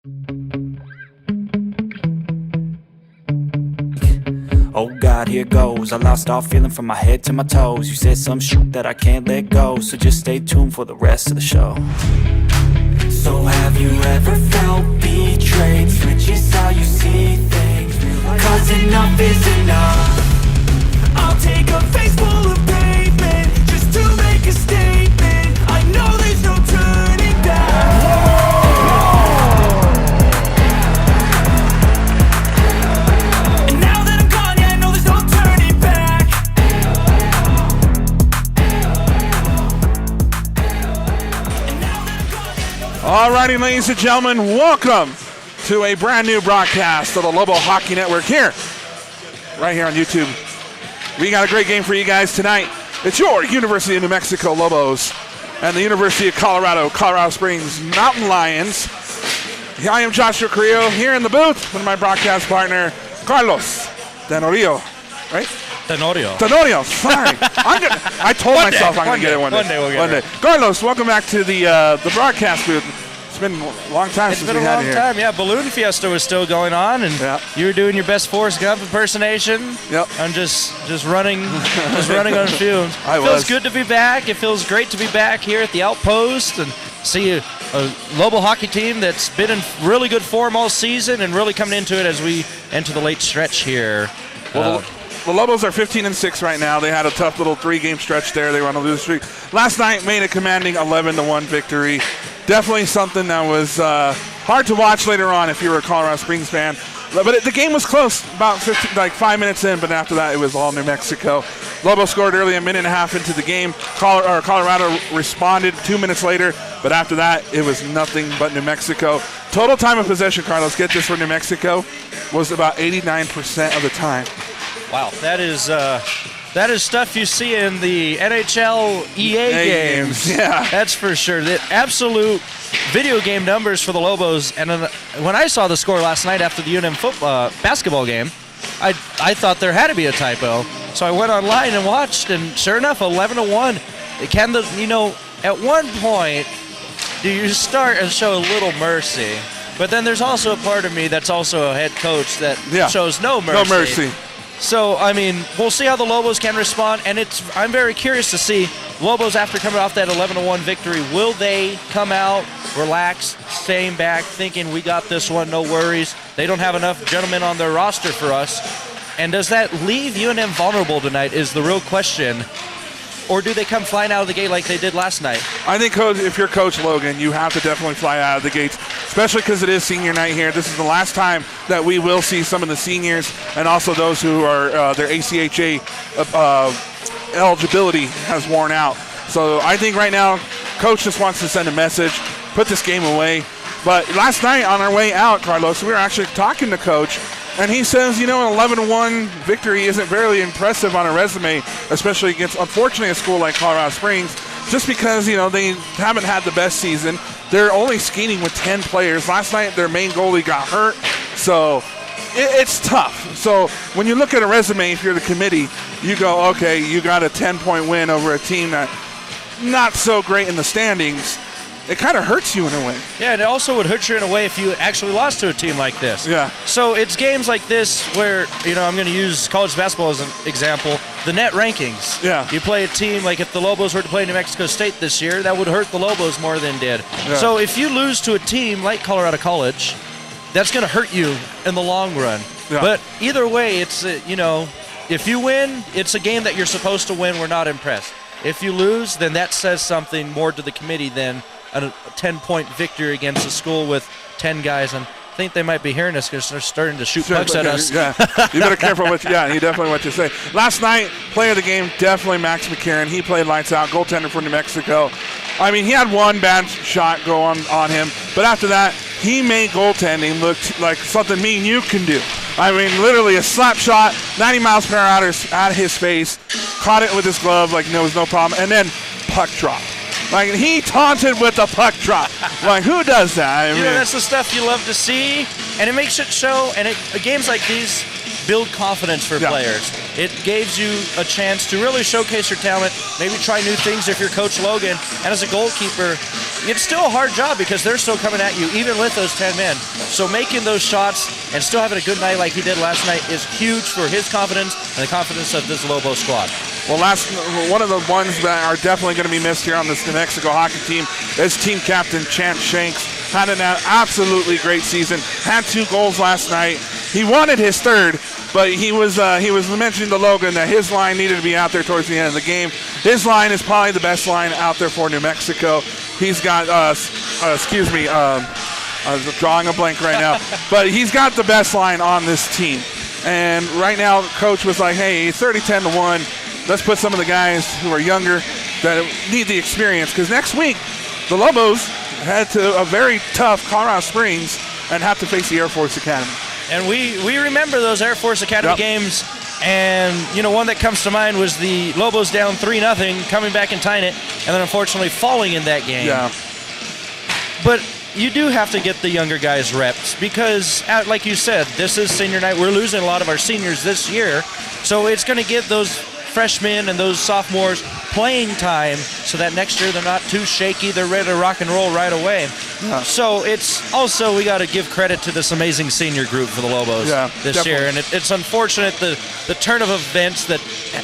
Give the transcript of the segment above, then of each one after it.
Oh God, here goes. I lost all feeling from my head to my toes. You said some shit that I can't let go, so just stay tuned for the rest of the show. So have you ever felt betrayed? Switches how you see things, cause enough is enough. I'll take a face full of pavement just to make a statement. I know there's no turning back. Alrighty, ladies and gentlemen, welcome to a brand new broadcast of the Lobo Hockey Network here, right here on YouTube. We got a great game for you guys tonight. It's your University of New Mexico Lobos and the University of Colorado Springs Mountain Lions. I am Joshua Carrillo here in the booth with my broadcast partner, Carlos Tenorio, right? Tenorio, sorry. I told myself I'm going to get it one day. One day. Carlos, welcome back to the broadcast booth. It's been a long time since we had you here. It's been a long time, yeah. Balloon Fiesta was still going on, and you were doing your best Forrest Gump impersonation. Yep. I'm just running on fumes. It feels good to be back. It feels great to be back here at the Outpost and see a Lobo hockey team that's been in really good form all season and really coming into it as we enter the late stretch here. Well, the Lobos are 15-6 right now. They had a tough little 3-game stretch there. They were on a losing streak. Last night made a commanding 11-1 victory. Definitely something that was hard to watch later on if you were a Colorado Springs fan. But the game was close, about 5 minutes in, but after that it was all New Mexico. Lobo scored early, a minute and a half into the game. Colorado responded 2 minutes later, but after that it was nothing but New Mexico. Total time of possession, Carlos, get this, for New Mexico was about 89% of the time. Wow, that is stuff you see in the NHL EA games. Yeah, that's for sure. The absolute video game numbers for the Lobos. And when I saw the score last night after the UNM basketball game, I thought there had to be a typo. So I went online and watched, and sure enough, 11-1. At one point, do you start and show a little mercy? But then there's also a part of me that's also a head coach that shows no mercy. No mercy. So, I mean, we'll see how the Lobos can respond, and I'm very curious to see Lobos, after coming off that 11-1 victory, will they come out, relaxed, staying back, thinking we got this one, no worries. They don't have enough gentlemen on their roster for us. And does that leave UNM vulnerable tonight is the real question. Or do they come flying out of the gate like they did last night? I think, if you're Coach Logan, you have to definitely fly out of the gates, especially because it is senior night here. This is the last time that we will see some of the seniors and also those who are their ACHA eligibility has worn out. So I think right now, Coach just wants to send a message, put this game away. But last night on our way out, Carlos, we were actually talking to Coach, and he says, an 11-1 victory isn't very impressive on a resume, especially against, unfortunately, a school like Colorado Springs, just because, they haven't had the best season. They're only skating with 10 players. Last night, their main goalie got hurt, so it's tough. So when you look at a resume, if you're the committee, you go, okay, you got a 10-point win over a team that not so great in the standings. It kind of hurts you in a way. Yeah, and it also would hurt you in a way if you actually lost to a team like this. Yeah. So it's games like this where, I'm going to use college basketball as an example, the net rankings. Yeah. You play a team, like if the Lobos were to play New Mexico State this year, that would hurt the Lobos more than it did. Yeah. So if you lose to a team like Colorado College, that's going to hurt you in the long run. Yeah. But either way, it's, if you win, it's a game that you're supposed to win. We're not impressed. If you lose, then that says something more to the committee than a 10-point victory against a school with 10 guys. And I think they might be hearing us because they're starting to shoot pucks at us. Yeah, you better careful you definitely what you say. Last night, player of the game, definitely Max McCarron. He played lights out, goaltender for New Mexico. I mean, he had one bad shot go on him, but after that, he made goaltending look like something me and you can do. I mean, literally a slap shot, 90 miles per hour at his face, caught it with his glove like there was no problem, and then puck drop. Like, he taunted with the puck drop. Like, who does that? That's the stuff you love to see, and it makes it show. And games like these, build confidence for players. It gives you a chance to really showcase your talent, maybe try new things if you're Coach Logan. And as a goalkeeper, it's still a hard job because they're still coming at you, even with those 10 men. So making those shots and still having a good night like he did last night is huge for his confidence and the confidence of this Lobo squad. Well, one of the ones that are definitely going to be missed here on this New Mexico hockey team is team captain Chance Shanks. Had an absolutely great season. Had 2 goals last night. He wanted his third, but he was mentioning to Logan that his line needed to be out there towards the end of the game. His line is probably the best line out there for New Mexico. He's got, I'm drawing a blank right now, but he's got the best line on this team. And right now, Coach was like, hey, 30-10-1. Let's put some of the guys who are younger that need the experience. Because next week, the Lobos head to a very tough Colorado Springs and have to face the Air Force Academy. And we remember those Air Force Academy games. And, one that comes to mind was the Lobos down 3-0, coming back and tying it, and then unfortunately falling in that game. Yeah. But you do have to get the younger guys reps because, like you said, this is senior night. We're losing a lot of our seniors this year. So it's going to get those freshmen and those sophomores playing time so that next year they're not too shaky. They're ready to rock and roll right away. Yeah. So it's also, we got to give credit to this amazing senior group for the Lobos this year. And it's unfortunate the turn of events that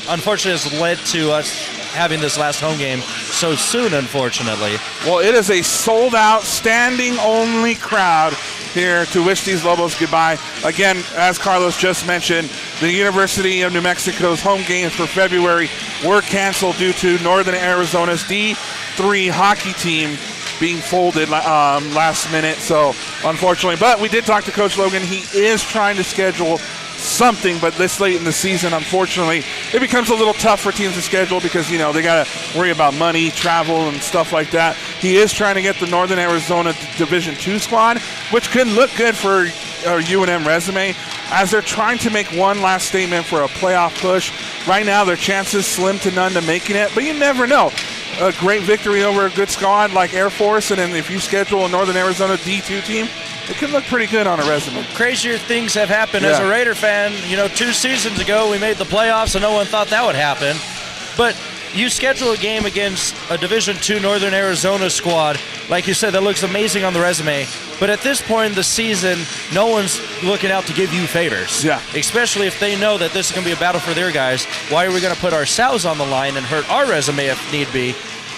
unfortunately has led to us having this last home game so soon, unfortunately. Well, it is a sold-out, standing-only crowd here to wish these Lobos goodbye. Again, as Carlos just mentioned, the University of New Mexico's home games for February were canceled due to Northern Arizona's D3 hockey team being folded last minute. So, unfortunately, but we did talk to Coach Logan. He is trying to schedule something, but this late in the season, unfortunately, it becomes a little tough for teams to schedule because, they got to worry about money, travel, and stuff like that. He is trying to get the Northern Arizona Division II squad, which could look good for a UNM resume, as they're trying to make one last statement for a playoff push. Right now, their chances slim to none to making it, but you never know. A great victory over a good squad like Air Force, and then if you schedule a Northern Arizona D2 team, it can look pretty good on a resume. Crazier things have happened as a Raider fan. 2 seasons ago, we made the playoffs, and no one thought that would happen. But you schedule a game against a Division II Northern Arizona squad, like you said, that looks amazing on the resume. But at this point in the season, no one's looking out to give you favors. Yeah. Especially if they know that this is going to be a battle for their guys. Why are we going to put ourselves on the line and hurt our resume if need be,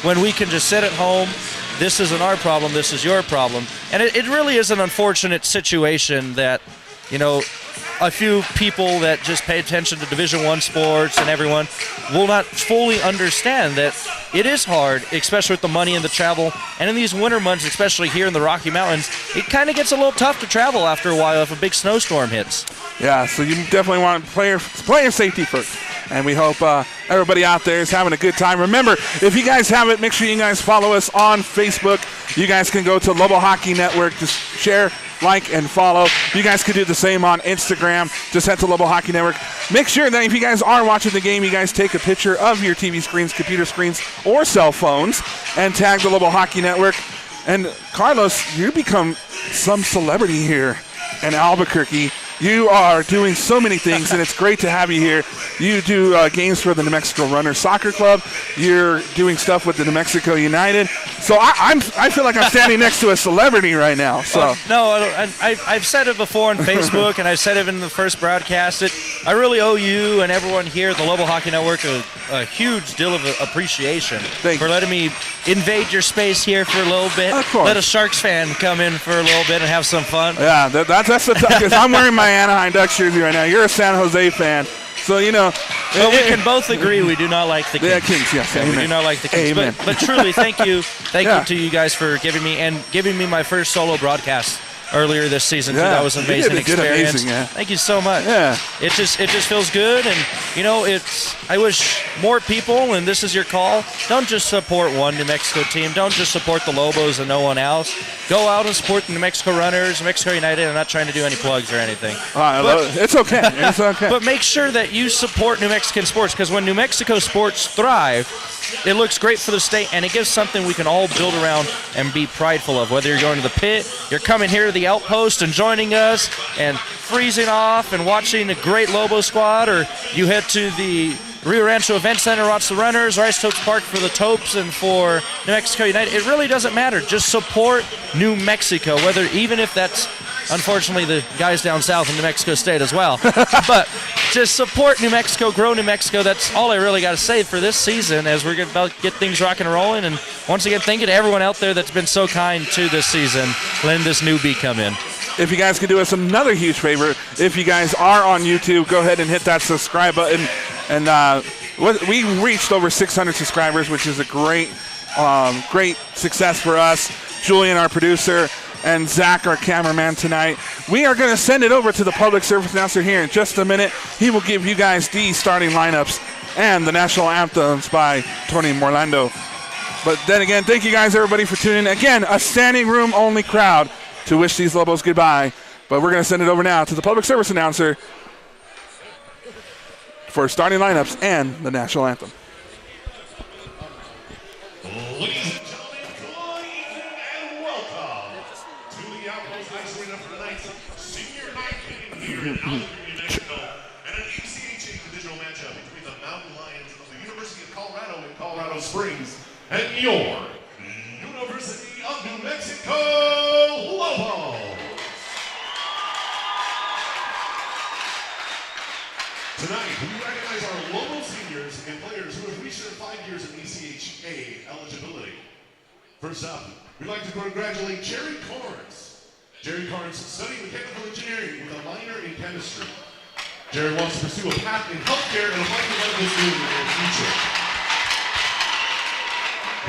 when we can just sit at home? This isn't our problem, this is your problem. And it really is an unfortunate situation that, a few people that just pay attention to Division I sports and everyone will not fully understand that it is hard, especially with the money and the travel. And in these winter months, especially here in the Rocky Mountains, it kind of gets a little tough to travel after a while if a big snowstorm hits. Yeah, so you definitely want player safety first. And we hope everybody out there is having a good time. Remember, if you guys haven't, make sure you guys follow us on Facebook. You guys can go to Lobo Hockey Network to share, like, and follow. You guys can do the same on Instagram. Just head to Lobo Hockey Network. Make sure that if you guys are watching the game, you guys take a picture of your TV screens, computer screens, or cell phones and tag the Lobo Hockey Network. And Carlos, you become some celebrity here in Albuquerque. You are doing so many things, and it's great to have you here. You do games for the New Mexico Runners Soccer Club. You're doing stuff with the New Mexico United. So I feel like I'm standing next to a celebrity right now. So I've said it before on Facebook, and I've said it in the first broadcast. I really owe you and everyone here at the Lobo Hockey Network a huge deal of appreciation for letting me invade your space here for a little bit. Of course. Let a Sharks fan come in for a little bit and have some fun. Yeah, that's the tough, because I'm wearing my Anaheim Ducks jersey right now. You're a San Jose fan. So, But we can both agree we do not like the Kings. Yeah, Kings, yes. Yeah, we do not like the Kings. Amen. But truly, thank you. Thank you to you guys for giving me my first solo broadcast earlier this season. Yeah, that was an amazing experience. Amazing, yeah. Thank you so much. Yeah. It just feels good, and I wish more people, and this is your call, don't just support one New Mexico team. Don't just support the Lobos and no one else. Go out and support the New Mexico Runners, New Mexico United. I'm not trying to do any plugs or anything. It's okay. It's okay. But make sure that you support New Mexican sports, because when New Mexico sports thrive, it looks great for the state, and it gives something we can all build around and be prideful of. Whether you're going to the pit, you're coming here to the the Outpost and joining us and freezing off and watching a great Lobo squad, or you head to the Rio Rancho Event Center, watch the runners, or Ice Topes Park for the Topes and for New Mexico United. It really doesn't matter. Just support New Mexico, even if that's unfortunately the guys down south in New Mexico State as well. But just support New Mexico, grow New Mexico. That's all I really got to say for this season as we're going to get things rocking and rolling. And once again, thank you to everyone out there that's been so kind to this season, letting this newbie come in. If you guys could do us another huge favor, if you guys are on YouTube, go ahead and hit that subscribe button. And we reached over 600 subscribers, which is a great success for us. Julian, our producer, and Zach, our cameraman tonight. We are going to send it over to the public service announcer here in just a minute. He will give you guys the starting lineups and the national anthems by Tony Morlando. But then again, thank you guys, everybody, for tuning in. Again, a standing room only crowd to wish these Lobos goodbye. But we're going to send it over now to the public service announcer for starting lineups and the national anthem. Ladies and gentlemen, good evening and welcome to the Outpost Ice Arena for tonight's senior night game here in Albuquerque, New Mexico, and an UCCS divisional matchup between the Mountain Lions of the University of Colorado in Colorado Springs and your University of New Mexico Lobos. Tonight, we recognize our Lobo seniors and players who have reached their 5 years of ECHA eligibility. First up, we'd like to congratulate Jerry Carnes. Jerry Carnes studied mechanical engineering with a minor in chemistry. Jerry wants to pursue a path in healthcare and hockey medical school in the future.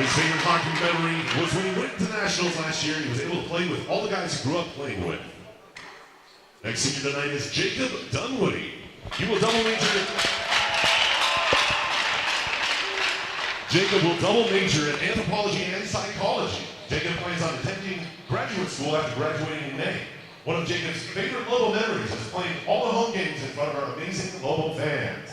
His favorite hockey memory was when he went to nationals last year and he was able to play with all the guys he grew up playing with. Next senior tonight is Jacob Dunwoody. He will double major. Jacob will double major in anthropology and psychology. Jacob plans on attending graduate school after graduating in May. One of Jacob's favorite Lobo memories is playing all the home games in front of our amazing Lobo fans.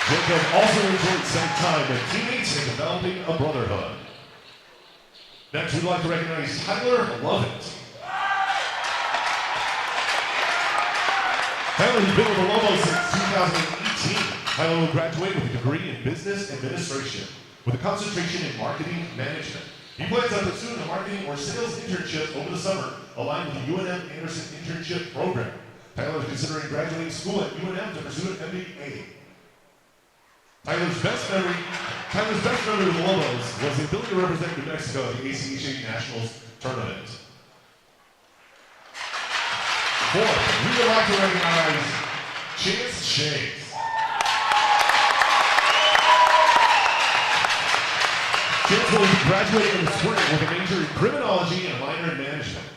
Jacob also enjoyed spending time with teammates and developing a brotherhood. Next, we'd like to recognize Tyler Lovett. Tyler has been with the Lobos since 2018. Tyler will graduate with a degree in business administration with a concentration in marketing management. He plans on pursuing a marketing or sales internship over the summer, aligned with the UNM Anderson internship program. Tyler is considering graduating school at UNM to pursue an MBA. Tyler's best memory with the Lobos was the ability to represent New Mexico at the ACHA Nationals tournament. Fourth, we would like to recognize Chance Shanks. Chance will be graduating in the spring with a major in criminology and a minor in management.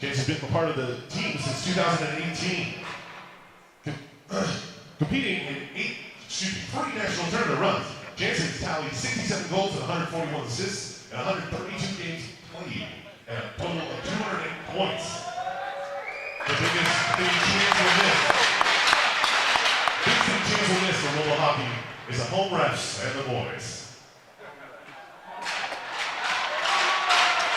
Chance has been a part of the team since 2018, competing in 3 national tournament runs. Chance has tallied 67 goals and 141 assists and 132 games played, and a total of 208 points. The biggest chance we'll miss for Lobo hockey is the home refs and the boys.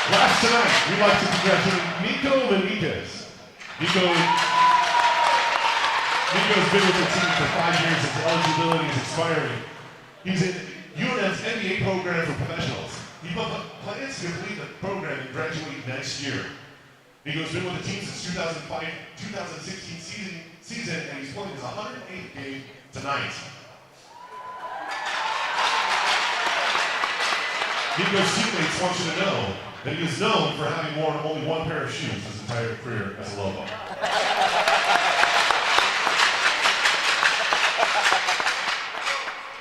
Last tonight, we'd like to congratulate Nico Benitez. Nico's been with the team for 5 years. His eligibility is expiring. He's in UNM's MBA program for professionals. He plans to complete the program and graduate next year. Nico's been with the team since 2016 season, and he's playing his 108th game tonight. Nico's teammates want you to know that he is known for having worn only one pair of shoes his entire career as a Lobo.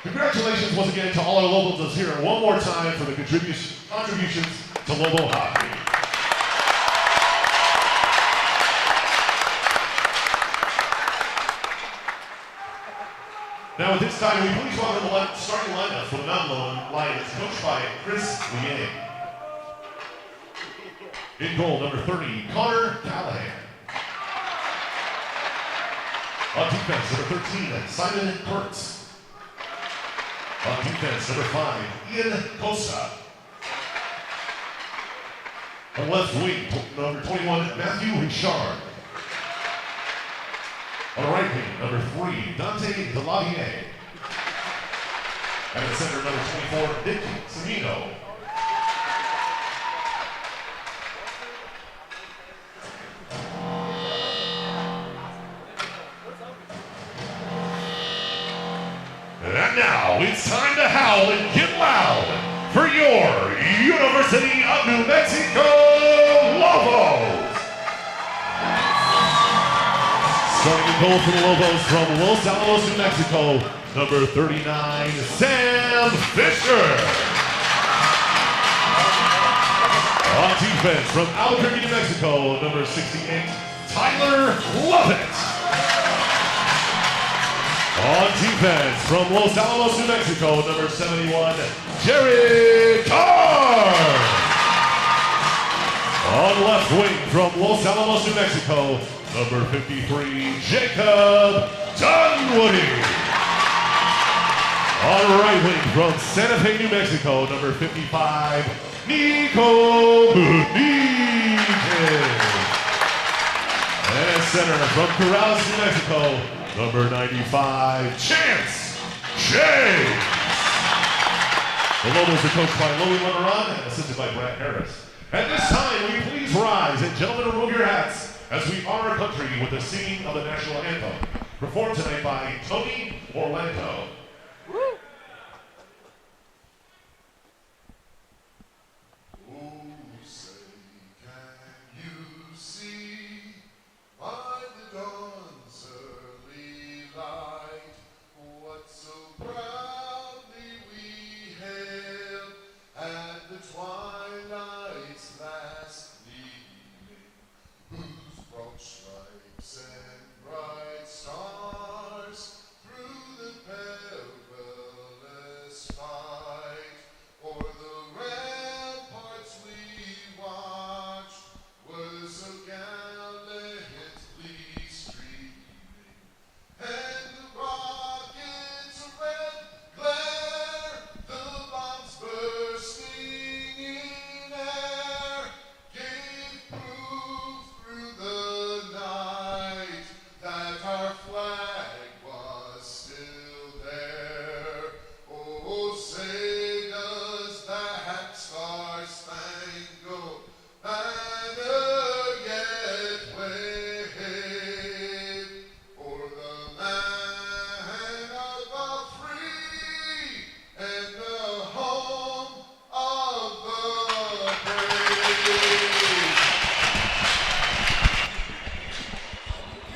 Congratulations once again to all our Lobos. Let's hear it one more time for the contributions to Lobo hockey. Now at this time, we please welcome the starting lineup for the Mountain Lions, coached by Chris Liang. In goal, number 30, Connor Callahan. On defense, number 13, Simon Kurtz. On defense, number 5, Ian Costa. On left wing, number 21, Matthew Richard. On the right wing, number 3, Dante Delavier. And at center, number 24, Nick Samino. And now it's time to howl and get loud for your University of New Mexico Lobos. Starting in goal for the Lobos from Los Alamos, New Mexico, number 39, Sam Fisher. On defense from Albuquerque, New Mexico, number 68, Tyler Lovett. On defense from Los Alamos, New Mexico, number 71, Jared Carr. On left wing from Los Alamos, New Mexico, number 53, Jacob Dunwoody. On right wing from Santa Fe, New Mexico, number 55, Nico Benitez. And center from Corrales, New Mexico, number 95, Chance James. The Lobos are coached by Louis Lemeron and assisted by Brad Harris. At this time, will you please rise and gentlemen remove your hats as we honor our country with the singing of the national anthem, performed tonight by Tony Orlando. Woo.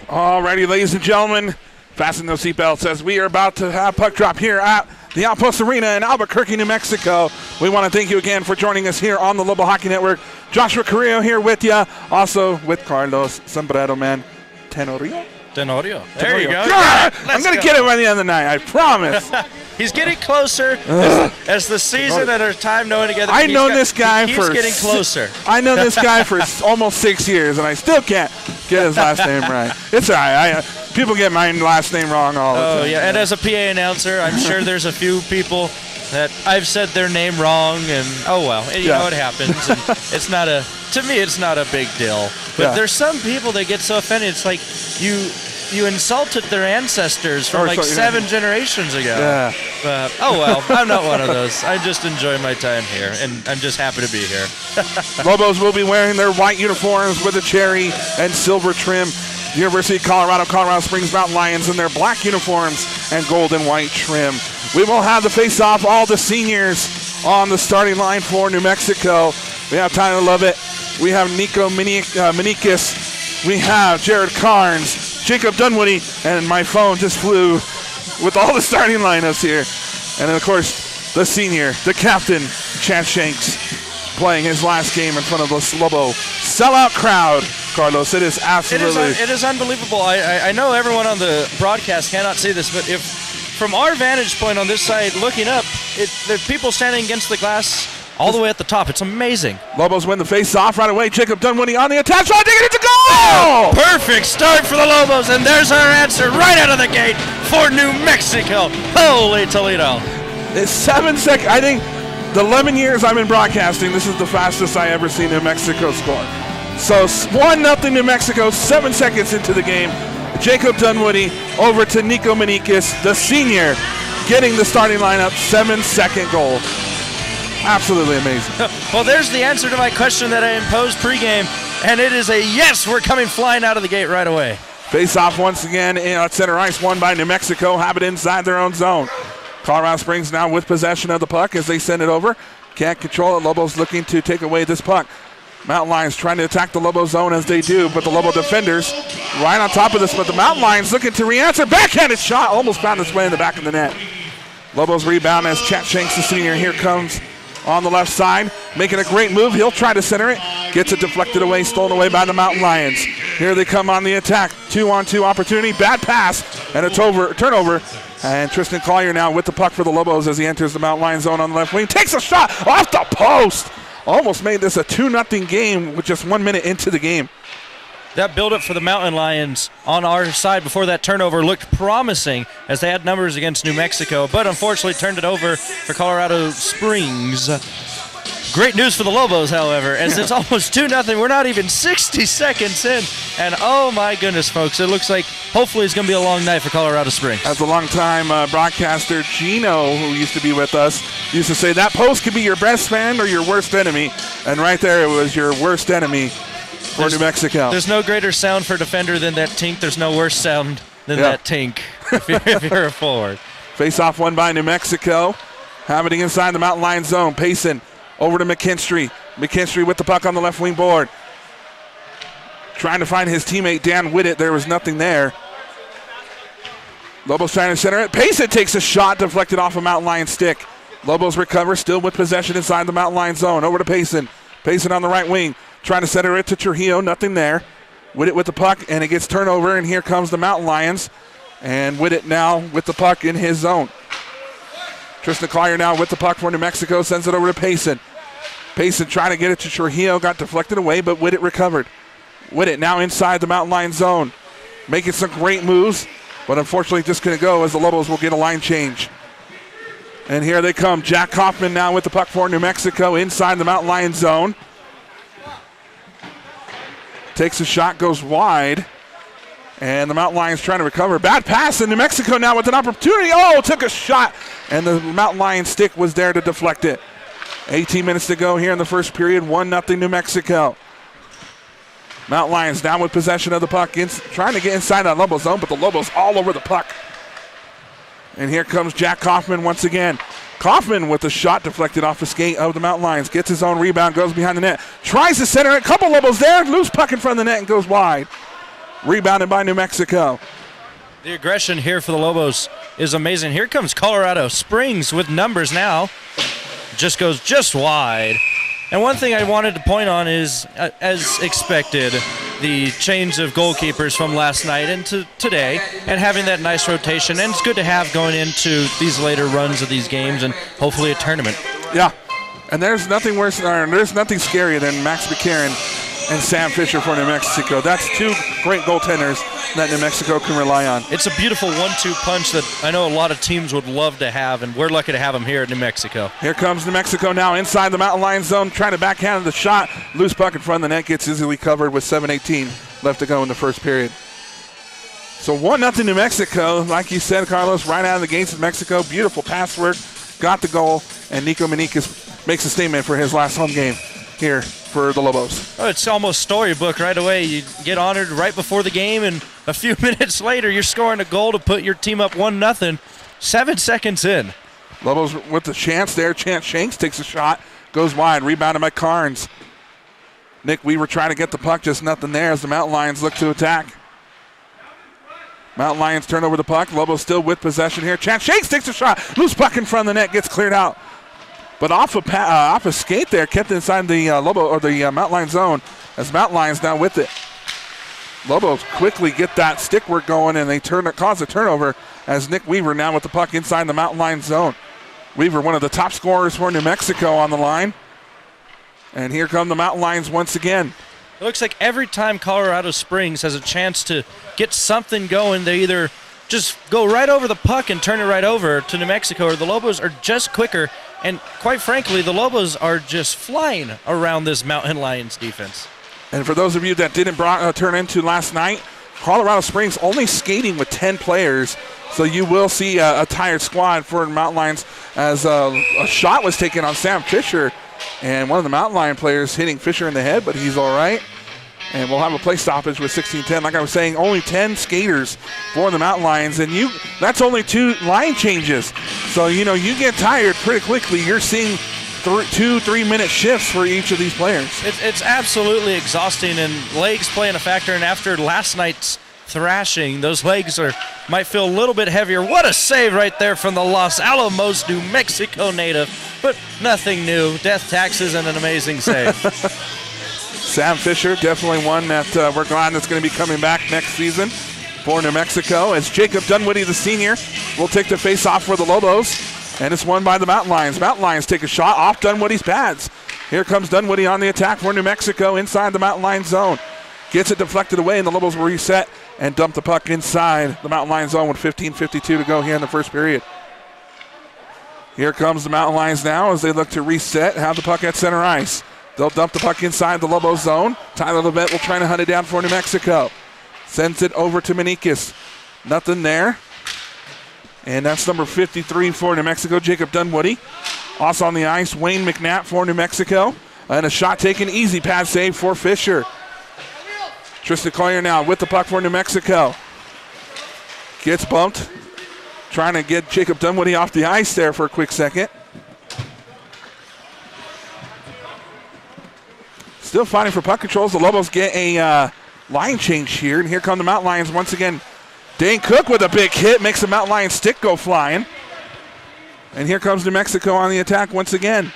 Alrighty, ladies and gentlemen, fasten those seatbelts as we are about to have puck drop here at the Outpost Arena in Albuquerque, New Mexico. We want to thank you again for joining us here on the Lobo Hockey Network. Joshua Carrillo here with you, also with Carlos Sombrero Man Tenorio. There you go. I'm going to get it by the end of the night, I promise. He's getting closer as the season and our time knowing together. I know this guy he for keeps getting closer. I know this guy for almost 6 years, and I still can't get his last name right. It's all right. People get my last name wrong all the time. Oh, yeah, and as a PA announcer, I'm sure there's a few people that I've said their name wrong, and oh well, you know it happens. And it's not to me, it's not a big deal. But there's some people that get so offended. It's like you insulted their ancestors from like 7 generations ago. Yeah. Oh well, I'm not one of those. I just enjoy my time here, and I'm just happy to be here. Lobos will be wearing their white uniforms with a cherry and silver trim. The University of Colorado Springs Mountain Lions in their black uniforms and gold and white trim. We will have the face-off, all the seniors on the starting line for New Mexico. We have Tyler Lovett. We have Nico Menikis. We have Jared Carnes, Jacob Dunwoody, and my phone just flew with all the starting lineups here. And then, of course, the senior, the captain, Chance Shanks, playing his last game in front of this Lobo sellout crowd. Carlos, it is absolutely... It is unbelievable. I know everyone on the broadcast cannot see this, but if from our vantage point on this side looking up, there are people standing against the glass all the way at the top. It's amazing. Lobos win the face-off right away. Jacob Dunwoody on the attack shot, taking it to goal! Perfect start for the Lobos, and there's our answer right out of the gate for New Mexico. Holy Toledo. It's 7 seconds. I think The 11 years I've been broadcasting, this is the fastest I ever seen New Mexico score. So 1-0 New Mexico, 7 seconds into the game. Jacob Dunwoody over to Nico Menikis, the senior, getting the starting lineup, 7-second goal. Absolutely amazing. Well, there's the answer to my question that I imposed pregame, and it is a yes. We're coming flying out of the gate right away. Face off once again at center ice, won by New Mexico, have it inside their own zone. Colorado Springs now with possession of the puck as they send it over. Can't control it. Lobos looking to take away this puck. Mountain Lions trying to attack the Lobo zone as they do, but the Lobo defenders right on top of this. But the Mountain Lions looking to re-answer. Backhanded shot almost found its way in the back of the net. Lobos rebound as Chet Shanks, the senior, here comes on the left side, making a great move. He'll try to center it. Gets it deflected away, stolen away by the Mountain Lions. Here they come on the attack. 2-on-2 opportunity. Bad pass and a turnover. And Tristan Collier now with the puck for the Lobos as he enters the Mountain Lions zone on the left wing. Takes a shot off the post. Almost made this a 2-0 game with just 1 minute into the game. That build-up for the Mountain Lions on our side before that turnover looked promising as they had numbers against New Mexico, but unfortunately turned it over for Colorado Springs. Great news for the Lobos, however, as it's almost 2-0. We're not even 60 seconds in, and oh my goodness, folks, it looks like hopefully it's going to be a long night for Colorado Springs. As a longtime broadcaster, Gino, who used to be with us, used to say that post could be your best friend or your worst enemy, and right there it was your worst enemy for New Mexico. There's no greater sound for defender than that tink. There's no worse sound than that tink if you're a forward. Face-off won by New Mexico. Having it inside the Mountain Lions zone. Payson over to McKinstry. McKinstry with the puck on the left wing board. Trying to find his teammate Dan Whittet. There was nothing there. Lobos trying to center it. Payson takes a shot deflected off a Mountain Lion stick. Lobos recover, still with possession inside the Mountain Lion zone. Over to Payson. Payson on the right wing. Trying to center it to Trujillo. Nothing there. Whittet with the puck, and it gets turnover, and here comes the Mountain Lions. And Whittet now with the puck in his zone. Tristan Collier now with the puck for New Mexico. Sends it over to Payson. Payson trying to get it to Trujillo. Got deflected away, but Whittet recovered. Whittet now inside the Mountain Lion zone. Making some great moves, but unfortunately just going to go as the Lobos will get a line change. And here they come. Jack Kaufman now with the puck for New Mexico inside the Mountain Lion zone. Takes a shot, goes wide. And the Mountain Lions trying to recover. Bad pass, and New Mexico now with an opportunity. Oh, took a shot. And the Mountain Lion stick was there to deflect it. 18 minutes to go here in the first period. 1-0 New Mexico. Mountain Lions down with possession of the puck. Trying to get inside that Lobo zone, but the Lobos all over the puck. And here comes Jack Kaufman once again. Kaufman with a shot deflected off the skate of the Mountain Lions. Gets his own rebound, goes behind the net. Tries to center it. Couple Lobos there. Loose puck in front of the net and goes wide. Rebounded by New Mexico. The aggression here for the Lobos is amazing. Here comes Colorado Springs with numbers now. Just goes just wide. And one thing I wanted to point on is, as expected, the change of goalkeepers from last night into today and having that nice rotation. And it's good to have going into these later runs of these games and hopefully a tournament. Yeah, and there's nothing worse, or there's nothing scarier than Max McCarron and Sam Fisher for New Mexico. That's two great goaltenders that New Mexico can rely on. It's a beautiful 1-2 punch that I know a lot of teams would love to have, and we're lucky to have them here at New Mexico. Here comes New Mexico now inside the Mountain Lion zone, trying to backhand the shot. Loose puck in front of the net, gets easily covered with 7:18 left to go in the first period. So 1-0 New Mexico. Like you said, Carlos, right out of the gates of Mexico. Beautiful pass work, got the goal, and Nico Menikis makes a statement for his last home game here for the Lobos. Oh, it's almost storybook right away. You get honored right before the game, and a few minutes later, you're scoring a goal to put your team up 1-0, 7 seconds in. Lobos with the chance there. Chance Shanks takes a shot, goes wide, rebounded by Carnes. Nick Weaver trying to get the puck, just nothing there as the Mountain Lions look to attack. Mountain Lions turn over the puck. Lobos still with possession here. Chance Shanks takes a shot. Loose puck in front of the net, gets cleared out. But off a skate there, kept inside the Lobo or the Mountain Lion zone as Mountain Lions now with it. Lobos quickly get that stick work going, and they cause a turnover as Nick Weaver now with the puck inside the Mountain Lion zone. Weaver, one of the top scorers for New Mexico on the line. And here come the Mountain Lions once again. It looks like every time Colorado Springs has a chance to get something going, they either just go right over the puck and turn it right over to New Mexico, or the Lobos are just quicker. And quite frankly, the Lobos are just flying around this Mountain Lions defense. And for those of you that didn't turn into last night, Colorado Springs only skating with 10 players. So you will see a tired squad for the Mountain Lions as a shot was taken on Sam Fisher. And one of the Mountain Lion players hitting Fisher in the head, but he's all right. And we'll have a play stoppage with 16-10. Like I was saying, only 10 skaters for the Mountain Lions. And that's only 2 line changes. So, you get tired pretty quickly. You're seeing 2-3 minute shifts for each of these players. It's absolutely exhausting, and legs playing a factor. And after last night's thrashing, those legs might feel a little bit heavier. What a save right there from the Los Alamos, New Mexico native. But nothing new. Death taxes and an amazing save. Sam Fisher, definitely one that we're glad that's going to be coming back next season for New Mexico, as Jacob Dunwoody, the senior, will take the face-off for the Lobos, and it's won by the Mountain Lions. Mountain Lions take a shot off Dunwoody's pads. Here comes Dunwoody on the attack for New Mexico inside the Mountain Lions zone. Gets it deflected away, and the Lobos will reset and dump the puck inside the Mountain Lions zone with 15:52 to go here in the first period. Here comes the Mountain Lions now as they look to reset, have the puck at center ice. They'll dump the puck inside the Lobos zone. Tyler Levette will try to hunt it down for New Mexico. Sends it over to Menikis. Nothing there. And that's number 53 for New Mexico, Jacob Dunwoody. Also on the ice, Wayne McNatt for New Mexico. And a shot taken, easy pad save for Fisher. Tristan Collier now with the puck for New Mexico. Gets bumped. Trying to get Jacob Dunwoody off the ice there for a quick second. Still fighting for puck controls. The Lobos get a line change here. And here come the Mountain Lions once again. Dane Cook with a big hit. Makes the Mountain Lions stick go flying. And here comes New Mexico on the attack once again.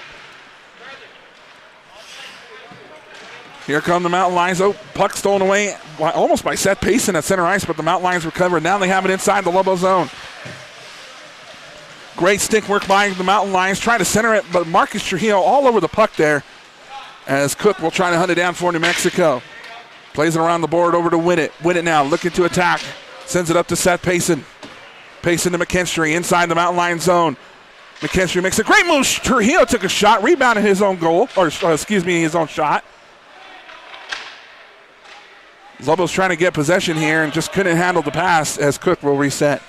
Here come the Mountain Lions. Oh, puck stolen away almost by Seth Payson at center ice, but the Mountain Lions recover. Now they have it inside the Lobo zone. Great stick work by the Mountain Lions. Trying to center it, but Marcus Trujillo all over the puck there, as Cook will try to hunt it down for New Mexico. Plays it around the board over to Winnett. Winnett now looking to attack. Sends it up to Seth Payson. Payson to McKinstry inside the Mountain Lions zone. McKinstry makes a great move. Trujillo took a shot, rebounded his own goal, his own shot. Lobo's trying to get possession here and just couldn't handle the pass as Cook will reset.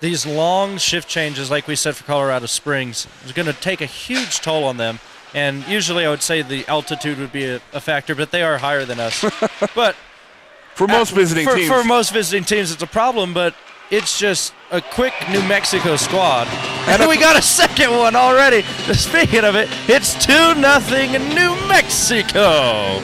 These long shift changes, like we said for Colorado Springs, is going to take a huge toll on them. And usually I would say the altitude would be a factor, but they are higher than us. But for most visiting teams. For most visiting teams, it's a problem, but it's just a quick New Mexico squad. And we got a second one already. Speaking of it, it's 2-0 New Mexico.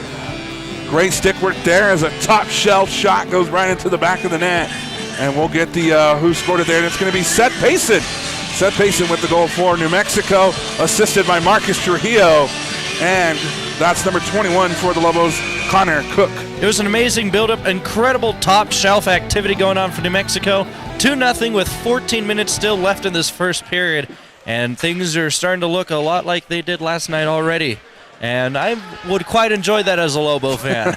Great stick work there as a top shelf shot goes right into the back of the net. And we'll get the who scored it there. And it's going to be Seth Payson. Seth Payson with the goal for New Mexico, assisted by Marcus Trujillo. And that's number 21 for the Lobos, Connor Cook. It was an amazing build-up, incredible top shelf activity going on for New Mexico. 2-0 with 14 minutes still left in this first period. And things are starting to look a lot like they did last night already. And I would quite enjoy that as a Lobo fan.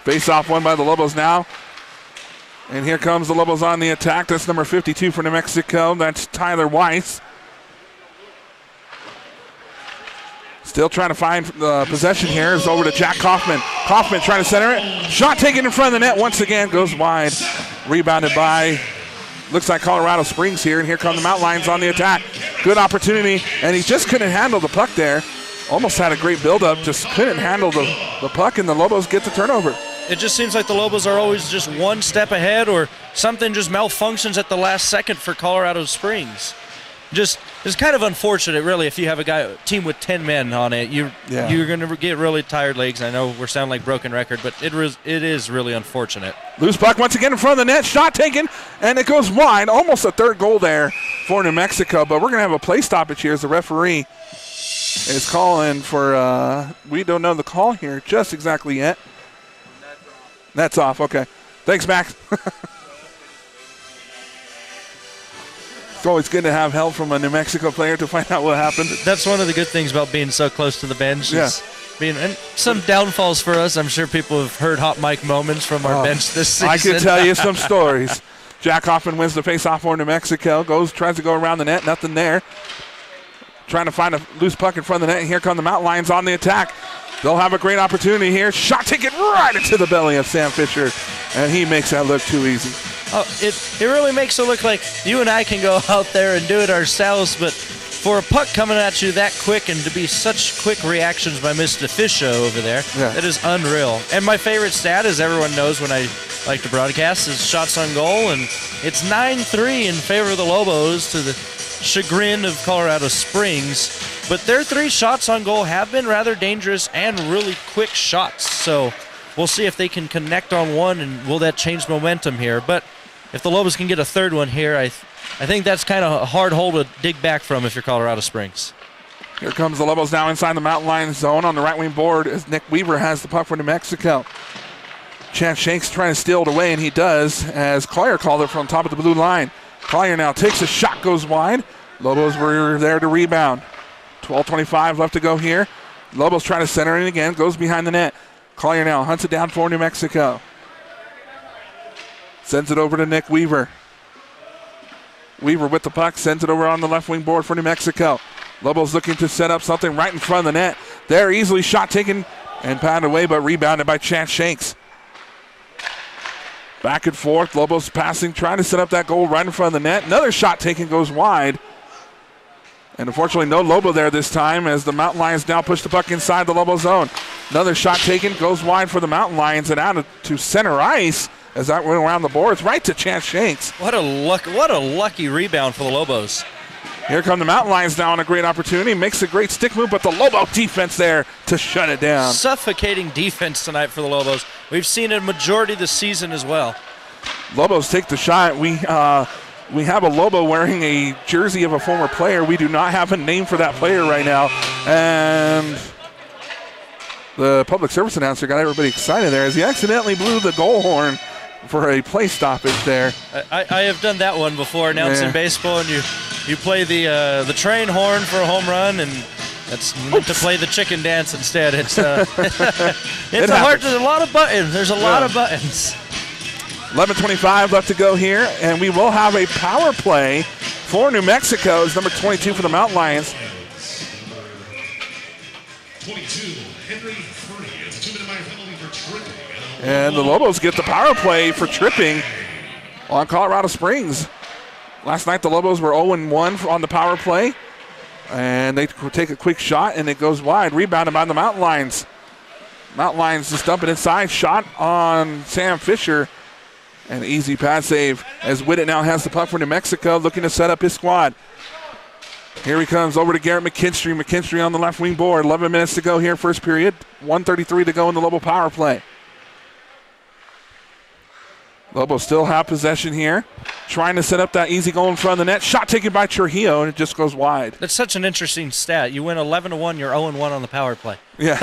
Face-off won by the Lobos now. And here comes the Lobos on the attack. That's number 52 for New Mexico. That's Tyler Weiss. Still trying to find possession here. It's over to Jack Kaufman. Kaufman trying to center it. Shot taken in front of the net once again. Goes wide. Rebounded by, looks like Colorado Springs here. And here come the Mountain Lions on the attack. Good opportunity. And he just couldn't handle the puck there. Almost had a great build-up. Just couldn't handle the puck. And the Lobos get the turnover. It just seems like the Lobos are always just one step ahead, or something just malfunctions at the last second for Colorado Springs. Just it's kind of unfortunate, really, if you have a team with 10 men on it. You're going to get really tired legs. I know we're sounding like broken record, but it is really unfortunate. Loose puck once again in front of the net. Shot taken, and it goes wide. Almost a third goal there for New Mexico, but we're going to have a play stoppage here as the referee is calling for, we don't know the call here just exactly yet. That's off, okay. Thanks, Max. It's always good to have help from a New Mexico player to find out what happened. That's one of the good things about being so close to the bench. Yeah. And some downfalls for us. I'm sure people have heard hot mic moments from our bench this season. I could tell you some stories. Jack Hoffman wins the face-off for New Mexico. Tries to go around the net. Nothing there. Trying to find a loose puck in front of the net. And here come the Mountain Lions on the attack. They'll have a great opportunity here. Shot taken right into the belly of Sam Fisher. And he makes that look too easy. Oh, it really makes it look like you and I can go out there and do it ourselves, but for a puck coming at you that quick and to be such quick reactions by Mr. Fisher over there, that is unreal. And my favorite stat, as everyone knows when I like to broadcast, is shots on goal, and it's 9-3 in favor of the Lobos to the chagrin of Colorado Springs. But their 3 shots on goal have been rather dangerous and really quick shots. So we'll see if they can connect on one, and will that change momentum here. But if the Lobos can get a third one here, I think that's kind of a hard hole to dig back from if you're Colorado Springs. Here comes the Lobos now inside the Mountain Lions zone on the right wing board as Nick Weaver has the puck for New Mexico. Chad Shanks trying to steal it away, and he does, as Collier called it from top of the blue line. Collier now takes a shot, goes wide. Lobos were there to rebound. 12:25 left to go here. Lobos trying to center it again, goes behind the net. Collier now hunts it down for New Mexico. Sends it over to Nick Weaver. Weaver with the puck, sends it over on the left wing board for New Mexico. Lobos looking to set up something right in front of the net. There, easily shot taken and patted away, but rebounded by Chad Shanks. Back and forth, Lobos passing, trying to set up that goal right in front of the net. Another shot taken goes wide. And unfortunately, no Lobo there this time as the Mountain Lions now push the puck inside the Lobo zone. Another shot taken, goes wide for the Mountain Lions and out to center ice as that went around the boards right to Chad Shanks. What a lucky rebound for the Lobos. Here come the Mountain Lions now on a great opportunity. Makes a great stick move, but the Lobo defense there to shut it down. Suffocating defense tonight for the Lobos. We've seen it a majority of the season as well. Lobos take the shot. We have a Lobo wearing a jersey of a former player. We do not have a name for that player right now. And the public service announcer got everybody excited there as he accidentally blew the goal horn for a play stoppage there. I have done that one before, announcing baseball, and you play the train horn for a home run, and that's meant to play the chicken dance instead. It's there's a lot of buttons. There's a lot of buttons. 11:25 left to go here, and we will have a power play for New Mexico. It's number 22 for the Mountain Lions. 22, Henry Free. It's a 2-minute minor penalty for tripping. And the Lobos get the power play for tripping on Colorado Springs. Last night the Lobos were 0-1 on the power play. And they take a quick shot, and it goes wide. Rebounded by the Mountain Lions. Mountain Lions just dump it inside. Shot on Sam Fisher. An easy pass save as Whittet now has the puck for New Mexico, looking to set up his squad. Here he comes over to Garrett McKinstry. McKinstry on the left wing board. 11 minutes to go here, first period. 1:33 to go in the Lobo power play. Lobo still have possession here. Trying to set up that easy goal in front of the net. Shot taken by Trujillo, and it just goes wide. That's such an interesting stat. You win 11-1, you're 0-1 on the power play. Yeah.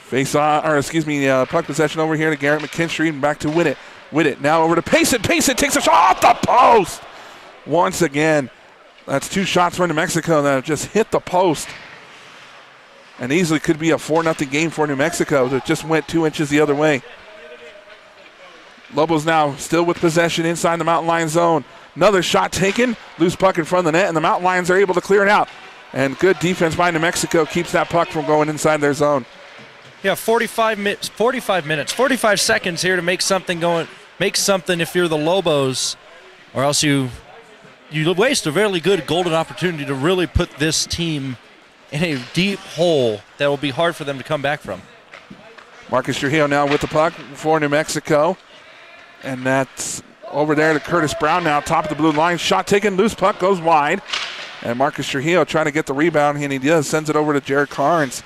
Puck possession over here to Garrett McKinstry and back to Whittet. Whittet now over to Payson. Payson takes a shot off the post. Once again, that's 2 shots from New Mexico that have just hit the post. And easily could be a 4-0 game for New Mexico that just went 2 inches the other way. Lobos now still with possession inside the Mountain Lions zone. Another shot taken. Loose puck in front of the net, and the Mountain Lions are able to clear it out. And good defense by New Mexico keeps that puck from going inside their zone. Yeah, 45 seconds here to make something if you're the Lobos, or else you waste a very good golden opportunity to really put this team in a deep hole that will be hard for them to come back from. Marcus Trujillo now with the puck for New Mexico. And that's over there to Curtis Brown now, top of the blue line. Shot taken, loose puck goes wide. And Marcus Trujillo trying to get the rebound, and he does. Sends it over to Jared Carnes.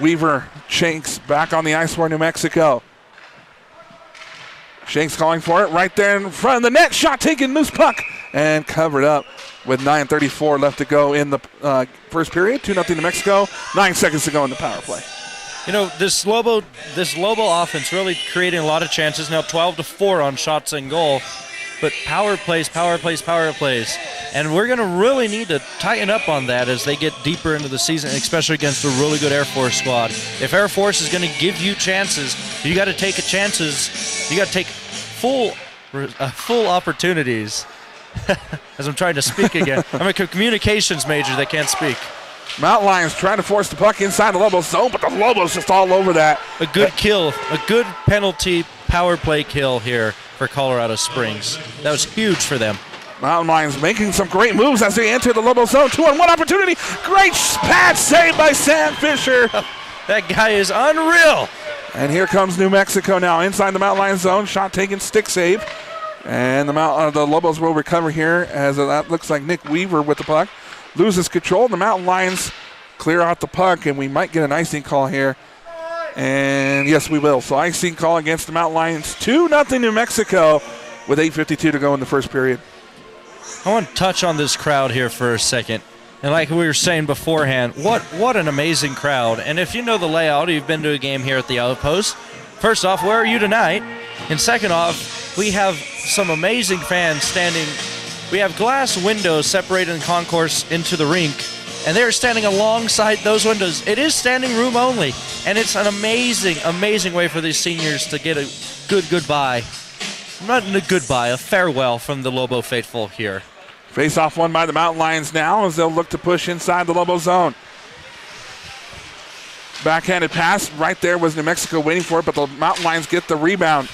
Weaver, Shanks back on the ice for New Mexico. Shanks calling for it right there in front of the net. Shot taken, loose puck, and covered up with 9:34 left to go in the first period. 2-0 New Mexico. 9 seconds to go in the power play. You know, this Lobo offense really creating a lot of chances. Now 12-4 on shots and goal. but power plays. And we're going to really need to tighten up on that as they get deeper into the season, especially against a really good Air Force squad. If Air Force is going to give you chances, you got to take chances. You got to take full opportunities. As I'm trying to speak again. I'm a communications major that can't speak. Mountain Lions trying to force the puck inside the Lobos zone, but the Lobos just all over that. A good kill, a good penalty power play kill here for Colorado Springs. That was huge for them. Mountain Lions making some great moves as they enter the Lobo zone. 2-on-1 opportunity. Great pad save by Sam Fisher. That guy is unreal. And here comes New Mexico now inside the Mountain Lions zone. Shot taken, stick save. And the Lobos will recover here as that looks like Nick Weaver with the puck. Loses control. The Mountain Lions clear out the puck, and we might get an icing call here. And yes, we will. So icing call against the Mountain Lions. 2-0 New Mexico with 8:52 to go in the first period. I want to touch on this crowd here for a second. And like we were saying beforehand, what an amazing crowd. And if you know the layout, you've been to a game here at the Outpost. First off, where are you tonight? And second off, we have some amazing fans standing. We have glass windows separating the concourse into the rink, and they're standing alongside those windows. It is standing room only, and it's an amazing, amazing way for these seniors to get a good goodbye. Not a goodbye, a farewell from the Lobo faithful here. Face-off won by the Mountain Lions now as they'll look to push inside the Lobo zone. Backhanded pass. Right there was New Mexico waiting for it, but the Mountain Lions get the rebound.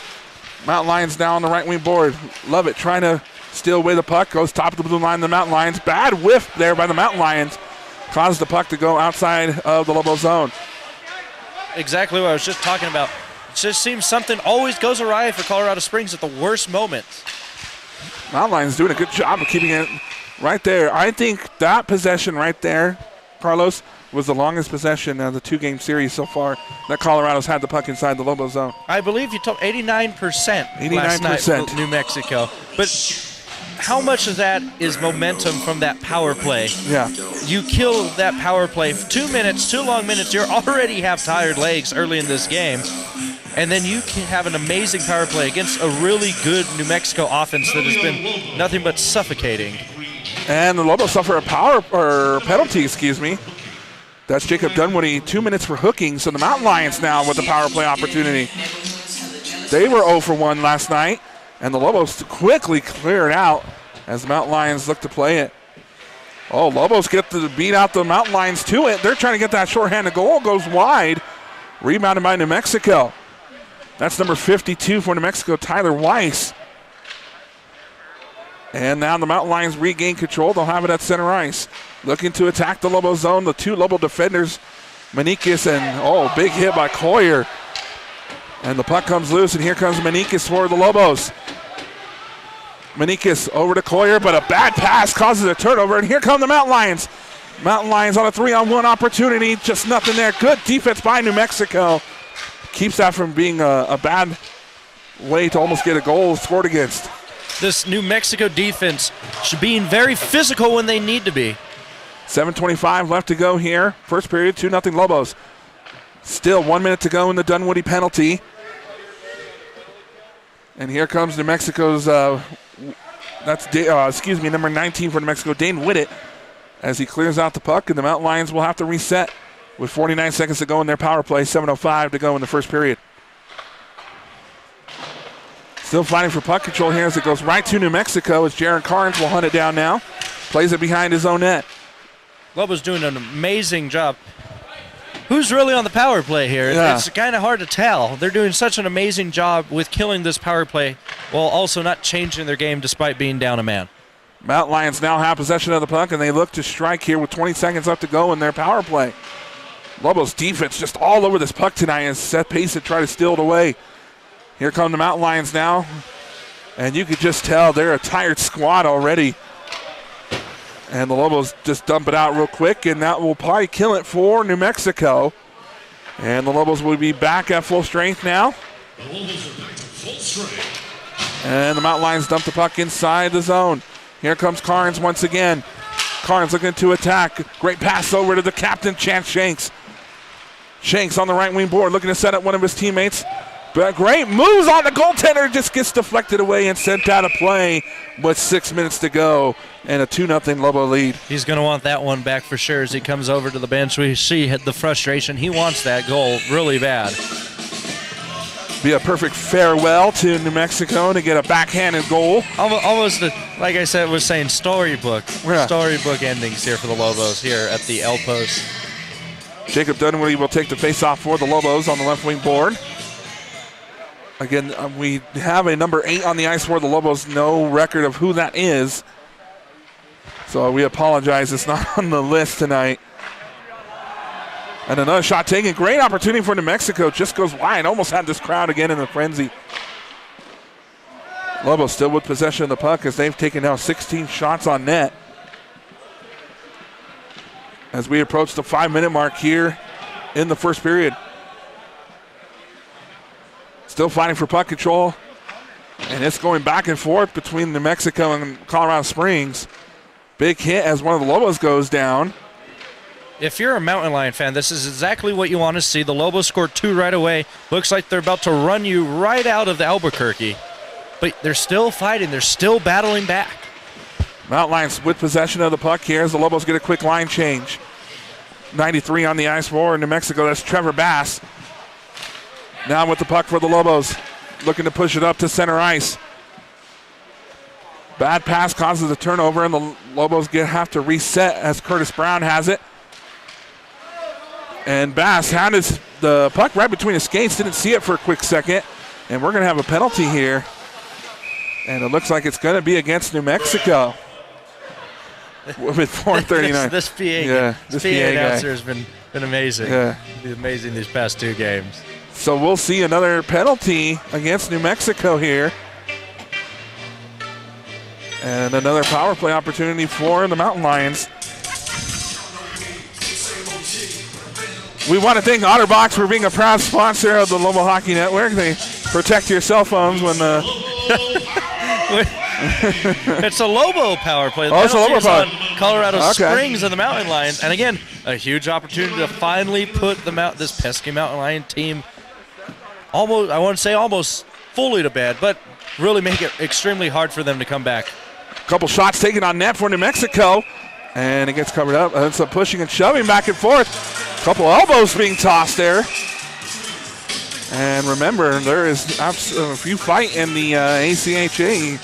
Mountain Lions now on the right wing board. Love it, trying to steal away the puck. Goes top of the blue line, the Mountain Lions. Bad whiff there by the Mountain Lions. Causes the puck to go outside of the Lobo zone. Exactly what I was just talking about. It just seems something always goes awry for Colorado Springs at the worst moments. Mountain Lions doing a good job of keeping it right there. I think that possession right there, Carlos, was the longest possession of the two-game series so far that Colorado's had the puck inside the Lobo zone. I believe you told 89% last night for New Mexico. But how much of that is momentum from that power play? Yeah. You kill that power play. 2 minutes, 2 long minutes, you already have tired legs early in this game. And then you can have an amazing power play against a really good New Mexico offense that has been nothing but suffocating. And the Lobos suffer a penalty, That's Jacob Dunwoody, 2 minutes for hooking. So the Mountain Lions now with the power play opportunity. They were 0 for 1 last night, and the Lobos quickly clear it out as the Mountain Lions look to play it. Oh, Lobos get to beat out the Mountain Lions to it. They're trying to get that shorthanded goal. Goes wide. Rebounded by New Mexico. That's number 52 for New Mexico, Tyler Weiss. And now the Mountain Lions regain control. They'll have it at center ice. Looking to attack the Lobo zone. The two Lobo defenders, Manikis and, big hit by Coyer. And the puck comes loose, and here comes Manikis for the Lobos. Manikis over to Coyer, but a bad pass causes a turnover, and here come the Mountain Lions. Mountain Lions on a 3-on-1 opportunity. Just nothing there. Good defense by New Mexico. Keeps that from being a bad way to almost get a goal scored against. This New Mexico defense should be very physical when they need to be. 7:25 left to go here. First period, 2-0 Lobos. Still 1 minute to go in the Dunwoody penalty. And here comes New Mexico's, number 19 for New Mexico, Dane Whittet, as he clears out the puck, and the Mountain Lions will have to reset with 49 seconds to go in their power play, 7:05 to go in the first period. Still fighting for puck control here as it goes right to New Mexico as Jaron Carnes will hunt it down now. Plays it behind his own net. Lobo's doing an amazing job. Who's really on the power play here? Yeah. It's kind of hard to tell. They're doing such an amazing job with killing this power play while also not changing their game despite being down a man. Mountain Lions now have possession of the puck, and they look to strike here with 20 seconds left to go in their power play. Lobos defense just all over this puck tonight and set pace to try to steal it away. Here come the Mountain Lions now, and you could just tell they're a tired squad already. And the Lobos just dump it out real quick, and that will probably kill it for New Mexico. And the Lobos will be back at full strength now. The Lobos are back to full strength. And the Mountain Lions dump the puck inside the zone. Here comes Carnes once again. Carnes looking to attack. Great pass over to the captain, Chance Shanks. Shanks on the right wing board looking to set up one of his teammates. But great moves on the goaltender, just gets deflected away and sent out of play with 6 minutes to go and a 2-0 Lobo lead. He's going to want that one back for sure as he comes over to the bench. We see the frustration. He wants that goal really bad. Be a perfect farewell to New Mexico to get a backhanded goal. Almost, like I said, was saying storybook. Yeah. Storybook endings here for the Lobos here at the Outpost. Jacob Dunwoody will take the face-off for the Lobos on the left wing board. Again, we have a number 8 on the ice for the Lobos. No record of who that is. So we apologize. It's not on the list tonight. And another shot taken. Great opportunity for New Mexico. Just goes wide. Almost had this crowd again in a frenzy. Lobos still with possession of the puck as they've taken now 16 shots on net. As we approach the 5-minute mark here in the first period. Still fighting for puck control. And it's going back and forth between New Mexico and Colorado Springs. Big hit as one of the Lobos goes down. If you're a Mountain Lion fan, this is exactly what you want to see. The Lobos scored 2 right away. Looks like they're about to run you right out of the Albuquerque. But they're still fighting. They're still battling back. Mountain Lions with possession of the puck here as the Lobos get a quick line change. 93 on the ice for New Mexico. That's Trevor Bass. Now with the puck for the Lobos. Looking to push it up to center ice. Bad pass causes a turnover, and the Lobos have to reset as Curtis Brown has it. And Bass had the puck right between his skates. Didn't see it for a quick second. And we're going to have a penalty here. And it looks like it's going to be against New Mexico. With 4:39. This PA, this PA PA announcer guy. has been amazing. Yeah. He's amazing these past 2 games. So we'll see another penalty against New Mexico here. And another power play opportunity for the Mountain Lions. We want to thank OtterBox for being a proud sponsor of the Lobo Hockey Network. They protect your cell phones when the... It's a Lobo power play. Oh, it's a Lobo power. On Colorado Okay. Springs and the Mountain Lions. And again, a huge opportunity to finally put this pesky Mountain Lion team almost, I wouldn't say almost fully to bed, but really make it extremely hard for them to come back. Couple shots taken on net for New Mexico. And it gets covered up. And some pushing and shoving back and forth. Couple elbows being tossed there. And remember, there is if you fight in the ACHA,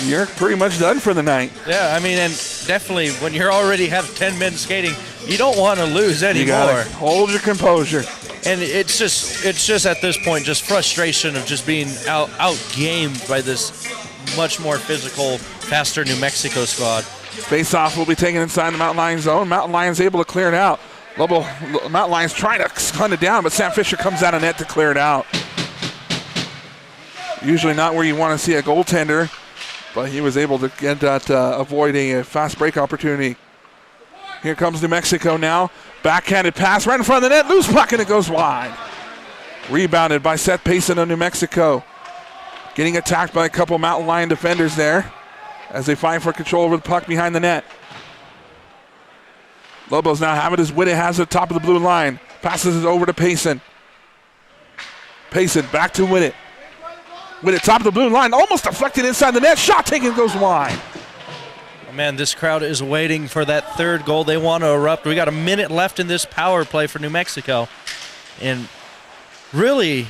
you're pretty much done for the night. Yeah, I mean, and definitely when you already have 10 men skating, you don't want to lose anymore. You gotta hold your composure. And it's just at this point just frustration of just being outgamed by this much more physical, faster New Mexico squad. Face-off will be taken inside the Mountain Lions zone. Mountain Lions able to clear it out. Mountain Lions trying to hunt it down, but Sam Fisher comes out of net to clear it out. Usually not where you want to see a goaltender, but he was able to get that, avoid a fast break opportunity. Here comes New Mexico now. Backhanded pass right in front of the net. Loose puck and it goes wide. Rebounded by Seth Payson of New Mexico. Getting attacked by a couple Mountain Lion defenders there as they fight for control over the puck behind the net. Lobos now have it as Whitted has it top of the blue line. Passes it over to Payson. Payson back to Whitted. Whitted top of the blue line. Almost deflected inside the net. Shot taken goes wide. Man, this crowd is waiting for that 3rd goal. They want to erupt. We got a minute left in this power play for New Mexico. And really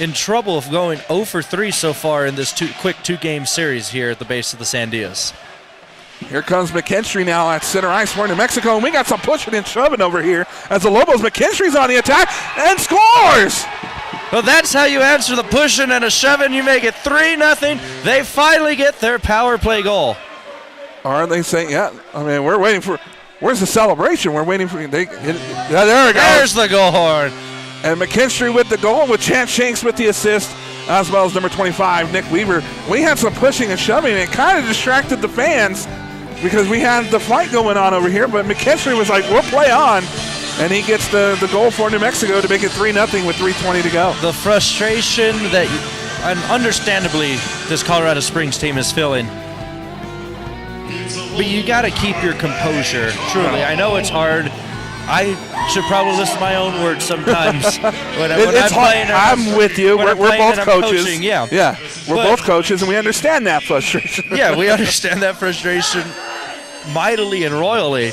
in trouble of going 0 for 3 so far in this quick 2-game series here at the base of the Sandias. Here comes McKinstry now at center ice for New Mexico, and we got some pushing and shoving over here as the Lobos. McKinstry's on the attack and scores! Well, that's how you answer the pushing and a shoving. You make it 3-0. They finally get their power play goal. Are they saying, yeah, I mean, we're waiting for, where's the celebration? We're waiting for, there it goes. There's the goal horn. And McKinstry with the goal, with Chance Shanks with the assist, as well as number 25, Nick Weaver. We had some pushing and shoving, and it kind of distracted the fans because we had the fight going on over here, but McKinstry was like, we'll play on. And he gets the goal for New Mexico to make it 3-0 with 3:20 to go. The frustration that, and understandably, this Colorado Springs team is feeling. But you got to keep your composure, truly. I know it's hard I should probably listen to my own words sometimes when It's I'm playing. I'm with you. We're both coaches. Coaching, yeah. We're both coaches, and we understand that frustration. Yeah, we understand that frustration mightily and royally.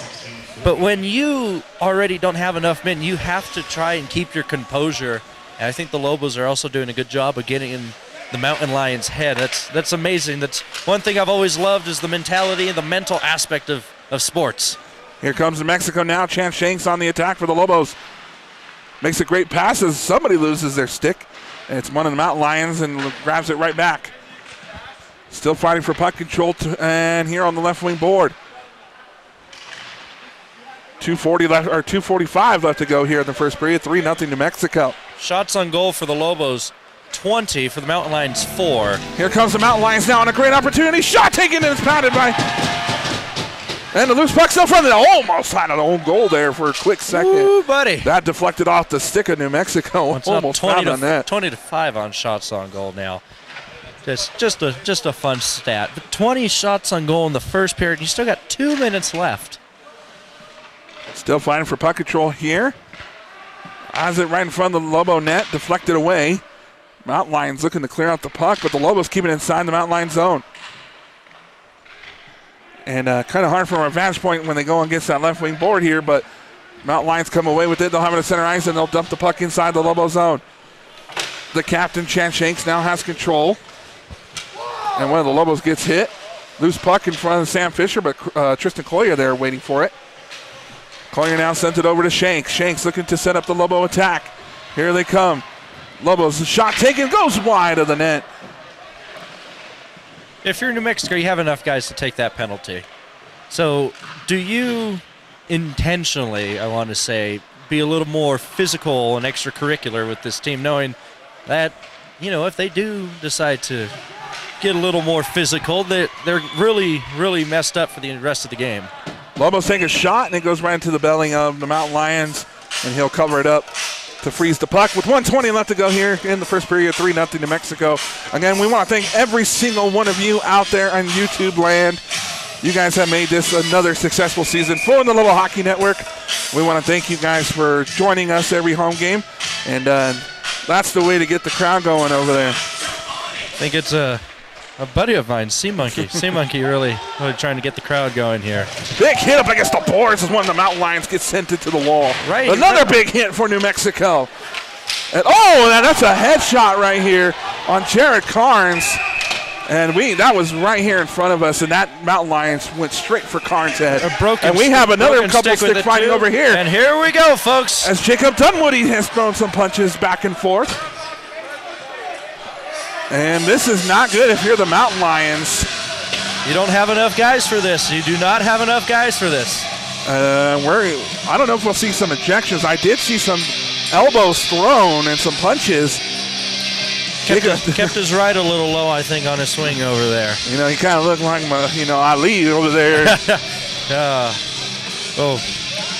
But when you already don't have enough men, you have to try and keep your composure. And I think the Lobos are also doing a good job of getting in the Mountain Lions' head. That's amazing. That's one thing I've always loved is the mentality and the mental aspect of sports. Here comes New Mexico now. Chance Shanks on the attack for the Lobos. Makes a great pass as somebody loses their stick. And it's one of the Mountain Lions and grabs it right back. Still fighting for puck control and here on the left wing board. 2:45 left to go here in the first period. 3-0 New Mexico. Shots on goal for the Lobos, 20 for the Mountain Lions, 4. Here comes the Mountain Lions now on a great opportunity. Shot taken and it's pounded by. And the loose puck still front. Almost had an own goal there for a quick second. Ooh, buddy. That deflected off the stick of New Mexico. It's almost found on that. 20-5 on shots on goal now. Just a fun stat. But 20 shots on goal in the first period. You still got 2 minutes left. Still fighting for puck control here. Has it right in front of the Lobo net, deflected away. Mountain Lions looking to clear out the puck, but the Lobos keep it inside the Mountain Lions zone. And kind of hard from our vantage point when they go against that left wing board here, but Mountain Lions come away with it. They'll have it at center ice, and they'll dump the puck inside the Lobo zone. The captain, Chance Shanks, now has control. And one of the Lobos gets hit. Loose puck in front of Sam Fisher, but Tristan Collier there waiting for it. Collier now sends it over to Shanks. Shanks looking to set up the Lobo attack. Here they come. Lobos, shot taken, goes wide of the net. If you're New Mexico, you have enough guys to take that penalty. So do you intentionally, I want to say, be a little more physical and extracurricular with this team, knowing that, if they do decide to get a little more physical, they're really, really messed up for the rest of the game. Lobos take a shot, and it goes right into the belly of the Mountain Lions, and he'll cover it up to freeze the puck. With 1:20 left to go here in the first period, 3-0 New Mexico. Again, we want to thank every single one of you out there on YouTube land. You guys have made this another successful season for the Lobo Hockey Network. We want to thank you guys for joining us every home game, and that's the way to get the crowd going over there. I think it's a buddy of mine, Sea Monkey. Sea Monkey really trying to get the crowd going here. Big hit up against the boards as one of the Mountain Lions gets sent into the wall. Right. Another big hit for New Mexico. And that's a headshot right here on Jared Carnes. And that was right here in front of us, and that Mountain Lions went straight for Carnes' head. And we have another couple stick fighting over here. And here we go, folks. As Jacob Dunwoody has thrown some punches back and forth. And this is not good if you're the Mountain Lions. You don't have enough guys for this. You do not have enough guys for this. I don't know if we'll see some ejections. I did see some elbows thrown and some punches. Kept his right a little low, I think, on his swing over there. He kind of looked like Ali over there. I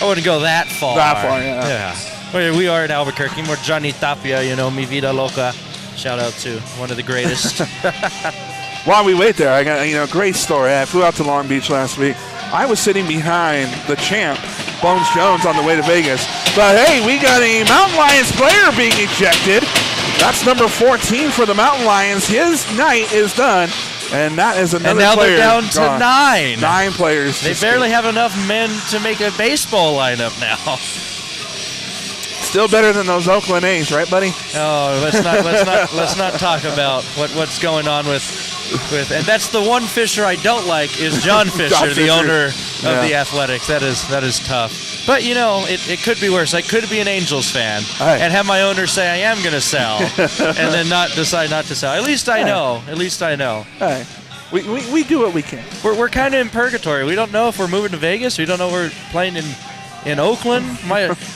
wouldn't go that far. That far, yeah. We are in Albuquerque. We're Johnny Tapia, Mi Vida Loca. Shout out to one of the greatest. While we wait there, I got a great story. I flew out to Long Beach last week. I was sitting behind the champ, Bones Jones, on the way to Vegas. But hey, we got a Mountain Lions player being ejected. That's number 14 for the Mountain Lions. His night is done. And that is another player. And now they're down to 9. 9 players. They barely have enough men to make a baseball lineup now. Still better than those Oakland A's, right, buddy? Oh, let's not talk about what's going on with and that's the one Fisher I don't like is John Fisher, the owner of the Athletics. That is tough. But it could be worse. I could be an Angels fan and have my owner say I am going to sell, and then decide not to sell. At least I know. At least I know. Hey, we do what we can. We're kind of in purgatory. We don't know if we're moving to Vegas. We don't know if we're playing in Oakland.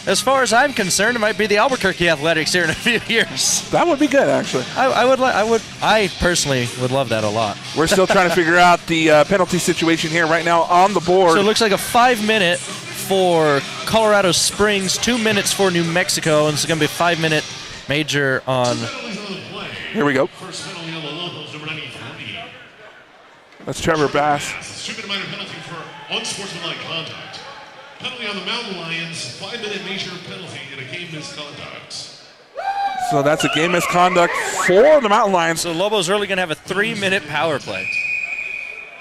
As far as I'm concerned, it might be the Albuquerque Athletics here in a few years. That would be good, actually. I personally would love that a lot. We're still trying to figure out the penalty situation here right now on the board. So it looks like a 5-minute for Colorado Springs, 2 minutes for New Mexico, and it's going to be a 5-minute major on. Here we go. First penalty on the Lobos, number 93. That's Trevor Bass. Stupid minor penalty for unsportsmanlike conduct. Penalty on the Mountain Lions, 5-minute major penalty in a game misconduct. So that's a game misconduct for the Mountain Lions. So Lobo's really going to have a 3-minute power play.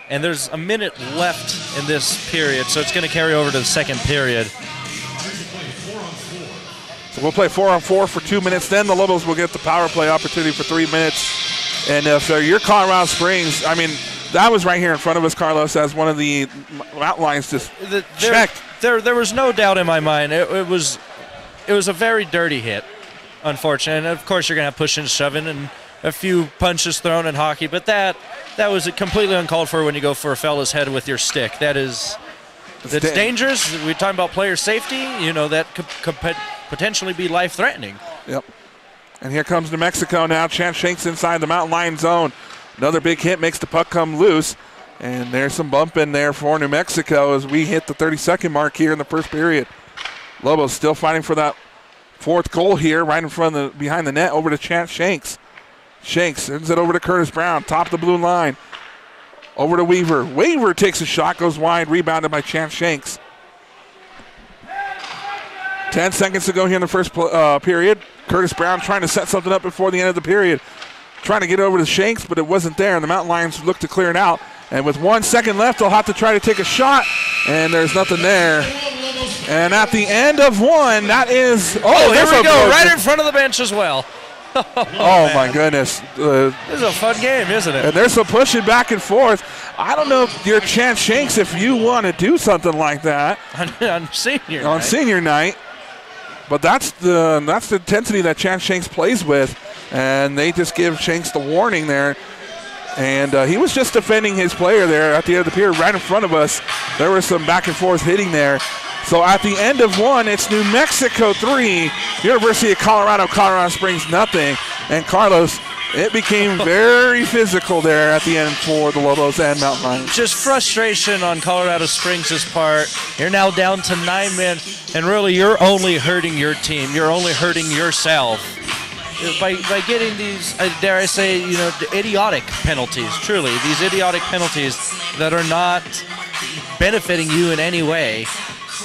And there's a minute left in this period, so it's going to carry over to the second period. So we'll play 4-on-4 for 2 minutes. Then the Lobos will get the power play opportunity for 3 minutes. And if you're Colorado Springs, I mean, that was right here in front of us, Carlos, as one of the Mountain Lions just checked. There was no doubt in my mind. It was a very dirty hit, unfortunately. And of course, you're going to have pushing and shoving and a few punches thrown in hockey, but that was completely uncalled for when you go for a fella's head with your stick. That's dangerous. We're talking about player safety. You know, that could potentially be life-threatening. Yep. And here comes New Mexico now. Chance Shanks inside the Mountain Lion zone. Another big hit makes the puck come loose. And there's some bump in there for New Mexico as we hit the 30-second mark here in the first period. Lobos still fighting for that fourth goal here, right in front of behind the net, over to Chance Shanks. Shanks sends it over to Curtis Brown, top of the blue line. Over to Weaver. Weaver takes a shot, goes wide, rebounded by Chance Shanks. 10 seconds to go here in the first period. Curtis Brown trying to set something up before the end of the period. Trying to get over to Shanks, but it wasn't there, and the Mountain Lions look to clear it out. And with 1 second left, they'll have to try to take a shot, and there's nothing there. And at the end of one, that is... Oh, here we go, right in front of the bench as well. Oh, my goodness. This is a fun game, isn't it? And there's some pushing back and forth. I don't know if you're Chance Shanks if you want to do something like that. on senior night. On senior night. But that's the intensity that Chance Shanks plays with. And they just give Shanks the warning there. And he was just defending his player there at the end of the period right in front of us. There was some back and forth hitting there. So at the end of one, it's New Mexico 3, University of Colorado Springs nothing. And Carlos, it became very physical there at the end for the Lobos and Mountain Lions. Just frustration on Colorado Springs' part. You're now down to 9 men, and really you're only hurting your team. You're only hurting yourself by getting these, dare I say, idiotic penalties. Truly, these idiotic penalties that are not benefiting you in any way.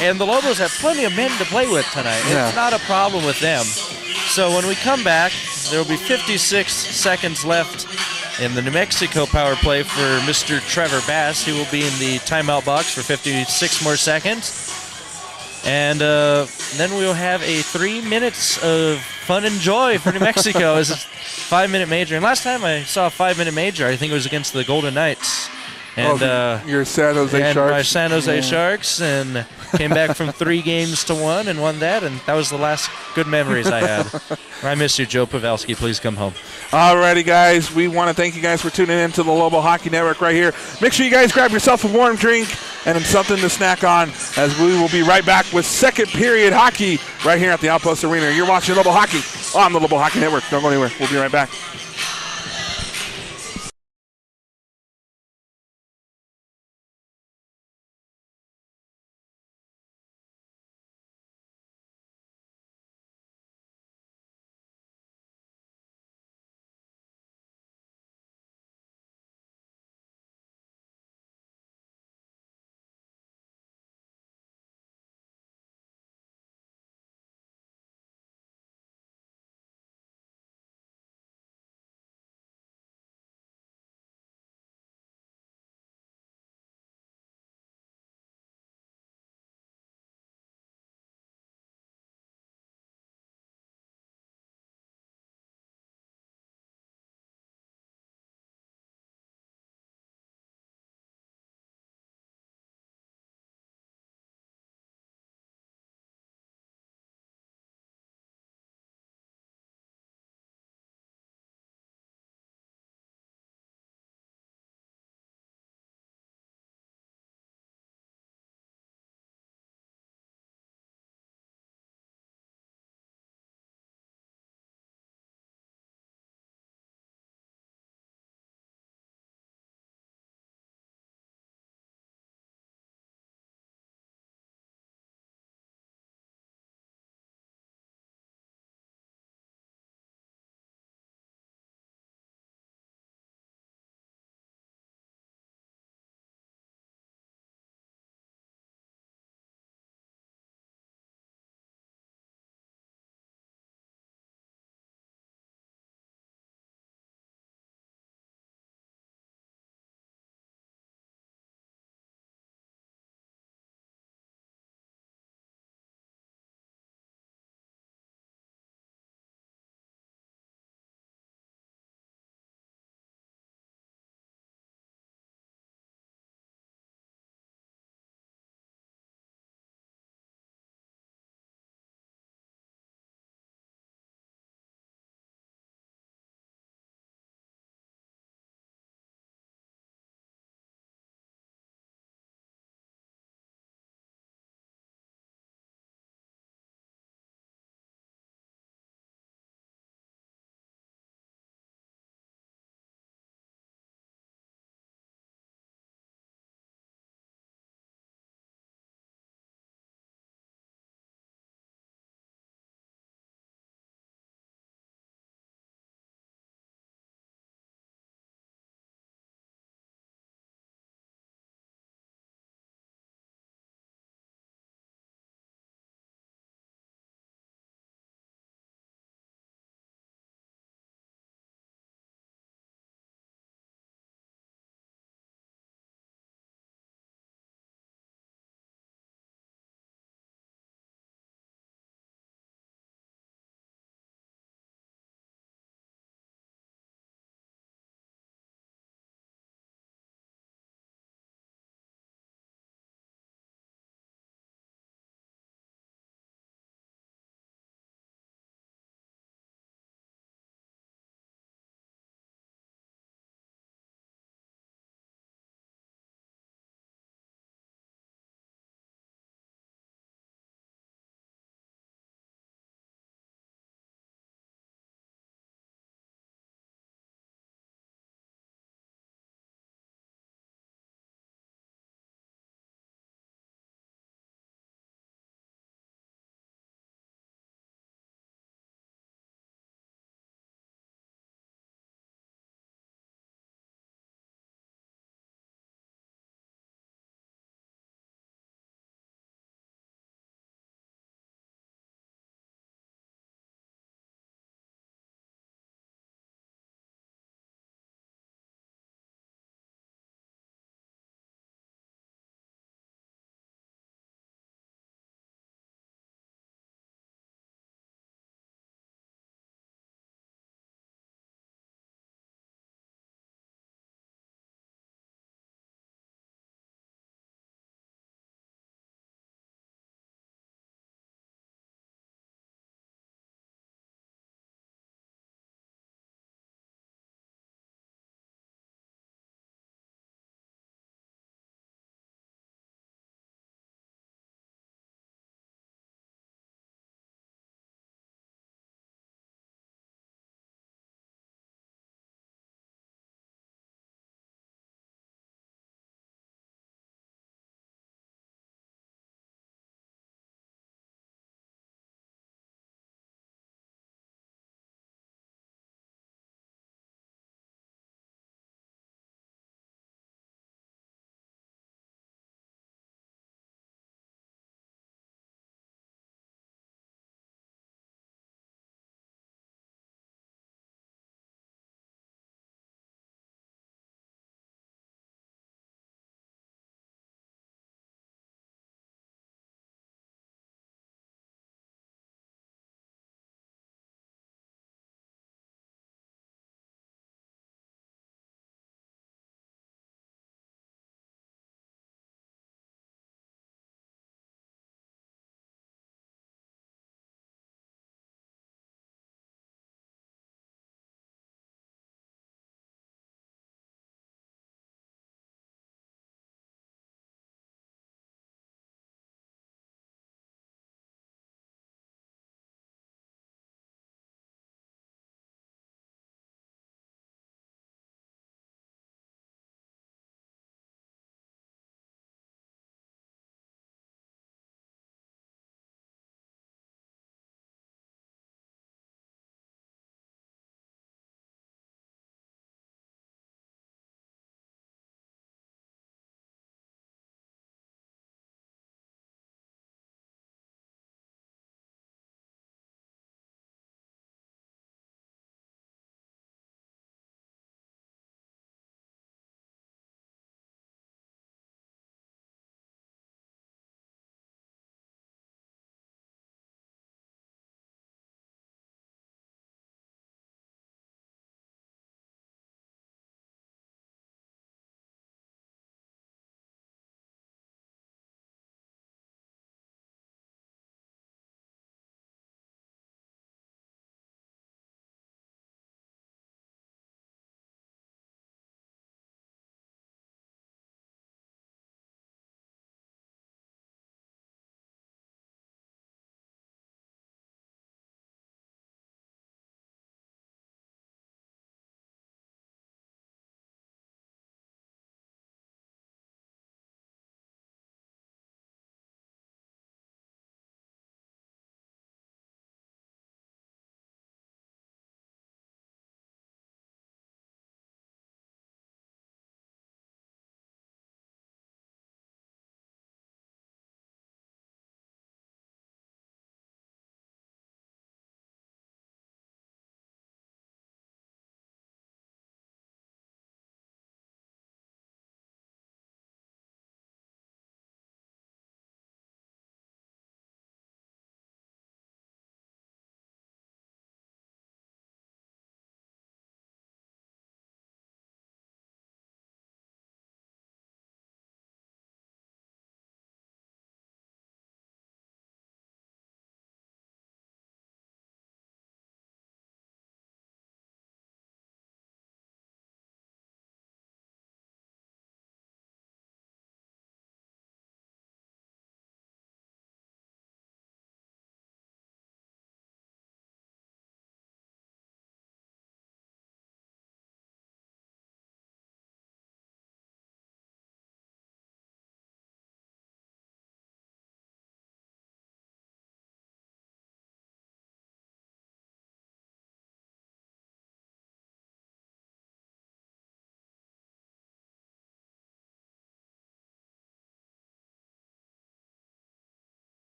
And the Lobos have plenty of men to play with tonight. Yeah. It's not a problem with them. So when we come back, there will be 56 seconds left in the New Mexico power play for Mr. Trevor Bass. He will be in the timeout box for 56 more seconds. And then we'll have a 3 minutes of fun and joy for New Mexico as a 5-minute major. And last time I saw a 5-minute major, I think it was against the Golden Knights. And your San Jose Sharks. My San Jose Sharks, and came back from 3 games to 1 and won that, and that was the last good memories I had. I miss you, Joe Pavelski. Please come home. Alrighty, guys. We want to thank you guys for tuning in to the Lobo Hockey Network right here. Make sure you guys grab yourself a warm drink and something to snack on, as we will be right back with second period hockey right here at the Outpost Arena. You're watching Lobo Hockey on the Lobo Hockey Network. Don't go anywhere. We'll be right back.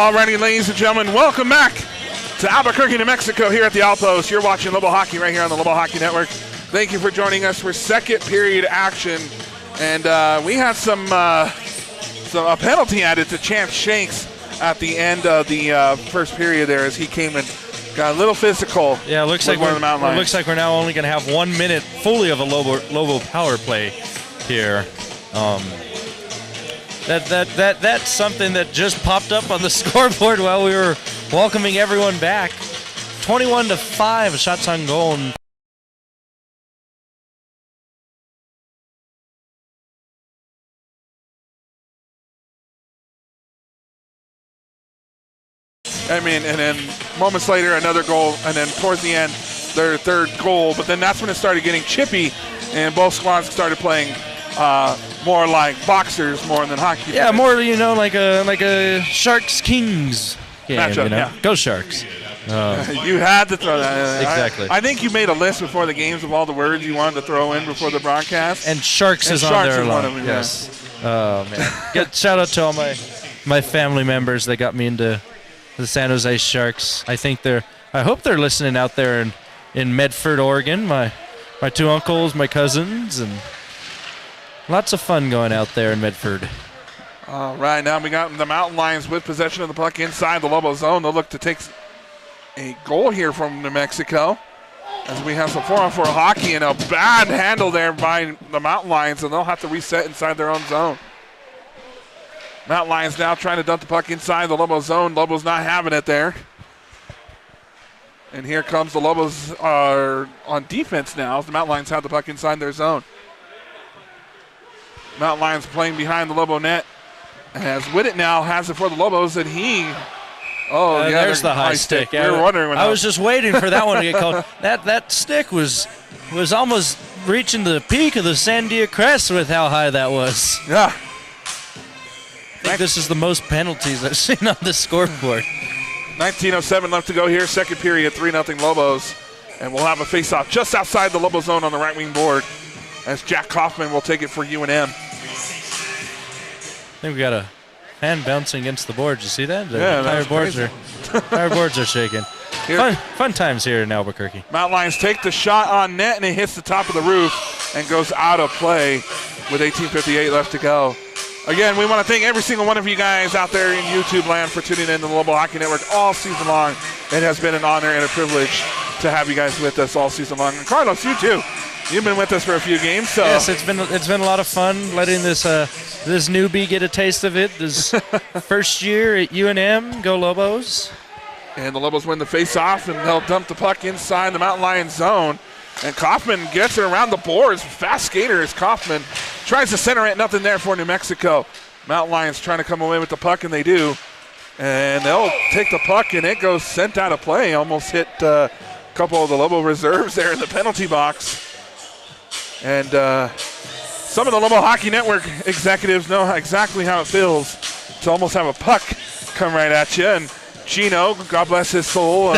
Alrighty, ladies and gentlemen, welcome back to Albuquerque, New Mexico here at the Outpost. You're watching Lobo Hockey right here on the Lobo Hockey Network. Thank you for joining us for second period action. And we had a penalty added to Chance Shanks at the end of the first period there as he came and got a little physical. Yeah, it looks like one of the Mountain Lions. It looks like we're now only going to have 1 minute fully of a Lobo power play here. That's something that just popped up on the scoreboard while we were welcoming everyone back. 21-5 shots on goal. I mean, and then moments later, another goal, and then towards the end, their third goal. But then that's when it started getting chippy, and both squads started playing more like boxers more than hockey. Yeah, more like a Sharks Kings game. Matchup, yeah. Go Sharks. You had to throw that. Exactly. I think you made a list before the games of all the words you wanted to throw in before the broadcast. And Sharks is on there one alone. of them, yes. Oh man. Good shout out to all my family members that got me into the San Jose Sharks. I hope they're listening out there in Medford, Oregon. My two uncles, my cousins, and lots of fun going out there in Medford. All right, now we got the Mountain Lions with possession of the puck inside the Lobo zone. They'll look to take a goal here from New Mexico as we have some 4-on-4 hockey and a bad handle there by the Mountain Lions, and they'll have to reset inside their own zone. Mountain Lions now trying to dump the puck inside the Lobo zone. Lobo's not having it there. And here comes the Lobos are on defense now. The Mountain Lions have the puck inside their zone. Mountain Lions playing behind the Lobo net. As Whittet now has it for the Lobos, and there's the high stick. We were wondering. I was just waiting for that one to get called. That stick was almost reaching the peak of the Sandia Crest with how high that was. Yeah. I think this is the most penalties I've seen on the scoreboard. 19:07 left to go here. Second period, 3-0 Lobos. And we'll have a face-off just outside the Lobo zone on the right wing board as Jack Kaufman will take it for UNM. I think we got a hand bouncing against the board. Did you see that? Yeah, Entire boards are shaking. Fun times here in Albuquerque. Mountain Lions take the shot on net, and it hits the top of the roof and goes out of play with 18:58 left to go. Again, we want to thank every single one of you guys out there in YouTube land for tuning in to the Lobo Hockey Network all season long. It has been an honor and a privilege to have you guys with us all season long. And Carlos, you too. You've been with us for a few games. So. Yes, it's been a lot of fun letting this newbie get a taste of it. This first year at UNM. Go Lobos. And the Lobos win the face-off, and they'll dump the puck inside the Mountain Lions zone. And Kaufman gets it around the boards. Fast skater is Kaufman. Tries to center it. Nothing there for New Mexico. Mountain Lions trying to come away with the puck, and they do. And they'll take the puck, and it goes sent out of play. Almost hit a couple of the Lobo reserves there in the penalty box. And some of the Lobo Hockey Network executives know exactly how it feels to almost have a puck come right at you. And Gino, God bless his soul,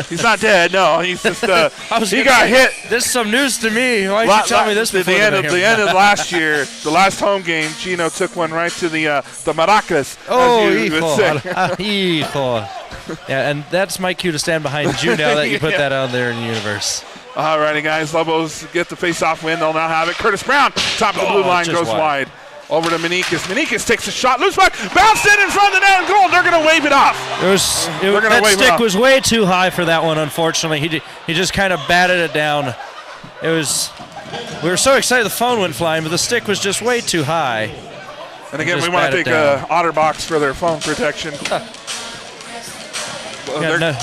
he's not dead. No, he's just he got hit. This is some news to me. Why did you tell me this before the end of last year, the last home game, Gino took one right to the maracas. Oh, hijo. Yeah, and that's my cue to stand behind you now that you put that out there in the universe. All righty, guys. Lobos get the face-off win. They'll now have it. Curtis Brown, top of the blue line, goes wide. Over to Meneikis. Meneikis takes a shot. Loose puck. Bounced in front of the net and goal. They're going to wave it off. That stick was way too high for that one, unfortunately. He just kind of batted it down. We were so excited the phone went flying, but the stick was just way too high. And again, we want to thank OtterBox for their phone protection.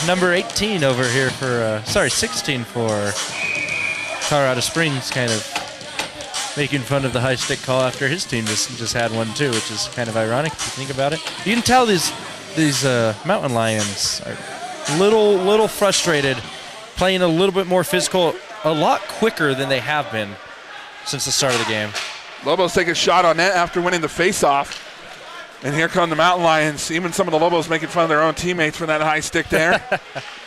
Number 18 over here for, 16 for Colorado Springs, kind of making fun of the high stick call after his team just had one too, which is kind of ironic if you think about it. You can tell these Mountain Lions are a little frustrated, playing a little bit more physical, a lot quicker than they have been since the start of the game. Lobos take a shot on net after winning the face-off. And here come the Mountain Lions. Even some of the Lobos making fun of their own teammates for that high stick there.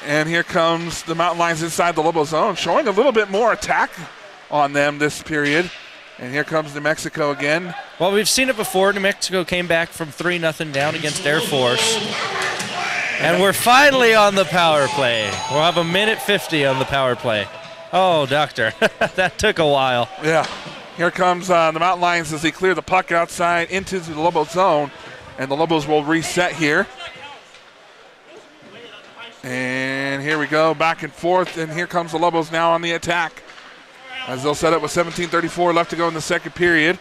And here comes the Mountain Lions inside the Lobo zone, showing a little bit more attack on them this period. And here comes New Mexico again. Well, we've seen it before. New Mexico came back from 3-0 down against Air Force. And we're finally on the power play. We'll have a minute 50 on the power play. Oh, doctor, that took a while. Yeah. Here comes the Mountain Lions as they clear the puck outside into the Lobo zone. And the Lobos will reset here. And here we go, back and forth. And here comes the Lobos now on the attack. As they'll set up with 17:34 left to go in the second period.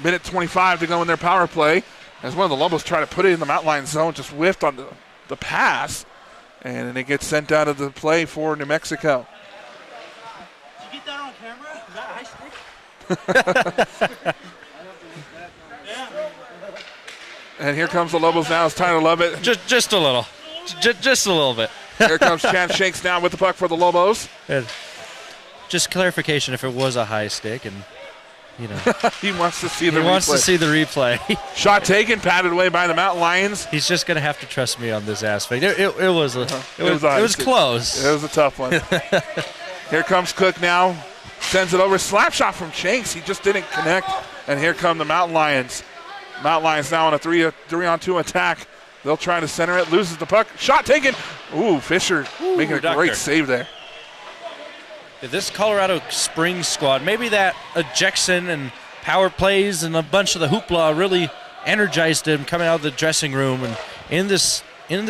Minute 25 to go in their power play. As one of the Lobos try to put it in the Mountain Lions zone, just whiffed on the pass. And then it gets sent out of the play for New Mexico. Did you get that on camera? Is that high stick? And here comes the Lobos now. It's Tyler Lovett. Just a little. Just a little bit. Here comes Chad Shanks now with the puck for the Lobos. Good. Just clarification if it was a high stick, and you know He wants to see the he replay. wants to see the replay. Shot taken, patted away by the Mountain Lions. He's just gonna have to trust me on this aspect. It was It was close. It was a tough one. Here comes Cook now. Sends it over. Slap shot from Shanks. He just didn't connect. And here come the Mountain Lions. Mountain Lions now on a 3-on-2 attack. They'll try to center it. Loses the puck. Shot taken. Ooh, Fisher making a great save there. This Colorado Springs squad, maybe that ejection and power plays and a bunch of the hoopla really energized him coming out of the dressing room. And in this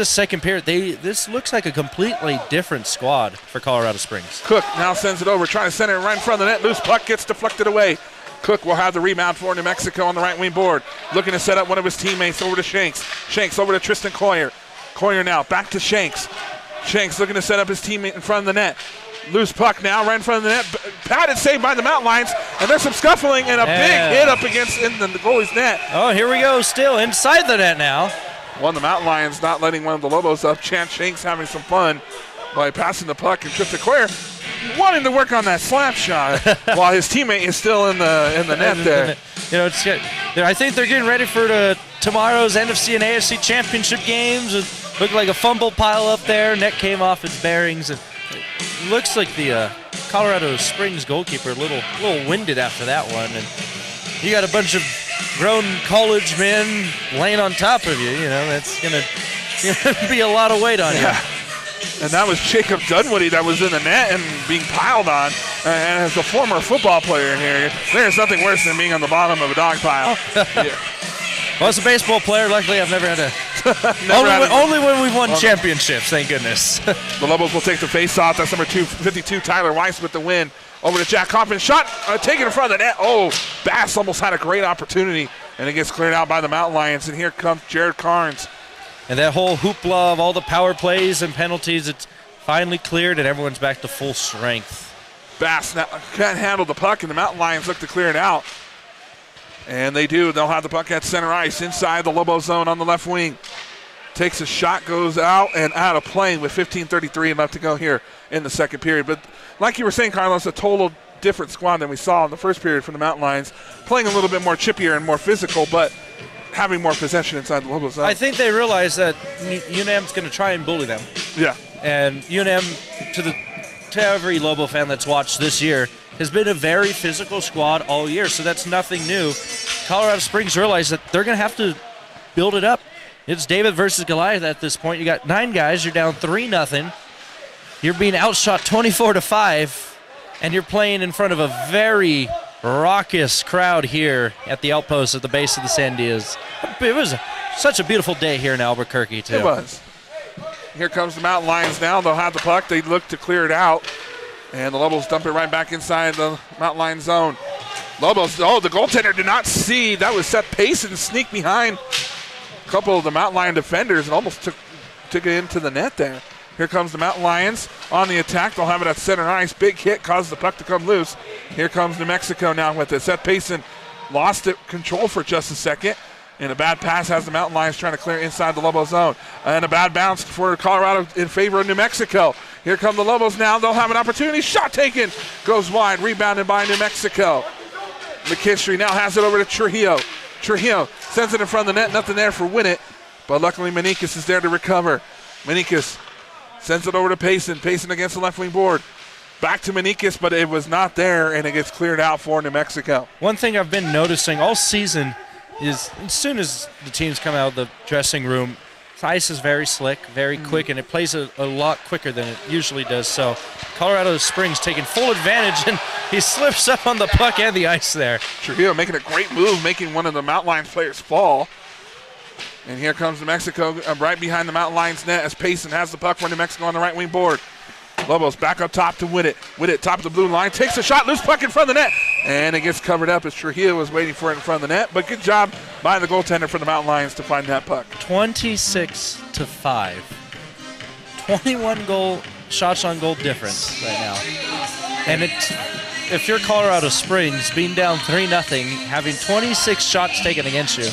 second period, this looks like a completely different squad for Colorado Springs. Cook now sends it over, trying to center it right in front of the net. Loose puck gets deflected away. Cook will have the rebound for New Mexico on the right wing board. Looking to set up one of his teammates over to Shanks. Shanks over to Tristan Coyer. Coyer now back to Shanks. Shanks looking to set up his teammate in front of the net. Loose puck now right in front of the net. Patted saved by the Mountain Lions. And there's some scuffling and a big hit up against in the goalie's net. Oh, here we go. Still inside the net now. One of the Mountain Lions not letting one of the Lobos up. Chance Shanks having some fun by passing the puck, and Tristan Coyer wanting to work on that slap shot while his teammate is still in the net there. You know, I think they're getting ready for tomorrow's NFC and AFC championship games. It looked like a fumble pile up there. Net came off its bearings, and it looks like the Colorado Springs goalkeeper a little winded after that one. And you got a bunch of grown college men laying on top of you. You know, that's gonna be a lot of weight on you. And that was Jacob Dunwoody that was in the net and being piled on. And as a former football player here, there's nothing worse than being on the bottom of a dog pile. Well, as a baseball player, luckily I've never had to. Only when we've won championships, thank goodness. The Lobos will take the face-off. That's number 252, Tyler Weiss with the win. Over to Jack Hoffman. Shot taken in front of the net. Oh, Bass almost had a great opportunity. And it gets cleared out by the Mountain Lions. And here comes Jared Carnes. And that whole hoopla of all the power plays and penalties, it's finally cleared, and everyone's back to full strength. Bass now can't handle the puck, and the Mountain Lions look to clear it out. And they do. They'll have the puck at center ice inside the Lobo zone on the left wing. Takes a shot, goes out and out of play with 15:33 left to go here in the second period. But like you were saying, Carlos, a total different squad than we saw in the first period from the Mountain Lions. Playing a little bit more chippier and more physical, but having more possession inside the Lobo zone. I think they realize that UNM's going to try and bully them. Yeah. And UNM, to every Lobo fan that's watched this year, has been a very physical squad all year, so that's nothing new. Colorado Springs realized that they're going to have to build it up. It's David versus Goliath at this point. You got 9 guys, you're down 3-0. You're being outshot 24-5, and you're playing in front of a very raucous crowd here at the Outpost at the base of the Sandias. It was such a beautiful day here in Albuquerque, too. It was. Here comes the Mountain Lions now. They'll have the puck. They look to clear it out. And the Lobos dump it right back inside the Mountain Lions zone. Lobos, the goaltender did not see. That was set pace and sneak behind a couple of the Mountain Lion defenders and almost took it into the net there. Here comes the Mountain Lions on the attack. They'll have it at center ice. Big hit caused the puck to come loose. Here comes New Mexico now with it. Set Payson lost it control for just a second. And a bad pass has the Mountain Lions trying to clear inside the Lobo zone. And a bad bounce for Colorado in favor of New Mexico. Here come the Lobos now. They'll have an opportunity. Shot taken. Goes wide. Rebounded by New Mexico. McKinstry now has it over to Trujillo. Trujillo sends it in front of the net. Nothing there for Winnett. But luckily Manikas is there to recover. Manikas sends it over to Payson. Payson against the left wing board. Back to Manikas, but it was not there, and it gets cleared out for New Mexico. One thing I've been noticing all season is as soon as the teams come out of the dressing room, The ice is very slick, very quick, and it plays a lot quicker than it usually does. So Colorado Springs taking full advantage, and he slips up on the puck and the ice there. Trujillo making a great move, making one of the Mountain Lions players fall. And here comes New Mexico right behind the Mountain Lions net as Payson has the puck for New Mexico on the right wing board. Lobos back up top to Whittet. Whittet top of the blue line, takes a shot, loose puck in front of the net. And it gets covered up as Trujillo was waiting for it in front of the net. But good job by the goaltender for the Mountain Lions to find that puck. 26-5. 21 shots on goal difference right now. And if you're Colorado Springs, being down 3-0, having 26 shots taken against you,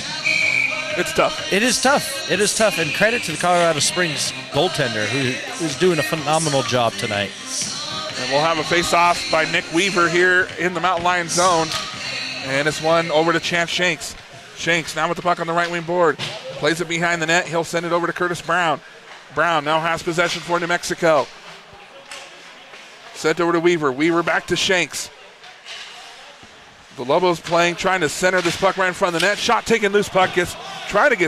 it's tough. It is tough. It is tough. And credit to the Colorado Springs goaltender who's doing a phenomenal job tonight. And we'll have a face-off by Nick Weaver here in the Mountain Lions zone. And it's one over to Chance Shanks. Shanks now with the puck on the right wing board. Plays it behind the net. He'll send it over to Curtis Brown. Brown now has possession for New Mexico. Sent over to Weaver. Weaver back to Shanks. The Lobos trying to center this puck right in front of the net. Shot taken, loose puck gets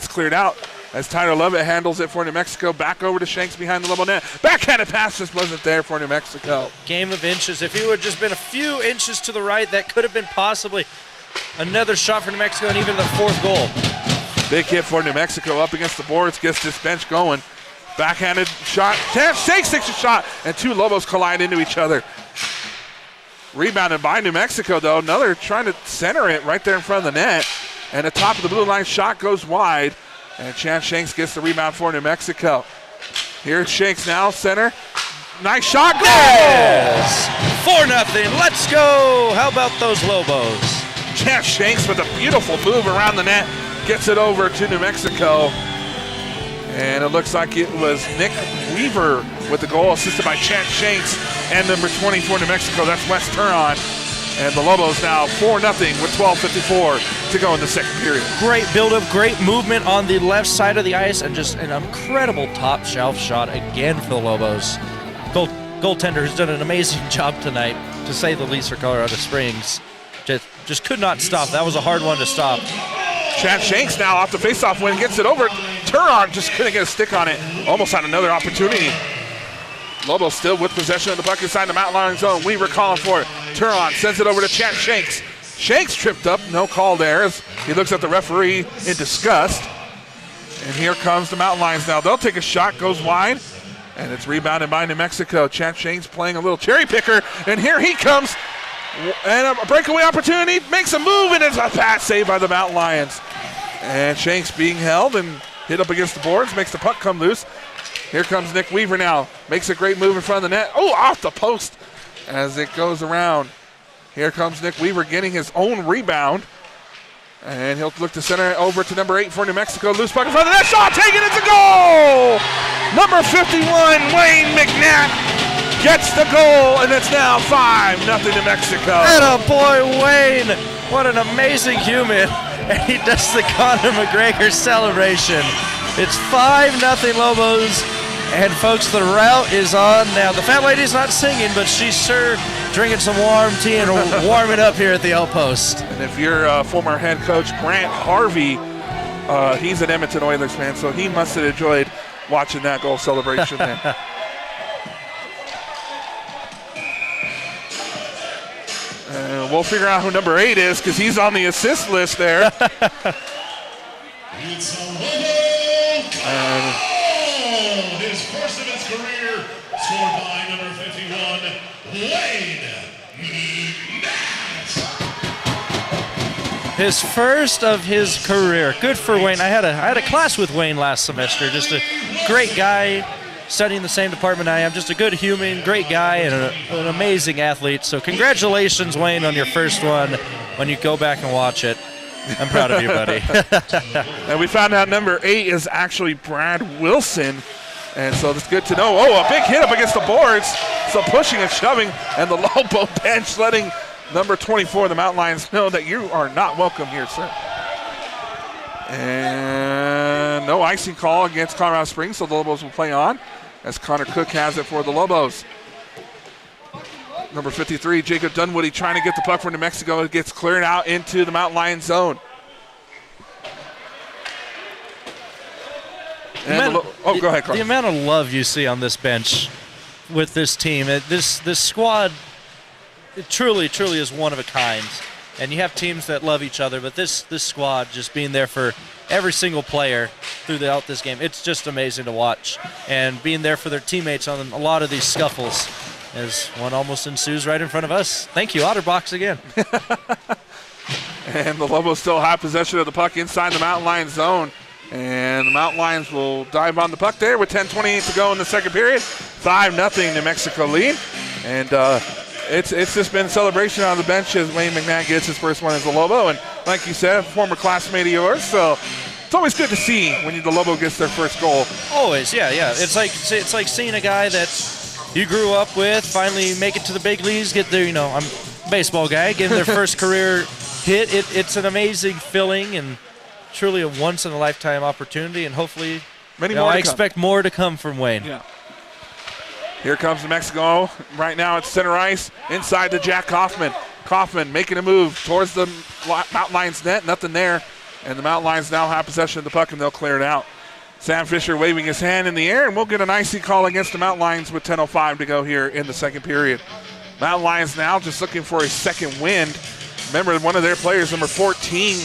cleared out as Tyler Lovett handles it for New Mexico. Back over to Shanks behind the Lobo net. Backhanded pass just wasn't there for New Mexico. Game of inches. If he would have just been a few inches to the right, that could have been possibly another shot for New Mexico and even the fourth goal. Big hit for New Mexico up against the boards, gets this bench going. Backhanded shot. Shanks takes a shot, and two Lobos collide into each other. Rebounded by New Mexico, though. Another trying to center it right there in front of the net. And the top of the blue line shot goes wide. And Chance Shanks gets the rebound for New Mexico. Here's Shanks now, center. Nice shot, goal! Yes! 4-0, let's go! How about those Lobos? Chance Shanks with a beautiful move around the net. Gets it over to New Mexico. And it looks like it was Nick Weaver with the goal, assisted by Chance Shanks. And number 20 for New Mexico, that's Wes Turon. And the Lobos now 4-0 with 12:54 to go in the second period. Great build-up, great movement on the left side of the ice, and just an incredible top shelf shot again for the Lobos. Goaltender who's done an amazing job tonight, to say the least, for Colorado Springs. Just could not stop. That was a hard one to stop. Chance Shanks now off the faceoff win, gets it over. Turon just couldn't get a stick on it. Almost had another opportunity. Lobo still with possession of the puck inside the Mountain Lions zone. Weaver calling for it. Turon sends it over to Chance Shanks. Shanks tripped up, no call there as he looks at the referee in disgust. And here comes the Mountain Lions now. They'll take a shot, goes wide, and it's rebounded by New Mexico. Chance Shanks playing a little cherry picker, and here he comes. And a breakaway opportunity, makes a move, and it's a pass saved by the Mountain Lions. And Shanks being held and hit up against the boards, makes the puck come loose. Here comes Nick Weaver now. Makes a great move in front of the net. Oh, off the post as it goes around. Here comes Nick Weaver getting his own rebound. And he'll look to center it over to number 8 for New Mexico. Loose puck in front of the net. Shot taken. It's a goal! Number 51, Wayne McNatt gets the goal, and it's now 5-0 New Mexico. And a boy, Wayne. What an amazing human. And he does the Conor McGregor celebration. It's 5-0 Lobos. And folks, the route is on now. The fat lady's not singing, but she's sure drinking some warm tea and warming up here at the Outpost. And if you're former head coach Grant Harvey, he's an Edmonton Oilers fan, so he must have enjoyed watching that goal celebration there. We'll figure out who number 8 is because he's on the assist list there. It's a Lobo. His first of his career, scored by number 51, Wayne McNatt. His first of his career. Good for Wayne. I had a class with Wayne last semester. Just a great guy, studying the same department I am. Just a good human, great guy, and an amazing athlete. So congratulations, Wayne, on your first one. When you go back and watch it, I'm proud of you, buddy. And we found out number 8 is actually Brad Wilson. And so it's good to know. Oh, a big hit up against the boards. So pushing and shoving, and the Lobo bench letting number 24, the Mountain Lions, know that you are not welcome here, sir. And no icing call against Colorado Springs, so the Lobos will play on as Connor Cook has it for the Lobos. Number 53, Jacob Dunwoody trying to get the puck from New Mexico. It gets cleared out into the Mountain Lions zone. Go ahead, Carl. The amount of love you see on this bench with this team, this squad, it truly is one of a kind. And you have teams that love each other, but this squad just being there for every single player throughout this game, it's just amazing to watch. And being there for their teammates on a lot of these scuffles, as one almost ensues right in front of us. Thank you, Otterbox, again. And the Lobos still have possession of the puck inside the Mountain Lions zone. And the Mountain Lions will dive on the puck there with 10:28 to go in the second period. 5-0 New Mexico lead. And it's just been celebration on the bench as Wayne McMahon gets his first one as a Lobo. And like you said, a former classmate of yours. So it's always good to see when the Lobo gets their first goal. Always, yeah. It's like seeing a guy that you grew up with finally make it to the big leagues, get their, I'm a baseball guy, getting their first career hit. It's an amazing feeling and truly a once-in-a-lifetime opportunity, and hopefully I expect more to come from Wayne. Yeah. Here comes New Mexico. Right now it's center ice inside to Jack Kaufman. Kaufman making a move towards the Mountain Lions net. Nothing there. And the Mountain Lions now have possession of the puck, and they'll clear it out. Sam Fisher waving his hand in the air, and we'll get an icy call against the Mountain Lions with 10:05 to go here in the second period. Mountain Lions now just looking for a second wind. Remember, one of their players, number 14,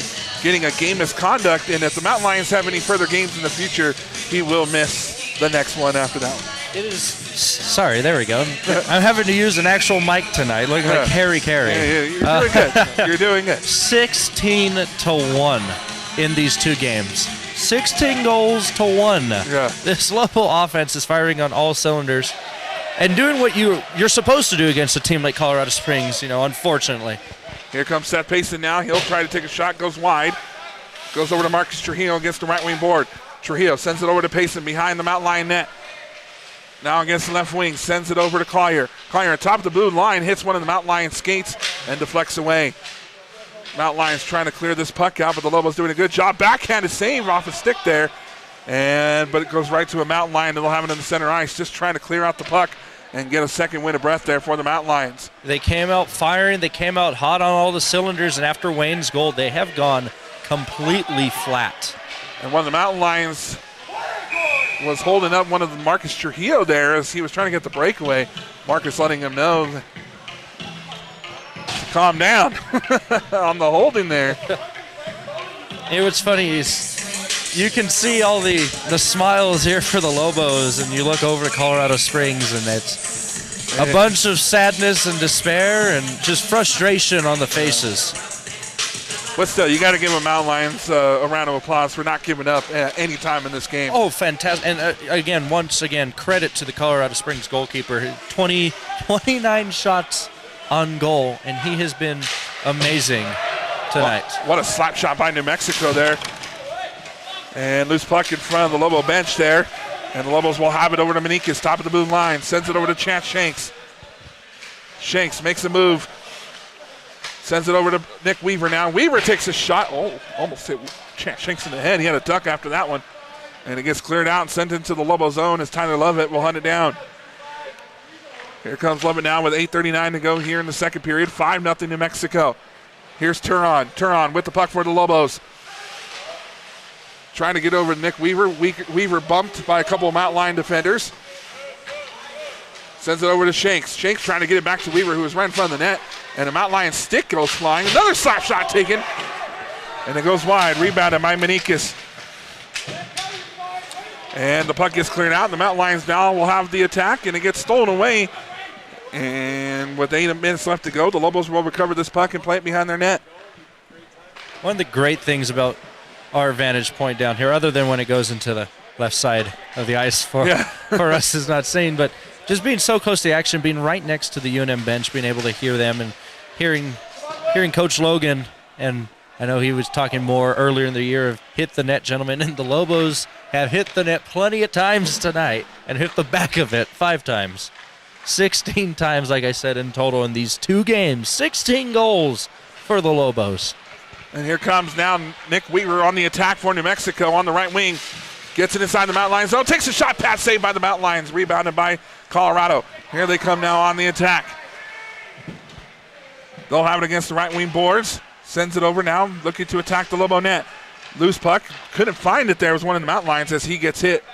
getting a game misconduct, and if the Mountain Lions have any further games in the future, he will miss the next one after that one. It is. Sorry, there we go. I'm having to use an actual mic tonight, looking like Harry Carey. Yeah, you're doing good. You're doing good. 16-1 in these two games. 16 goals to 1. Yeah. This Lobo offense is firing on all cylinders and doing what you're supposed to do against a team like Colorado Springs, unfortunately. Here comes Seth Payson now. He'll try to take a shot, goes wide. Goes over to Marcus Trujillo against the right wing board. Trujillo sends it over to Payson behind the Mountain Lion net. Now against the left wing, sends it over to Collier. Collier on top of the blue line, hits one of the Mountain Lion skates and deflects away. Mountain Lions trying to clear this puck out, but the Lobos doing a good job. Backhanded save off a stick there. But it goes right to a Mountain Lion, and they'll have it in the center ice, just trying to clear out the puck and get a second win of breath there for the Mountain Lions. They came out firing. They came out hot on all the cylinders, and after Wayne's goal, they have gone completely flat. And one of the Mountain Lions was holding up one of the Marcus Trujillo there as he was trying to get the breakaway. Marcus letting him know to calm down on the holding there. It was funny. You can see all the smiles here for the Lobos, and you look over to Colorado Springs, and it's a bunch of sadness and despair and just frustration on the faces. But still, you got to give the Mountain Lions a round of applause for not giving up any time in this game. Oh, fantastic. And once again, credit to the Colorado Springs goalkeeper. 29 shots on goal, and he has been amazing tonight. What a slap shot by New Mexico there. And loose puck in front of the Lobo bench there. And the Lobos will have it over to Manikas, top of the blue line. Sends it over to Chance Shanks. Shanks makes a move. Sends it over to Nick Weaver now. Weaver takes a shot. Oh, almost hit Chance Shanks in the head. He had a duck after that one. And it gets cleared out and sent into the Lobo zone as Tyler Lovett will hunt it down. Here comes Lovett now with 8:39 to go here in the second period. 5-0 New Mexico. Here's Turon. Turon with the puck for the Lobos. Trying to get over to Nick Weaver. Weaver bumped by a couple of Mountain Lion defenders. Sends it over to Shanks. Shanks trying to get it back to Weaver, who was right in front of the net. And a Mountain Lion stick goes flying. Another slap shot taken. And it goes wide. Rebounded by Manikas. And the puck gets cleared out. And the Mountain Lions now will have the attack. And it gets stolen away. And with 8 minutes left to go, the Lobos will recover this puck and play it behind their net. One of the great things about our vantage point down here, other than when it goes into the left side of the ice for us is not seen, but just being so close to the action, being right next to the UNM bench, being able to hear them and hearing Coach Logan, and I know he was talking more earlier in the year of hit the net, gentlemen, and the Lobos have hit the net plenty of times tonight and hit the back of it 5 times. 16 times, like I said, in total in these 2 games. 16 goals for the Lobos. And here comes now Nick Weaver on the attack for New Mexico on the right wing. Gets it inside the Mountain Lions zone. Takes a shot. Pass saved by the Mountain Lions. Rebounded by Colorado. Here they come now on the attack. They'll have it against the right wing boards. Sends it over now. Looking to attack the Lobo net. Loose puck. Couldn't find it there. It was one of the Mountain Lions as he gets hit.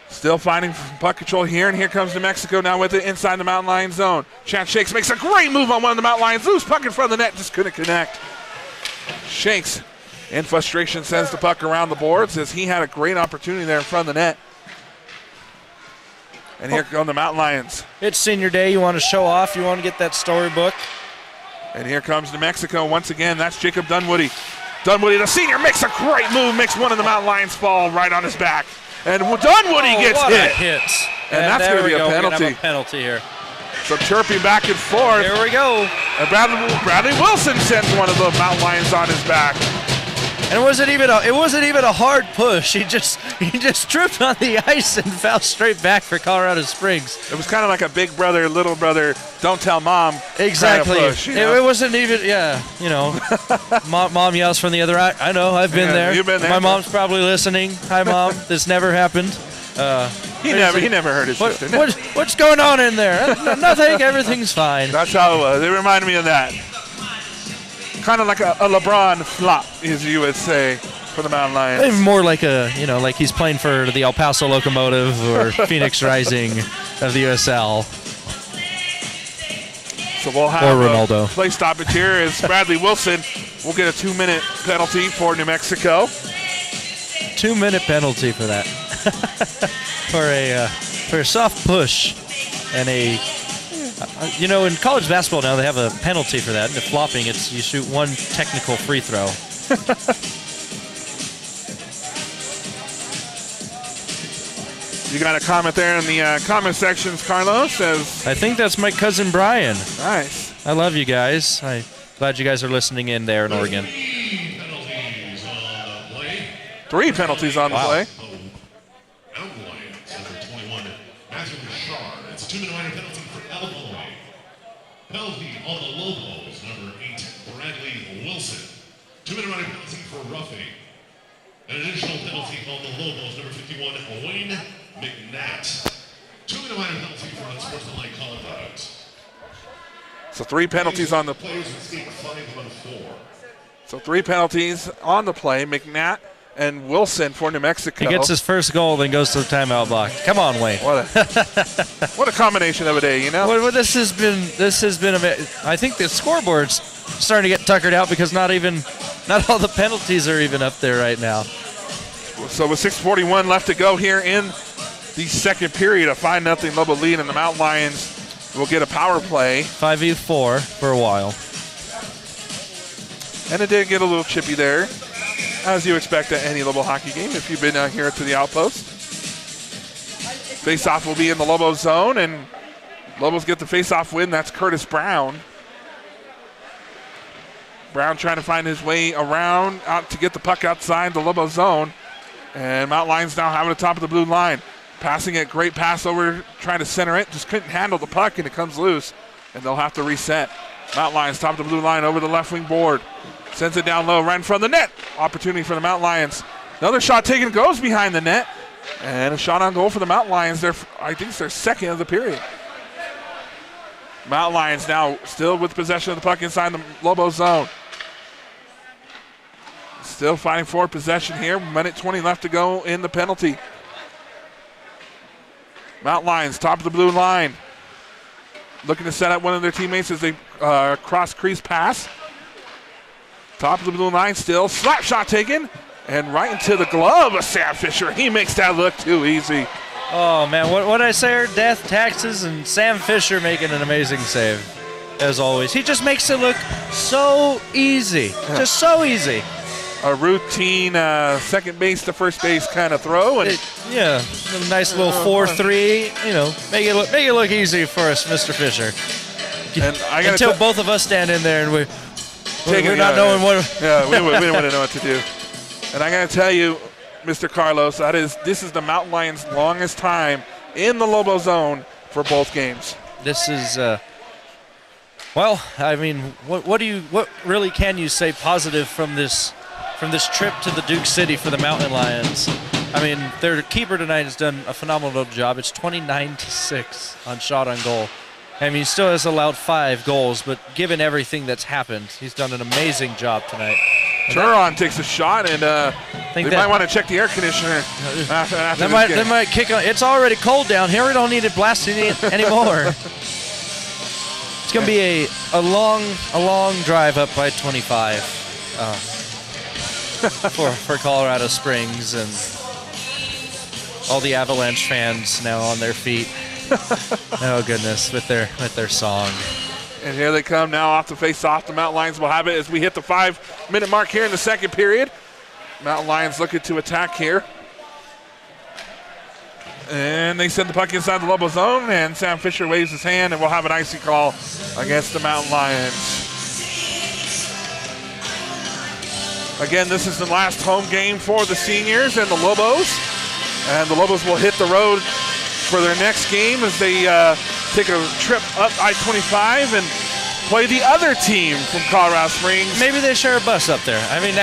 Still finding puck control here, and here comes New Mexico now with it inside the Mountain Lions zone. Chance Shakes makes a great move on one of the Mountain Lions. Loose puck in front of the net, just couldn't connect. Shakes, in frustration, sends the puck around the boards as he had a great opportunity there in front of the net. And here come the Mountain Lions. It's senior day. You want to show off. You want to get that storybook. And here comes New Mexico once again. That's Jacob Dunwoody. Dunwoody, the senior, makes a great move, makes one of the Mountain Lions fall right on his back. And Dunwoody gets what hit. A hit. And that's going to be a penalty. We're gonna have a penalty here. So chirping back and forth. Here we go. And Bradley Wilson sends one of the Mountain Lions on his back. And it wasn't even a hard push. He just tripped on the ice and fell straight back for Colorado Springs. It was kind of like a big brother, little brother, don't tell mom. Exactly. Kind of push, you know? It wasn't even, mom yells from the other eye. I know, I've been there. You've been there. My mom's probably listening. Hi, Mom. This never happened. He never heard his sister. What's going on in there? Nothing. Everything's fine. That's how it was. It reminded me of that. Kind of like a LeBron flop, as you would say, for the Mountain Lions. Maybe more like like he's playing for the El Paso Locomotive or Phoenix Rising of the USL. So we'll have a play stoppage here as Bradley Wilson will get a 2-minute penalty for New Mexico. 2-minute penalty for that. for a soft push and in college basketball now they have a penalty for that. The flopping, you shoot one technical free throw. You got a comment there in the comment sections, Carlos says. I think that's my cousin Brian. Nice. I love you guys. I'm glad you guys are listening in there in Oregon. 3 penalties on the play. It's a 2-minute minor penalty for elbowing. Penalty on the Lobos, number 8, Bradley Wilson. 2-minute minor penalty for roughing. An additional penalty on the Lobos, number 51, Wayne McNatt. 2-minute minor penalty for unsportsmanlike conduct. So 3 penalties on the play. So 3 penalties on the play. McNatt and Wilson for New Mexico. He gets his first goal, then goes to the timeout block. Come on, Wayne. What a combination of a day, you know? Well, this has been I think the scoreboard's starting to get tuckered out because not all the penalties are even up there right now. So with 6:41 left to go here in the second period, a 5-0 Lobo lead, and the Mountain Lions will get a power play. 5v4 for a while. And it did get a little chippy there, as you expect at any Lobo hockey game if you've been out here to the Outpost. Face-off will be in the Lobo zone, and Lobos get the face-off win. That's Curtis Brown. Brown trying to find his way around out to get the puck outside the Lobo zone. And Mountain Lions now having the top of the blue line. Passing it, great pass over, trying to center it. Just couldn't handle the puck, and it comes loose. And they'll have to reset. Mountain Lions top of the blue line over the left wing board. Sends it down low, right in front of the net. Opportunity for the Mountain Lions. Another shot taken, goes behind the net. And a shot on goal for the Mountain Lions. I think it's their second of the period. Mountain Lions now still with possession of the puck inside the Lobo zone. Still fighting for possession here. Minute 20 left to go in the penalty. Mountain Lions, top of the blue line. Looking to set up one of their teammates as they cross crease pass. Top of the blue line still. Slap shot taken. And right into the glove of Sam Fisher. He makes that look too easy. Oh, man. What did I say? Death, taxes, and Sam Fisher making an amazing save, as always. He just makes it look so easy. Just so easy. A routine second base to first base kind of throw. And a nice little 4-3. Make it look easy for us, Mr. Fisher. And until both of us stand in there and we're not knowing what. Yeah, we don't want to know what to do. And I got to tell you, Mr. Carlos, this is the Mountain Lions' longest time in the Lobo zone for both games. This is. Well, I mean, what really can you say positive from this trip to the Duke City for the Mountain Lions? I mean, their keeper tonight has done a phenomenal job. It's 29-6 on shot on goal. I mean, he still has allowed 5 goals, but given everything that's happened, he's done an amazing job tonight. Turon takes a shot, and think they that- might want to check the air conditioner after That this might, game. that might kick on. It's already cold down here. We don't need it blasting anymore. It's going to be a long drive up by 25 for Colorado Springs, and all the Avalanche fans now on their feet. Oh goodness, with their song. And here they come now off the face-off. The Mountain Lions will have it as we hit the 5-minute mark here in the second period. Mountain Lions looking to attack here. And they send the puck inside the Lobo zone, and Sam Fisher waves his hand, and we'll have an icy call against the Mountain Lions. Again, this is the last home game for the seniors and the Lobos. And the Lobos will hit the road for their next game as they take a trip up I-25 and play the other team from Colorado Springs. Maybe they share a bus up there. I mean,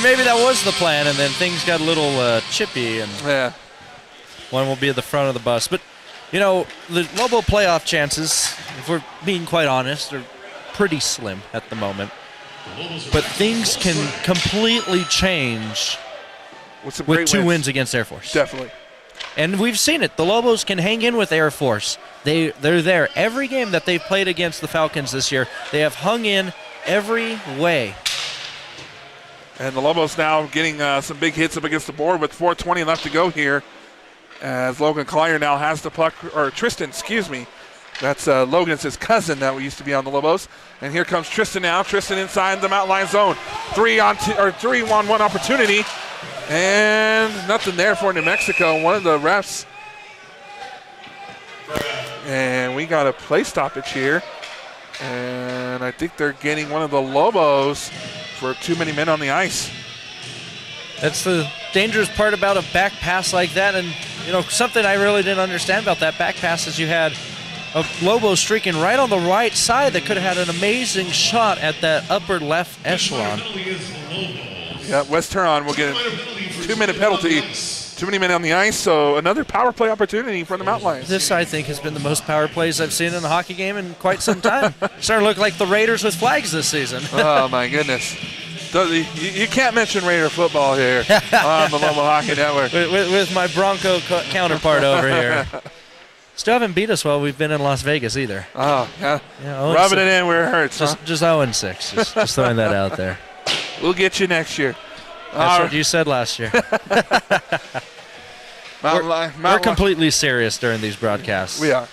maybe that was the plan, and then things got a little chippy, and Yeah. one will be at the front of the bus. But, you know, the Lobo playoff chances, if we're being quite honest, are pretty slim at the moment. But things can completely change With with 2 wins against Air Force. Definitely. And we've seen it. The Lobos can hang in with Air Force. They're there. Every game that they've played against the Falcons this year, they have hung in every way. And the Lobos now getting some big hits up against the board with 4:20 left to go here. As Logan Collier now has the puck, or Tristan, excuse me. That's Logan's his cousin that used to be on the Lobos. And here comes Tristan now. Tristan inside the Mountain Lion zone. 3-on-1 opportunity. And nothing there for New Mexico. One of the refs. And we got a play stoppage here. And I think they're getting one of the Lobos for too many men on the ice. That's the dangerous part about a back pass like that. And, you know, something I really didn't understand about that back pass is you had a Lobo streaking right on the right side that could have had an amazing shot at that upper left echelon. Yeah, West Huron will get a 2-minute penalty. Too many men on the ice, so another power play opportunity for the Mountain Lions. This, I think, has been the most power plays I've seen in a hockey game in quite some time. Starting to look like the Raiders with flags this season. Oh, my goodness. You can't mention Raider football here on the Lobo Hockey Network. with my Bronco counterpart over here. Still haven't beat us while we've been in Las Vegas either. Oh, yeah. Yeah, Rubbing it in where it hurts, huh? Just 0-6. Just throwing that out there. We'll get you next year. That's what you said last year. We're completely serious during these broadcasts. We are.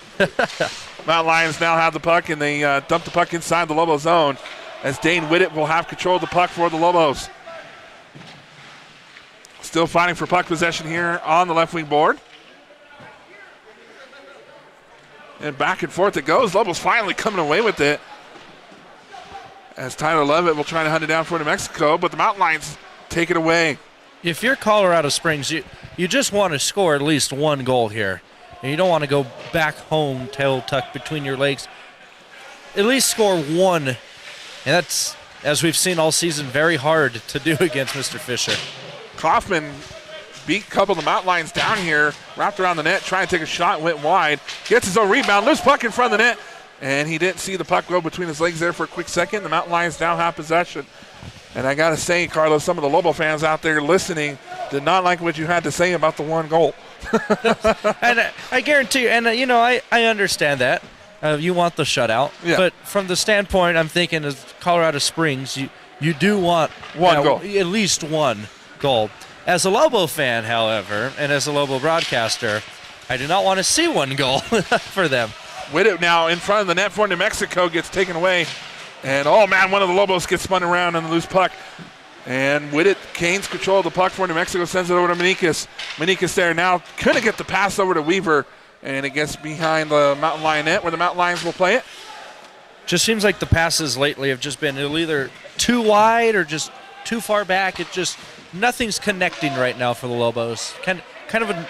Mountain Lions now have the puck, and they dump the puck inside the Lobo zone as Dane Whittet will have control of the puck for the Lobos. Still fighting for puck possession here on the left wing board. And back and forth it goes. Lobos finally coming away with it. As Tyler Levitt will try to hunt it down for New Mexico, but the Mountain Lions take it away. If you're Colorado Springs, you just want to score at least one goal here. And you don't want to go back home, tail tucked between your legs. At least score one. And that's, as we've seen all season, very hard to do against Mr. Fisher. Kaufman beat a couple of the Mountain Lions down here, wrapped around the net, trying to take a shot, went wide, gets his own rebound, loose puck in front of the net, and he didn't see the puck go between his legs there for a quick second. The Mountain Lions now have possession. And I got to say, Carlos, some of the Lobo fans out there listening did not like what you had to say about the one goal. And I guarantee you, and I understand that. You want the shutout. Yeah. But from the standpoint, I'm thinking as Colorado Springs, you do want One goal. At least one goal. As a Lobo fan, however, and as a Lobo broadcaster, I do not want to see one goal for them. Whittet now in front of the net for New Mexico gets taken away. And, oh, man, one of the Lobos gets spun around on the loose puck. And Whittet gains control of the puck for New Mexico, sends it over to Manikas. Manikas there now couldn't get the pass over to Weaver. And it gets behind the Mountain Lion net where the Mountain Lions will play it. Just seems like the passes lately have just been either too wide or just too far back. It just, nothing's connecting right now for the Lobos. Kind of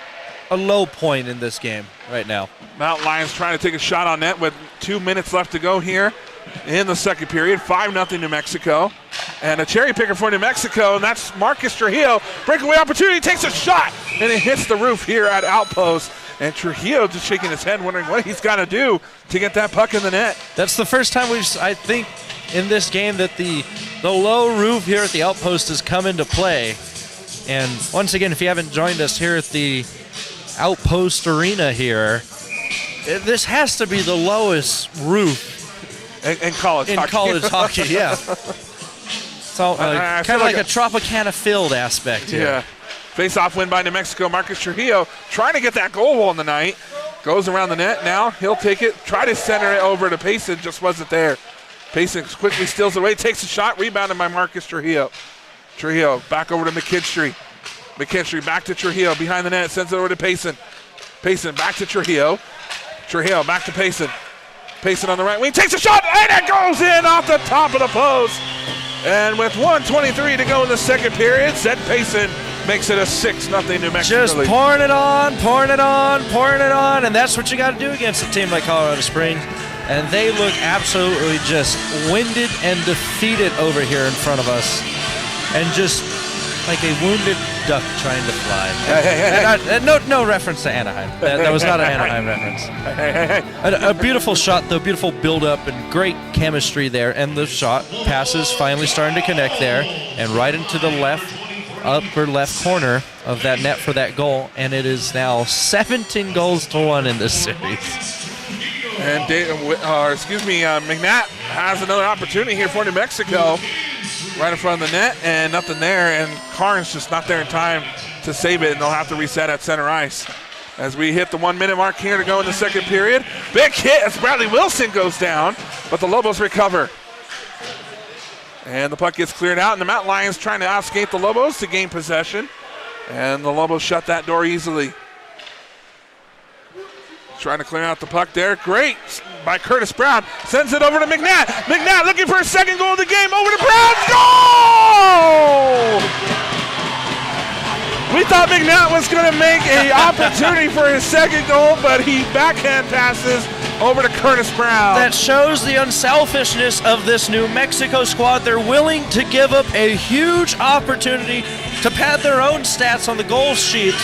a low point in this game right now. Mountain Lions trying to take a shot on net with 2 minutes left to go here in the second period. 5-0 New Mexico. And a cherry picker for New Mexico, and that's Marcus Trujillo. Breakaway opportunity, takes a shot, and it hits the roof here at Outpost. And Trujillo just shaking his head, wondering what he's got to do to get that puck in the net. That's the first time I think, in this game that the the low roof here at the Outpost has come into play. And once again, if you haven't joined us here at the Outpost Arena here, this has to be the lowest roof in college in hockey. college hockey, yeah. So kind of like a Tropicana field aspect here. Yeah. Face-off win by New Mexico. Marcus Trujillo trying to get that goal on the night. Goes around the net now. He'll take it. Try to center it over to Payson. Just wasn't there. Payson quickly steals away. Takes a shot. Rebounded by Marcus Trujillo. Trujillo back over to McKinstry. McKinstry back to Trujillo. Behind the net. Sends it over to Payson. Payson back to Trujillo. Trujillo back to Payson. Payson on the right wing. Takes a shot. And it goes in off the top of the post. And with 1:23 to go in the second period, Zed Payson makes it a 6-0 New Mexico Just lead. pouring it on, pouring it on, pouring it on, and that's what you got to do against a team like Colorado Springs. And they look absolutely just winded and defeated over here in front of us, and just like a wounded duck trying to fly. No reference to Anaheim. That was not an Anaheim reference. A beautiful shot, though, beautiful build-up and great chemistry there. And the shot passes finally starting to connect there, and right into the upper left corner of that net for that goal. And it is now 17-1 in this series. And McNatt has another opportunity here for New Mexico. Right in front of the net, and nothing there, and Carnes just not there in time to save it, and they'll have to reset at center ice. As we hit the 1 minute mark here to go in the second period. Big hit as Bradley Wilson goes down, but the Lobos recover. And the puck gets cleared out, and the Mountain Lions trying to outskate the Lobos to gain possession, and the Lobos shut that door easily. Trying to clear out the puck there. Great by Curtis Brown. Sends it over to McNatt. McNatt looking for a second goal of the game. Over to Brown. Goal! We thought McNatt was going to make an opportunity for his second goal, but he backhand passes over to Curtis Brown. That shows the unselfishness of this New Mexico squad. They're willing to give up a huge opportunity to pad their own stats on the goal sheet,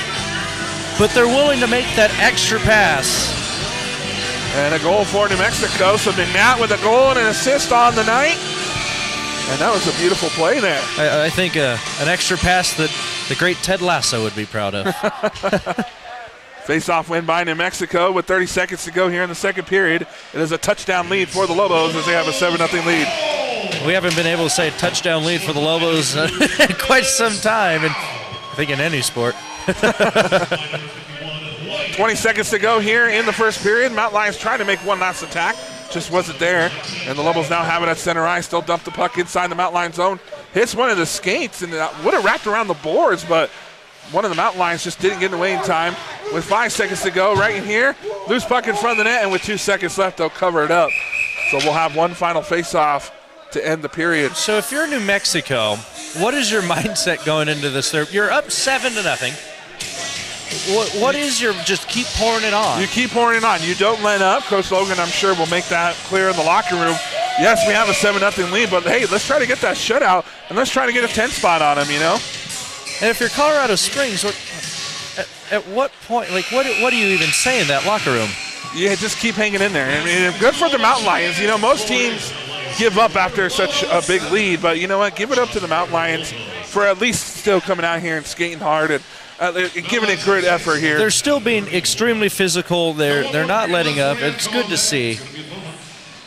but they're willing to make that extra pass. And a goal for New Mexico. So McNatt with a goal and an assist on the night. And that was a beautiful play there. I think an extra pass that the great Ted Lasso would be proud of. Face-off win by New Mexico with 30 seconds to go here in the second period. It is a touchdown lead for the Lobos as they have a 7-0 lead. We haven't been able to say touchdown lead for the Lobos in quite some time, and I think in any sport. 20 seconds to go here in the first period. Mount Lions trying to make one last attack. Just wasn't there. And the Lobos now have it at center ice. Still dump the puck inside the Mount Lions zone. Hits one of the skates and would have wrapped around the boards, but one of the Mount Lions just didn't get in the way in time. With 5 seconds to go right in here. Loose puck in front of the net, and with 2 seconds left, they'll cover it up. So we'll have one final face-off to end the period. So if you're New Mexico, what is your mindset going into this third? You're up 7-0. What is your, just keep pouring it on? You keep pouring it on. You don't let up. Coach Logan, I'm sure, will make that clear in the locker room. Yes, we have a 7-0 lead, but hey, let's try to get that shutout, and let's try to get a 10 spot on them, you know? And if you're Colorado Springs, at what point, like, what do you even say in that locker room? Yeah, just keep hanging in there. I mean, good for the Mountain Lions. You know, most teams give up after such a big lead, but you know what? Give it up to the Mountain Lions for at least still coming out here and skating hard and giving it great effort here. They're still being extremely physical. They're not letting up. It's good to see.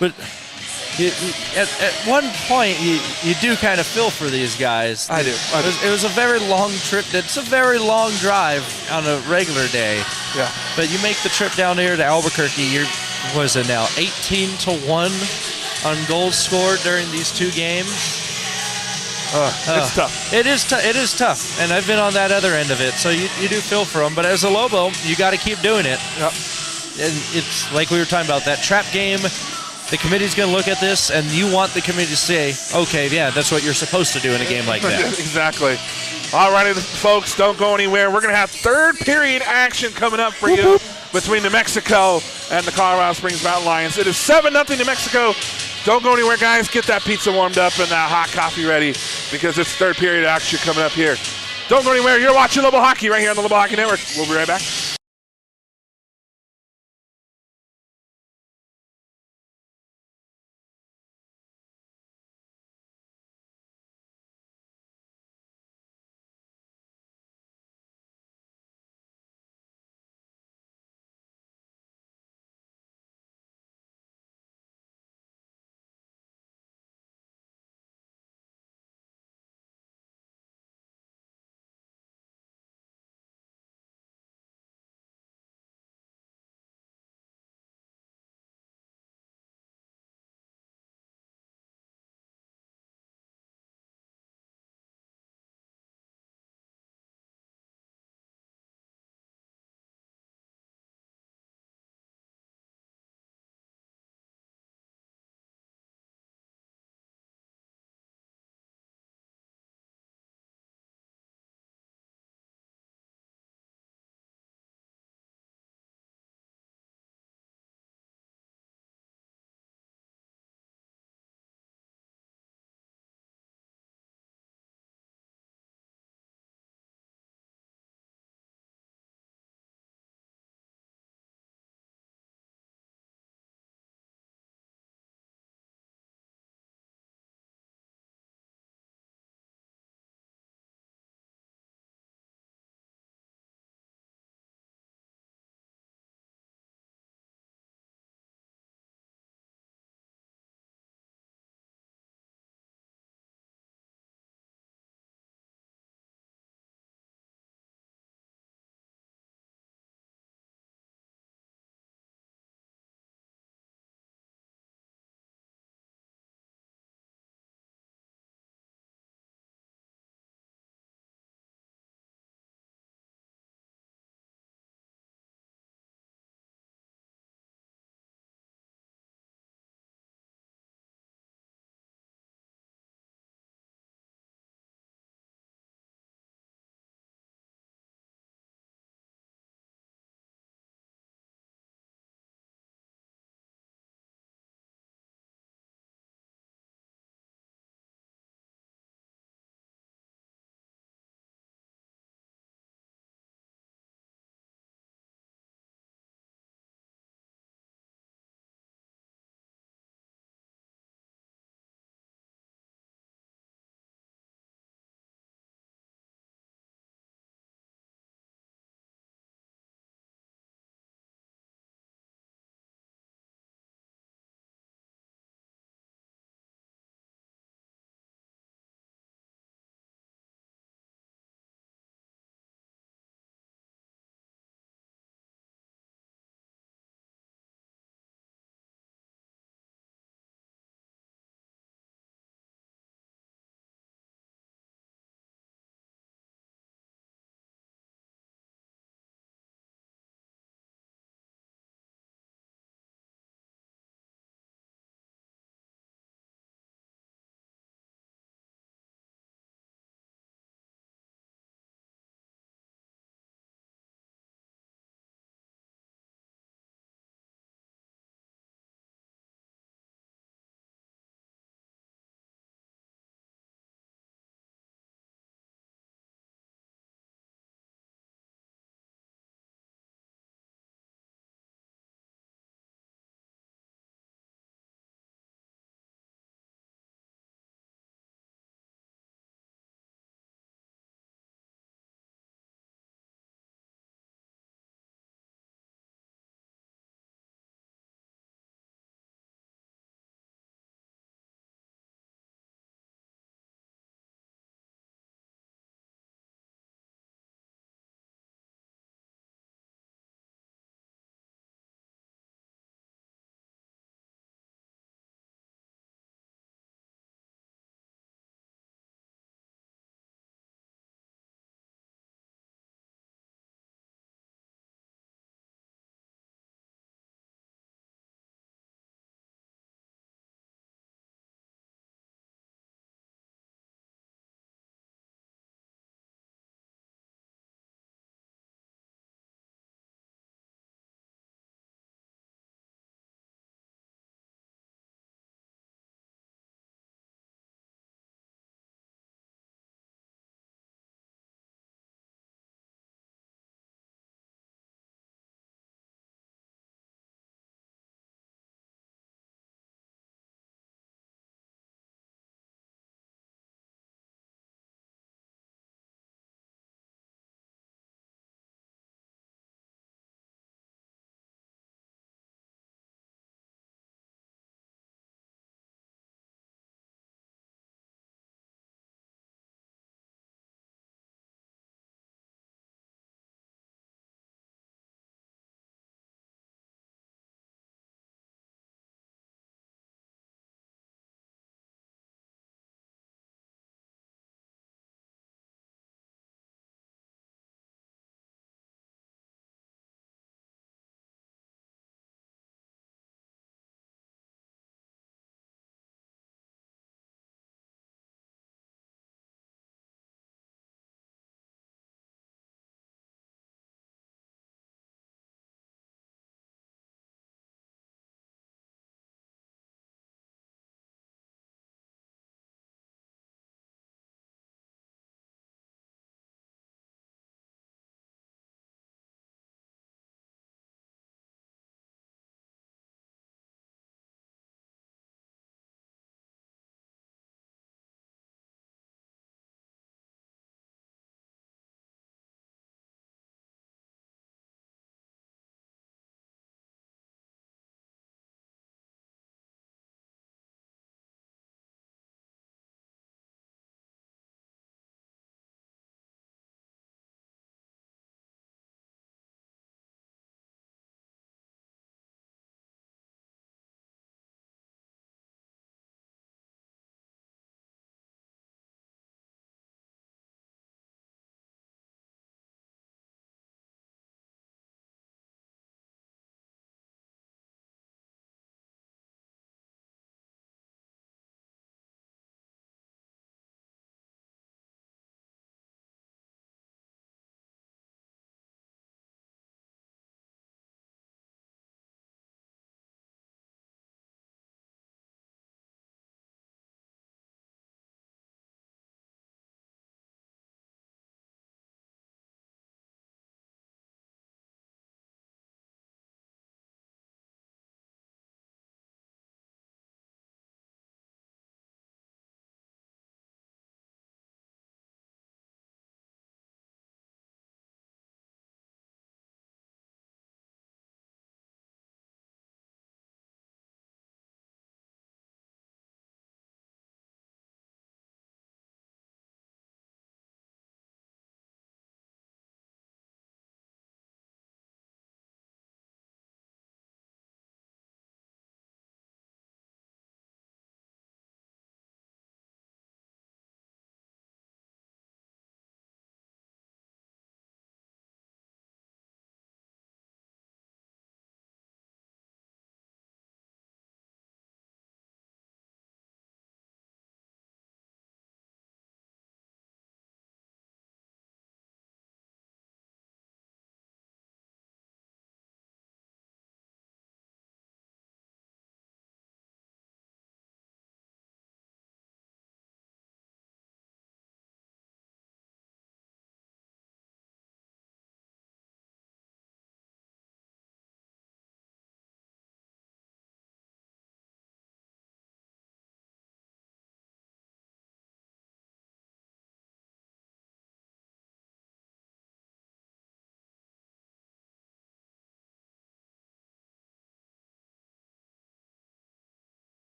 But at one point, you do kind of feel for these guys. I do. It was a very long trip. It's a very long drive on a regular day. Yeah. But you make the trip down here to Albuquerque. You're, what is it now, 18-1 on goals scored during these 2 games. It's tough. It is tough, and I've been on that other end of it, so you do feel for them. But as a Lobo, you got to keep doing it. Yep. And it's like we were talking about, that trap game. The committee's going to look at this, and you want the committee to say, okay, yeah, that's what you're supposed to do in a game like that. Exactly. All righty, folks, don't go anywhere. We're going to have third period action coming up for you between New Mexico and the Colorado Springs Mountain Lions. It is 7-0 New Mexico. Don't go anywhere, guys. Get that pizza warmed up and that hot coffee ready because it's third period action coming up here. Don't go anywhere. You're watching Lobo Hockey right here on the Lobo Hockey Network. We'll be right back.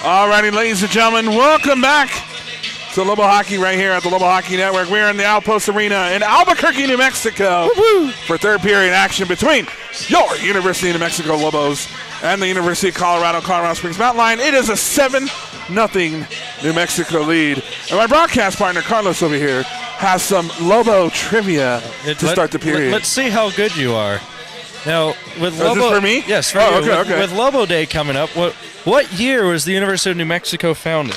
Alrighty, ladies and gentlemen, welcome back to Lobo Hockey right here at the Lobo Hockey Network. We're in the Outpost Arena in Albuquerque, New Mexico for third period action between your University of New Mexico Lobos and the University of Colorado Springs Mountain Lion. It is a 7-0 New Mexico lead. And my broadcast partner, Carlos, over here, has some Lobo trivia to start the period. Let's see how good you are. Now, with Is Lobo, this for me? Yes, for Oh, you. okay. With Lobo Day coming up, what year was the University of New Mexico founded?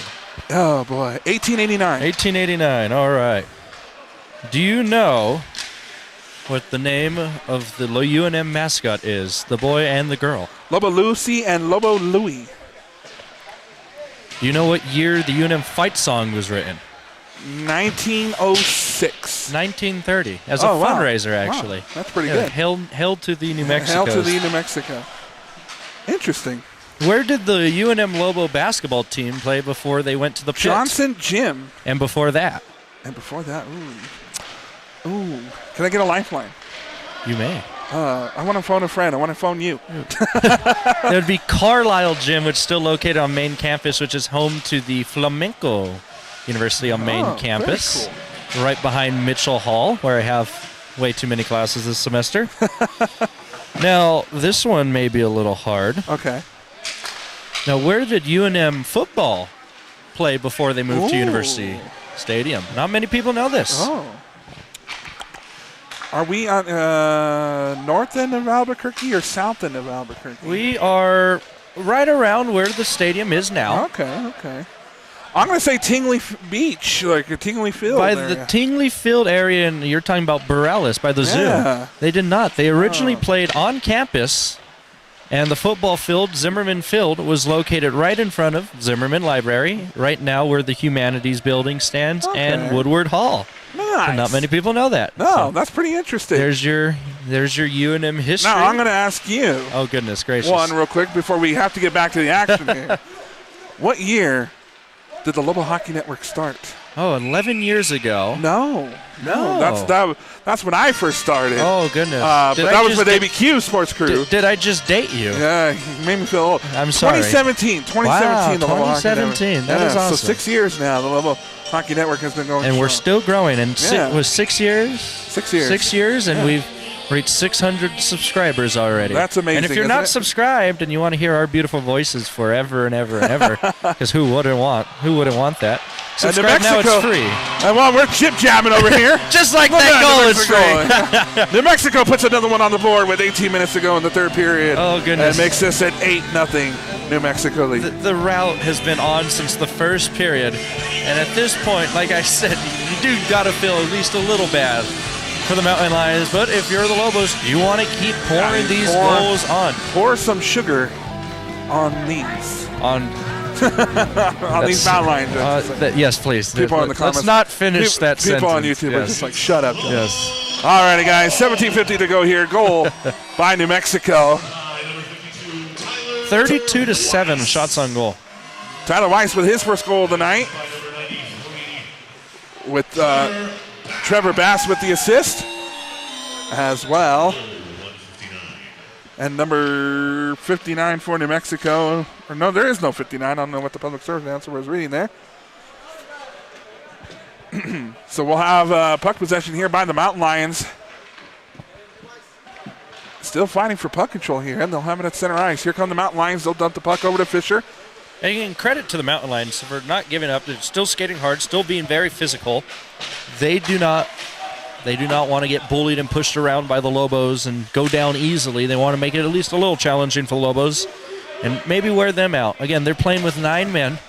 Oh, boy. 1889. 1889. All right. Do you know what the name of the UNM mascot is? The boy and the girl. Lobo Lucy and Lobo Louie. Do you know what year the UNM fight song was written? 1906. 1930. As a Oh, wow. fundraiser, actually. Wow, that's pretty Yeah, good. Held to the New Mexico. Held to the New Mexico. Interesting. Where did the UNM Lobo basketball team play before they went to the pit? Johnson Gym. And before that? And before that, ooh. Can I get a lifeline? You may. I want to phone a friend. I want to phone you. That would be Carlisle Gym, which is still located on main campus, which is home to the Flamenco University on main Oh, campus. very Right behind Mitchell Hall, where I have way too many classes this semester. Now, this one may be a little hard. Okay. Now, where did UNM football play before they moved to Ooh. University Stadium? Not many people know this. Oh. Are we on north end of Albuquerque or south end of Albuquerque? We are right around where the stadium is now. Okay. I'm going to say Tingley Beach, like a Tingley Field By area. the Tingley Field area, and you're talking about Burrellis, by the Yeah. zoo. They did not. They originally played on campus, and the football field, Zimmerman Field, was located right in front of Zimmerman Library, right now where the Humanities Building stands, and Woodward Hall. Nice. And not many people know that. No, So that's pretty interesting. there's your UNM history. Now, I'm going to ask you Oh, goodness gracious. one real quick before we have to get back to the action here. What year did the Lobo Hockey Network start? Oh, 11 years ago. No. No. That's when I first started. Oh, goodness. But Did that I was just with ABQ Sports Crew. Did I just date you? Yeah, you made me feel old. I'm sorry. 2017. Wow, The Lobo Hockey 2017. Network. That is So awesome. 6 years now, the Lobo Hockey Network has been going And we're strong. still growing. And Yeah. was 6 years? 6 years. 6 years, and Yeah. we've reached 600 subscribers already. That's amazing, And if you're isn't not it? subscribed and you want to hear our beautiful voices forever and ever and ever, because who wouldn't want that? And New Subscribe now, it's Mexico- free. And while we're chip jamming over here, Just like look that at goal New is Mexico. free. New Mexico puts another one on the board with 18 minutes to go in the third period. Oh, goodness. And makes this an 8-0 New Mexico lead. The route has been on since the first period, and at this point, like I said, you do got to feel at least a little bad for the Mountain Lions. But if you're the Lobos, you want to keep pouring these goals on. Pour some sugar on these. On These Mountain Lions. I should say. yes, please. People in the comments. Let's not finish that People sentence. on YouTube are Yes. just like, shut up. Yes. All righty, guys. 17:50 to go here. Goal by New Mexico. 32-7 shots on goal. Tyler Weiss with his first goal of the night. With Trevor Bass with the assist as well. And number 59 for New Mexico. Or no, there is no 59. I don't know what the public service announcer was reading there. So we'll have puck possession here by the Mountain Lions. Still fighting for puck control here, and they'll have it at center ice. Here come the Mountain Lions. They'll dump the puck over to Fisher. And again, credit to the Mountain Lions for not giving up. They're still skating hard, still being very physical. They do not want to get bullied and pushed around by the Lobos and go down easily. They want to make it at least a little challenging for the Lobos and maybe wear them out. Again, they're playing with 9 men.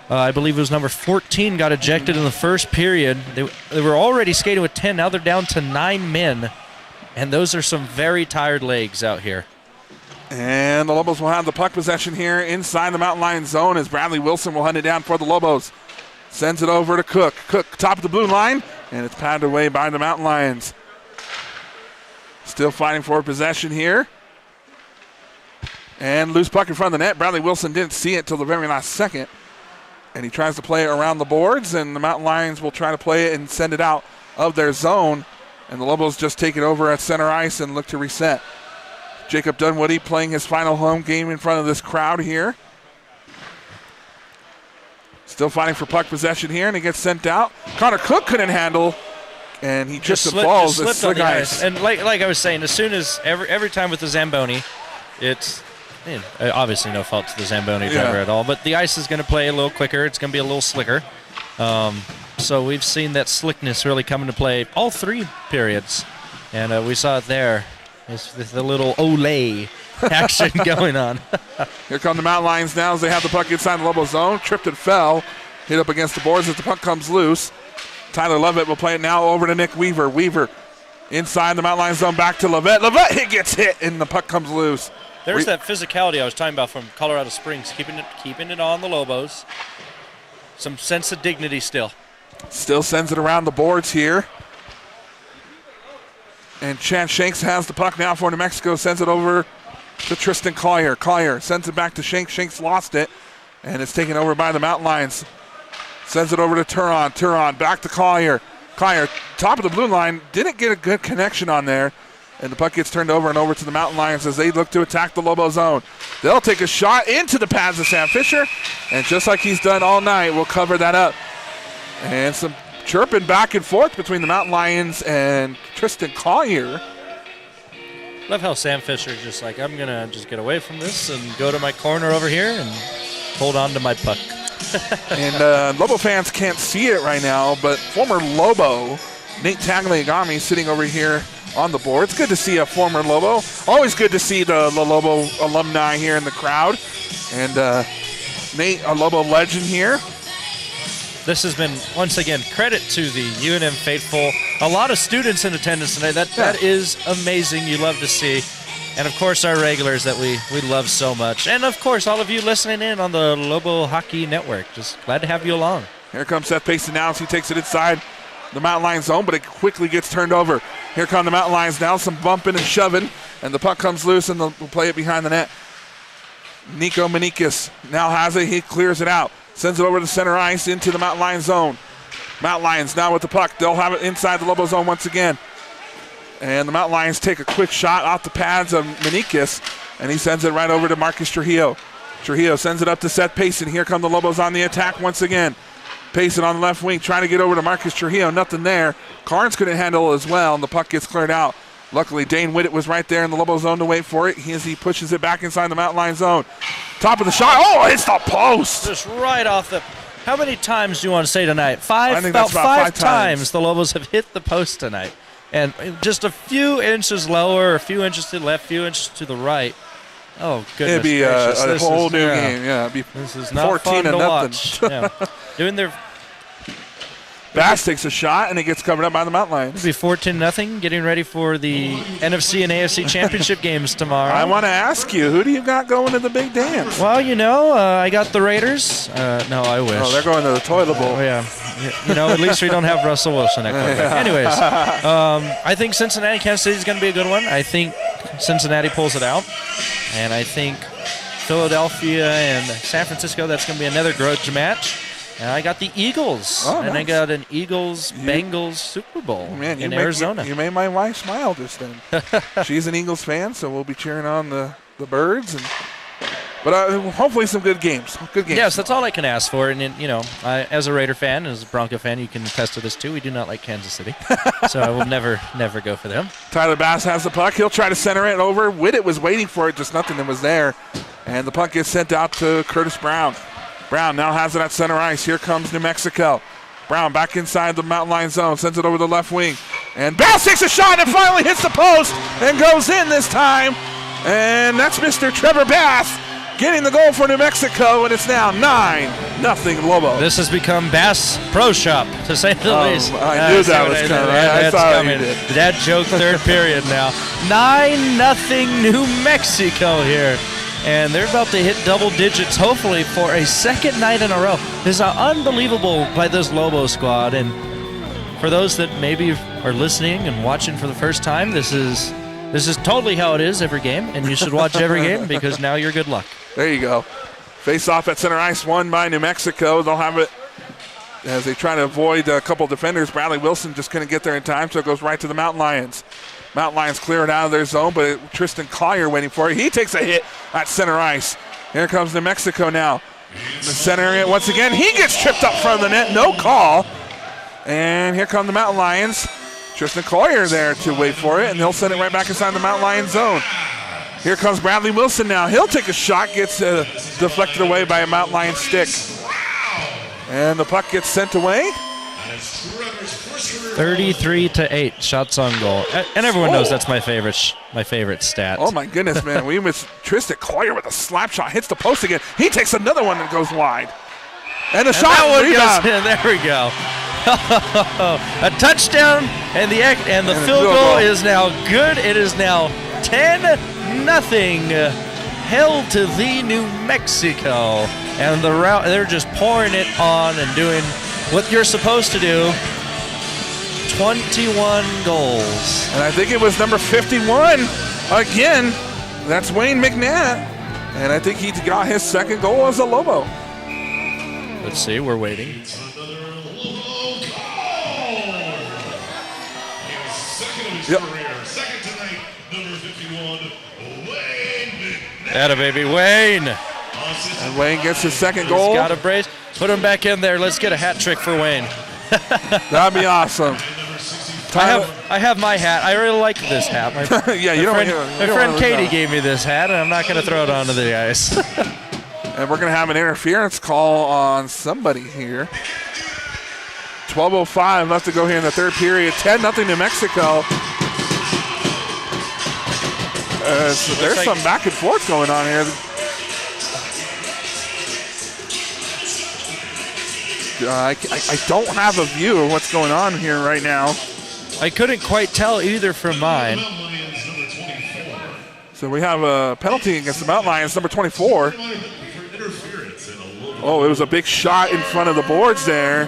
I believe it was number 14 got ejected in the first period. They were already skating with 10. Now they're down to 9 men. And those are some very tired legs out here. And the Lobos will have the puck possession here inside the Mountain Lions zone as Bradley Wilson will hunt it down for the Lobos. Sends it over to Cook. Cook, top of the blue line, and it's patted away by the Mountain Lions. Still fighting for possession here. And loose puck in front of the net. Bradley Wilson didn't see it till the very last second. And he tries to play it around the boards, and the Mountain Lions will try to play it and send it out of their zone. And the Lobos just take it over at center ice and look to reset. Jacob Dunwoody playing his final home game in front of this crowd here. Still fighting for puck possession here, and he gets sent out. Connor Cook couldn't handle, and he just falls. Just slipped on the ice. And like I was saying, as soon as every time with the Zamboni, it's obviously no fault to the Zamboni driver at all, but the ice is going to play a little quicker. It's going to be a little slicker. So we've seen that slickness really come into play all 3 periods, and we saw it there. It's the little Olay action going on. Here come the Mountain Lions now as they have the puck inside the Lobo zone. Tripped and fell. Hit up against the boards as the puck comes loose. Tyler Levitt will play it now over to Nick Weaver. Weaver inside the Mountain Lions zone, back to Levitt. Levitt gets hit, and the puck comes loose. There's that physicality I was talking about from Colorado Springs, keeping it on the Lobos. Some sense of dignity still. Still sends it around the boards here. And Chance Shanks has the puck now for New Mexico. Sends it over to Tristan Collier. Collier sends it back to Shanks. Shanks lost it. And it's taken over by the Mountain Lions. Sends it over to Turon. Turon back to Collier. Collier, top of the blue line, didn't get a good connection on there. And the puck gets turned over and over to the Mountain Lions as they look to attack the Lobo zone. They'll take a shot into the pads of Sam Fisher. And just like he's done all night, we'll cover that up. And some chirping back and forth between the Mountain Lions and Tristan Collier. Love how Sam Fisher is just like, I'm going to just get away from this and go to my corner over here and hold on to my puck. And Lobo fans can't see it right now, but former Lobo, Nate Tagliagami, sitting over here on the board. It's good to see a former Lobo. Always good to see the Lobo alumni here in the crowd. And Nate, a Lobo legend here. This has been, once again, credit to the UNM faithful. A lot of students in attendance tonight. That is amazing. You love to see. And, of course, our regulars that we love so much. And, of course, all of you listening in on the Lobo Hockey Network. Just glad to have you along. Here comes Seth Payson now as he takes it inside the Mountain Lions zone, but it quickly gets turned over. Here come the Mountain Lions now, some bumping and shoving, and the puck comes loose, and they'll play it behind the net. Nico Manikis now has it. He clears it out. Sends it over to center ice into the Mountain Lions zone. Mountain Lions now with the puck. They'll have it inside the Lobo zone once again. And the Mountain Lions take a quick shot off the pads of Manikis, and he sends it right over to Marcus Trujillo. Trujillo sends it up to Seth Payson. Here come the Lobos on the attack once again. Payson on the left wing trying to get over to Marcus Trujillo. Nothing there. Carnes couldn't handle it as well, and the puck gets cleared out. Luckily, Dane Whittet was right there in the Lobo zone to wait for it. He pushes it back inside the Mountain Lions zone. Top of the shot. Oh, it's the post. Just right off the... How many times do you want to say tonight? I think that's about five times the Lobos have hit the post tonight. And just a few inches lower, a few inches to the left, a few inches to the right. Oh, goodness It'd be a whole new game. Yeah, it'd be this is not 14 fun to nothing. watch. Yeah. Doing their... Bass takes a shot, and it gets covered up by the Mountain Lions. It'll be 14-0, getting ready for the NFC and AFC championship games tomorrow. I want to ask you, who do you got going to the big dance? Well, I got the Raiders. No, I wish. Oh, they're going to the toilet bowl. Oh, yeah. At least we don't have Russell Wilson at quarterback. Anyways, I think Cincinnati-Kansas City is going to be a good one. I think Cincinnati pulls it out. And I think Philadelphia and San Francisco, that's going to be another grudge match. And I got the Eagles, and I got an Eagles-Bengals Super Bowl in Arizona. You made my wife smile just then. She's an Eagles fan, so we'll be cheering on the Birds. But hopefully some good games. Good games. Yes, that's all I can ask for. And, as a Raider fan, as a Bronco fan, you can attest to this too. We do not like Kansas City. So I will never go for them. Tyler Bass has the puck. He'll try to center it over. Whittet was waiting for it, just nothing that was there. And the puck gets sent out to Curtis Brown. Brown now has it at center ice. Here comes New Mexico. Brown back inside the Mountain Lion zone. Sends it over the left wing. And Bass takes a shot and finally hits the post and goes in this time. And that's Mr. Trevor Bass getting the goal for New Mexico. And it's now 9-0 Lobo. This has become Bass Pro Shop, to say the least. I knew that was coming. I saw you did. That joke third period now. 9-0 New Mexico here. And they're about to hit double digits, hopefully, for a second night in a row. This is unbelievable by this Lobo squad. And for those that maybe are listening and watching for the first time, this is totally how it is every game. And you should watch every game because now you're good luck. There you go. Face off at center ice, won by New Mexico. They'll have it as they try to avoid a couple defenders. Bradley Wilson just couldn't get there in time, so it goes right to the Mountain Lions. Mountain Lions clear it out of their zone, but Tristan Collier waiting for it. He takes a hit at center ice. Here comes New Mexico now. The center area once again. He gets tripped up front of the net. No call. And here come the Mountain Lions. Tristan Collier there to wait for it, and he'll send it right back inside the Mountain Lions zone. Here comes Bradley Wilson now. He'll take a shot, gets deflected away by a Mountain Lion stick. And the puck gets sent away. 33-8 shots on goal, and everyone knows that's my favorite stat. Oh my goodness, man! We missed Tristan Collier with a slap shot, hits the post again. He takes another one that goes wide, and the shot rebound. There we go. A touchdown, and the field goal is now good. It is now 10-0. Held to the New Mexico, and they're just pouring it on and doing what you're supposed to do. 21 goals. And I think it was number 51 again. That's Wayne McNatt. And I think he got his second goal as a Lobo. Let's see, we're waiting. Yep. Atta baby, Wayne. And Wayne gets his second goal. He's got a brace. Put him back in there. Let's get a hat trick for Wayne. That'd be awesome. I have my hat. I really like this hat. My friend Katie gave me this hat, and I'm not going to throw it onto the ice. And we're going to have an interference call on somebody here. 12:05 left to go here in the third period. 10-0 New Mexico. So there's some back and forth going on here. I don't have a view of what's going on here right now. I couldn't quite tell either from mine. So we have a penalty against the Mountain Lions, number 24. Oh, it was a big shot in front of the boards there.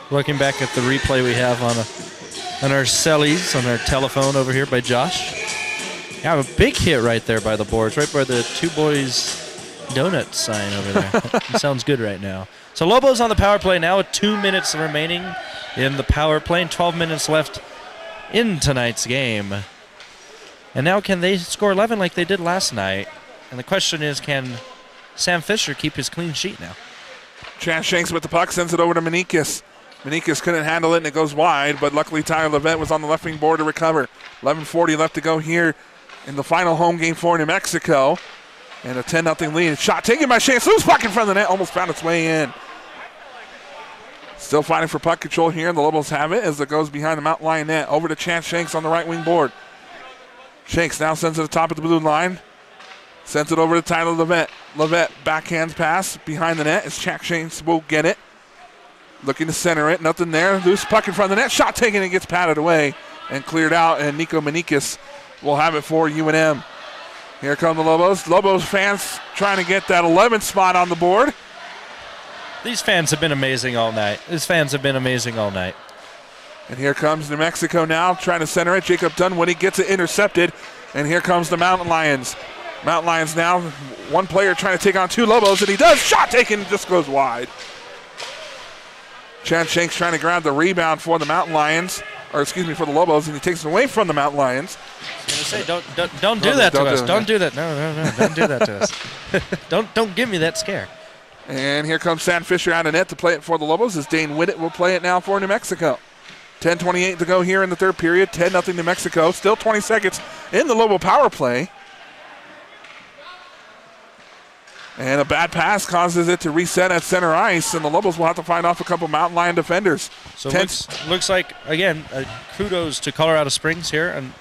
Looking back at the replay we have on our cellies, on our telephone over here by Josh. Yeah, a big hit right there by the boards, right by the Two Boys donut sign over there. It sounds good right now. So Lobos on the power play now with 2 minutes remaining in the power play and 12 minutes left in tonight's game. And now can they score 11 like they did last night? And the question is, can Sam Fisher keep his clean sheet now? Chance Shanks with the puck, sends it over to Menikis. Menikis couldn't handle it, and it goes wide, but luckily Tyler Levent was on the left wing board to recover. 11:40 left to go here in the final home game for New Mexico. And a 10-0 lead. Shot taken by Shanks. Loose puck in front of the net. Almost found its way in. Still fighting for puck control here, and the Lobos have it as it goes behind the Mountain Lion net. Over to Chance Shanks on the right wing board. Shanks now sends it to the top of the blue line. Sends it over to Tyler Levent. Levent backhands pass behind the net as Chance Shanks will get it. Looking to center it. Nothing there. Loose puck in front of the net. Shot taken and gets patted away and cleared out, and Nico Menikis will have it for UNM. Here come the Lobos. Lobos fans trying to get that 11th spot on the board. These fans have been amazing all night. And here comes New Mexico now trying to center it. Jacob Dunwoody gets it intercepted. And here comes the Mountain Lions. Mountain Lions now, one player trying to take on two Lobos, and he does. Shot taken, just goes wide. Chance Shanks trying to grab the rebound for the Mountain Lions, for the Lobos, and he takes it away from the Mountain Lions. I was going to say, don't do that to us. Don't do that. No, don't do that to us. Don't give me that scare. And here comes Sam Fisher out of net to play it for the Lobos as Dane Whittet will play it now for New Mexico. 10:28 to go here in the third period. 10-0 New Mexico. Still 20 seconds in the Lobo power play. And a bad pass causes it to reset at center ice, and the Lobos will have to find off a couple Mountain Lion defenders. So looks like, again, kudos to Colorado Springs here, and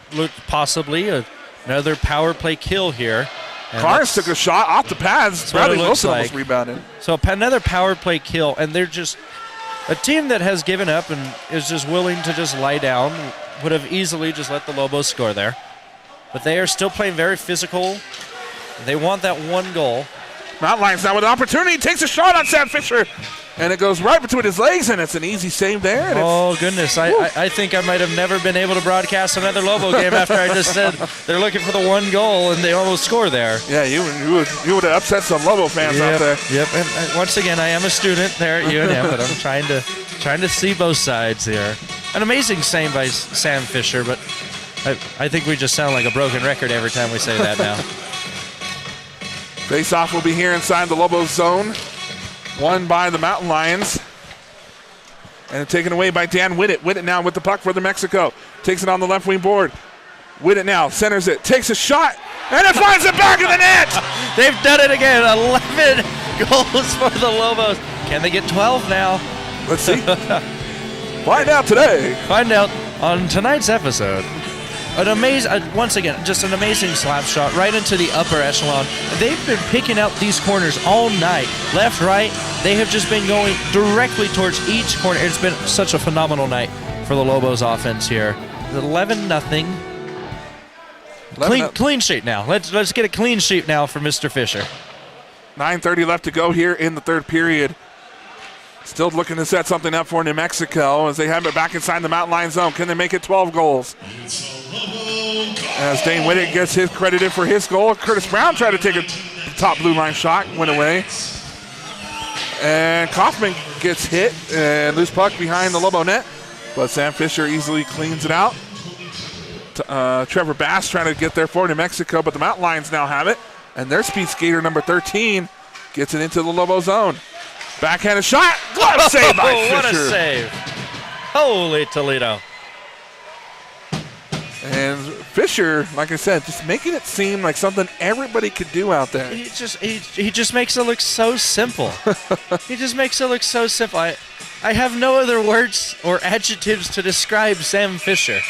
possibly another power play kill here. And Carnes took a shot off the pads. Bradley Wilson almost rebounded. So another power play kill, and they're just a team that has given up and is just willing to just lie down. Would have easily just let the Lobos score there. But they are still playing very physical. They want that one goal. Mountain Lions now with an opportunity. Takes a shot on Sam Fisher. And it goes right between his legs, and it's an easy save there. Oh, goodness. I think I might have never been able to broadcast another Lobo game after I just said they're looking for the one goal, and they almost score there. Yeah, you would have upset some Lobo fans out there. Yep, and once again, I am a student there at UNM, but I'm trying to see both sides here. An amazing save by Sam Fisher, but I think we just sound like a broken record every time we say that now. Face-off will be here inside the Lobos zone. Won by the Mountain Lions. And taken away by Dan Whittet. Whittet now with the puck for the Mexico. Takes it on the left wing board. Whittet now centers it. Takes a shot. And it finds the back of the net. They've done it again. 11 goals for the Lobos. Can they get 12 now? Let's see. Find out today. Find out on tonight's episode. Once again, just an amazing slap shot right into the upper echelon. They've been picking out these corners all night. Left, right, they have just been going directly towards each corner. It's been such a phenomenal night for the Lobos offense here. 11-0. Clean sheet now. Let's get a clean sheet now for Mr. Fisher. 9:30 left to go here in the third period. Still looking to set something up for New Mexico as they have it back inside the Mountain Lion zone. Can they make it 12 goals? As Dane Whittet gets his credited for his goal. Curtis Brown tried to take a top blue line shot, went away. And Kaufman gets hit and loose puck behind the Lobo net. But Sam Fisher easily cleans it out. Trevor Bass trying to get there for New Mexico, but the Mountain Lions now have it. And their speed skater number 13 gets it into the Lobo zone. Backhanded shot. Glove save by Fisher. What a save. Holy Toledo. And Fisher, like I said, just making it seem like something everybody could do out there. He just makes it look so simple. He just makes it look so simple. I have no other words or adjectives to describe Sam Fisher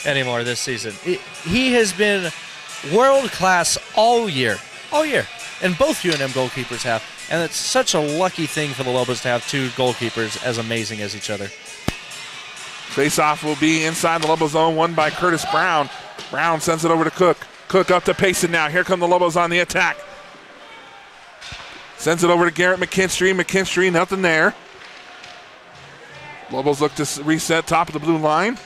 anymore this season. He has been world class all year. And both UNM goalkeepers have. And it's such a lucky thing for the Lobos to have two goalkeepers as amazing as each other. Face-off will be inside the Lobo zone, won by Curtis Brown. Brown sends it over to Cook. Cook up to Payson now. Here come the Lobos on the attack. Sends it over to Garrett McKinstry. McKinstry, nothing there. Lobos look to reset top of the blue line.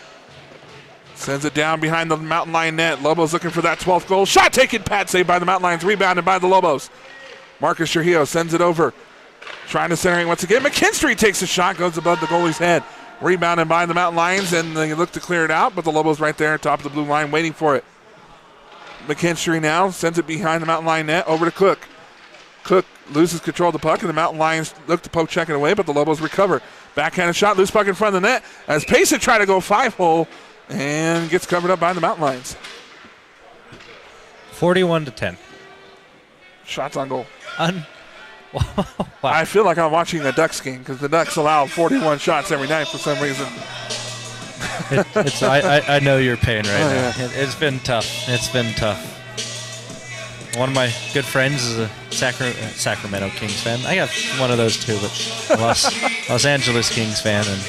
Sends it down behind the Mountain Lion net. Lobos looking for that 12th goal. Shot taken. Pad save by the Mountain Lions. Rebounded by the Lobos. Marcus Trujillo sends it over. Trying to center it once again. McKinstry takes a shot. Goes above the goalie's head. Rebounded by the Mountain Lions, and they look to clear it out, but the Lobos right there, top of the blue line, waiting for it. McKinstry now sends it behind the Mountain Lion net over to Cook. Cook loses control of the puck, and the Mountain Lions look to poke check it away, but the Lobos recover. Backhanded shot, loose puck in front of the net, as Payson try to go 5-hole, and gets covered up by the Mountain Lions. 41-10. Shots on goal. Wow. I feel like I'm watching a Ducks game because the Ducks allow 41 shots every night for some reason. I know your pain right now. Yeah. It's been tough. One of my good friends is a Sacramento Kings fan. I got one of those too, but Los Angeles Kings fan. And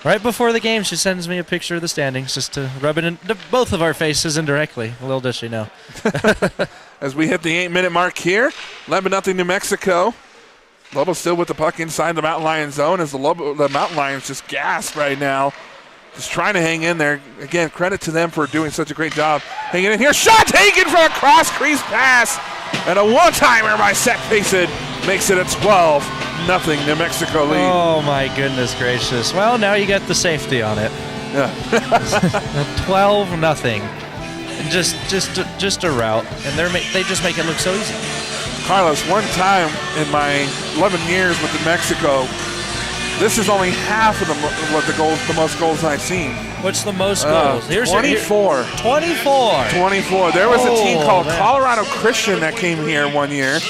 right before the game, she sends me a picture of the standings just to rub it into both of our faces indirectly. Little does she know. As we hit the 8-minute mark here, 11-0 New Mexico. Lobos still with the puck inside the Mountain Lion zone as the Mountain Lions just gasp right now. Just trying to hang in there. Again, credit to them for doing such a great job hanging in here. Shot taken for a cross-crease pass. And a one-timer by Seth Payson makes it a 12-0 New Mexico lead. Oh, my goodness gracious. Well, now you got the safety on it. Yeah. 12-0. Just a route, and they just make it look so easy. Carlos, one time in my 11 years with New Mexico, this is only half of the most goals I've seen. What's the most goals? 24. 24. There was a team called Colorado Christian that came here one year,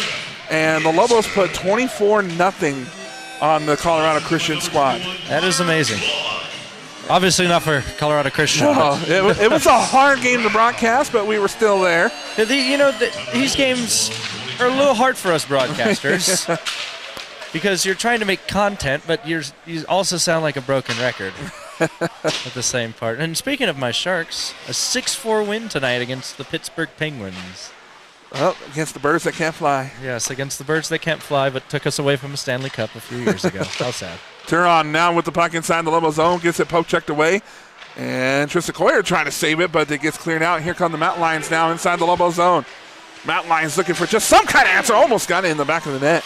and the Lobos put 24-0 on the Colorado Christian squad. That is amazing. Obviously not for Colorado Christian. No, it was a hard game to broadcast, but we were still there. These games are a little hard for us broadcasters because you're trying to make content, but you also sound like a broken record at the same part. And speaking of my Sharks, a 6-4 win tonight against the Pittsburgh Penguins. Oh, against the birds that can't fly. Yes, against the birds that can't fly, but took us away from a Stanley Cup a few years ago. How sad. Turon now with the puck inside the Lobo zone, gets it poke checked away. And Tristan Coyer trying to save it, but it gets cleared out. Here come the Mountain Lions now inside the Lobo zone. Mountain Lions looking for just some kind of answer. Almost got it in the back of the net.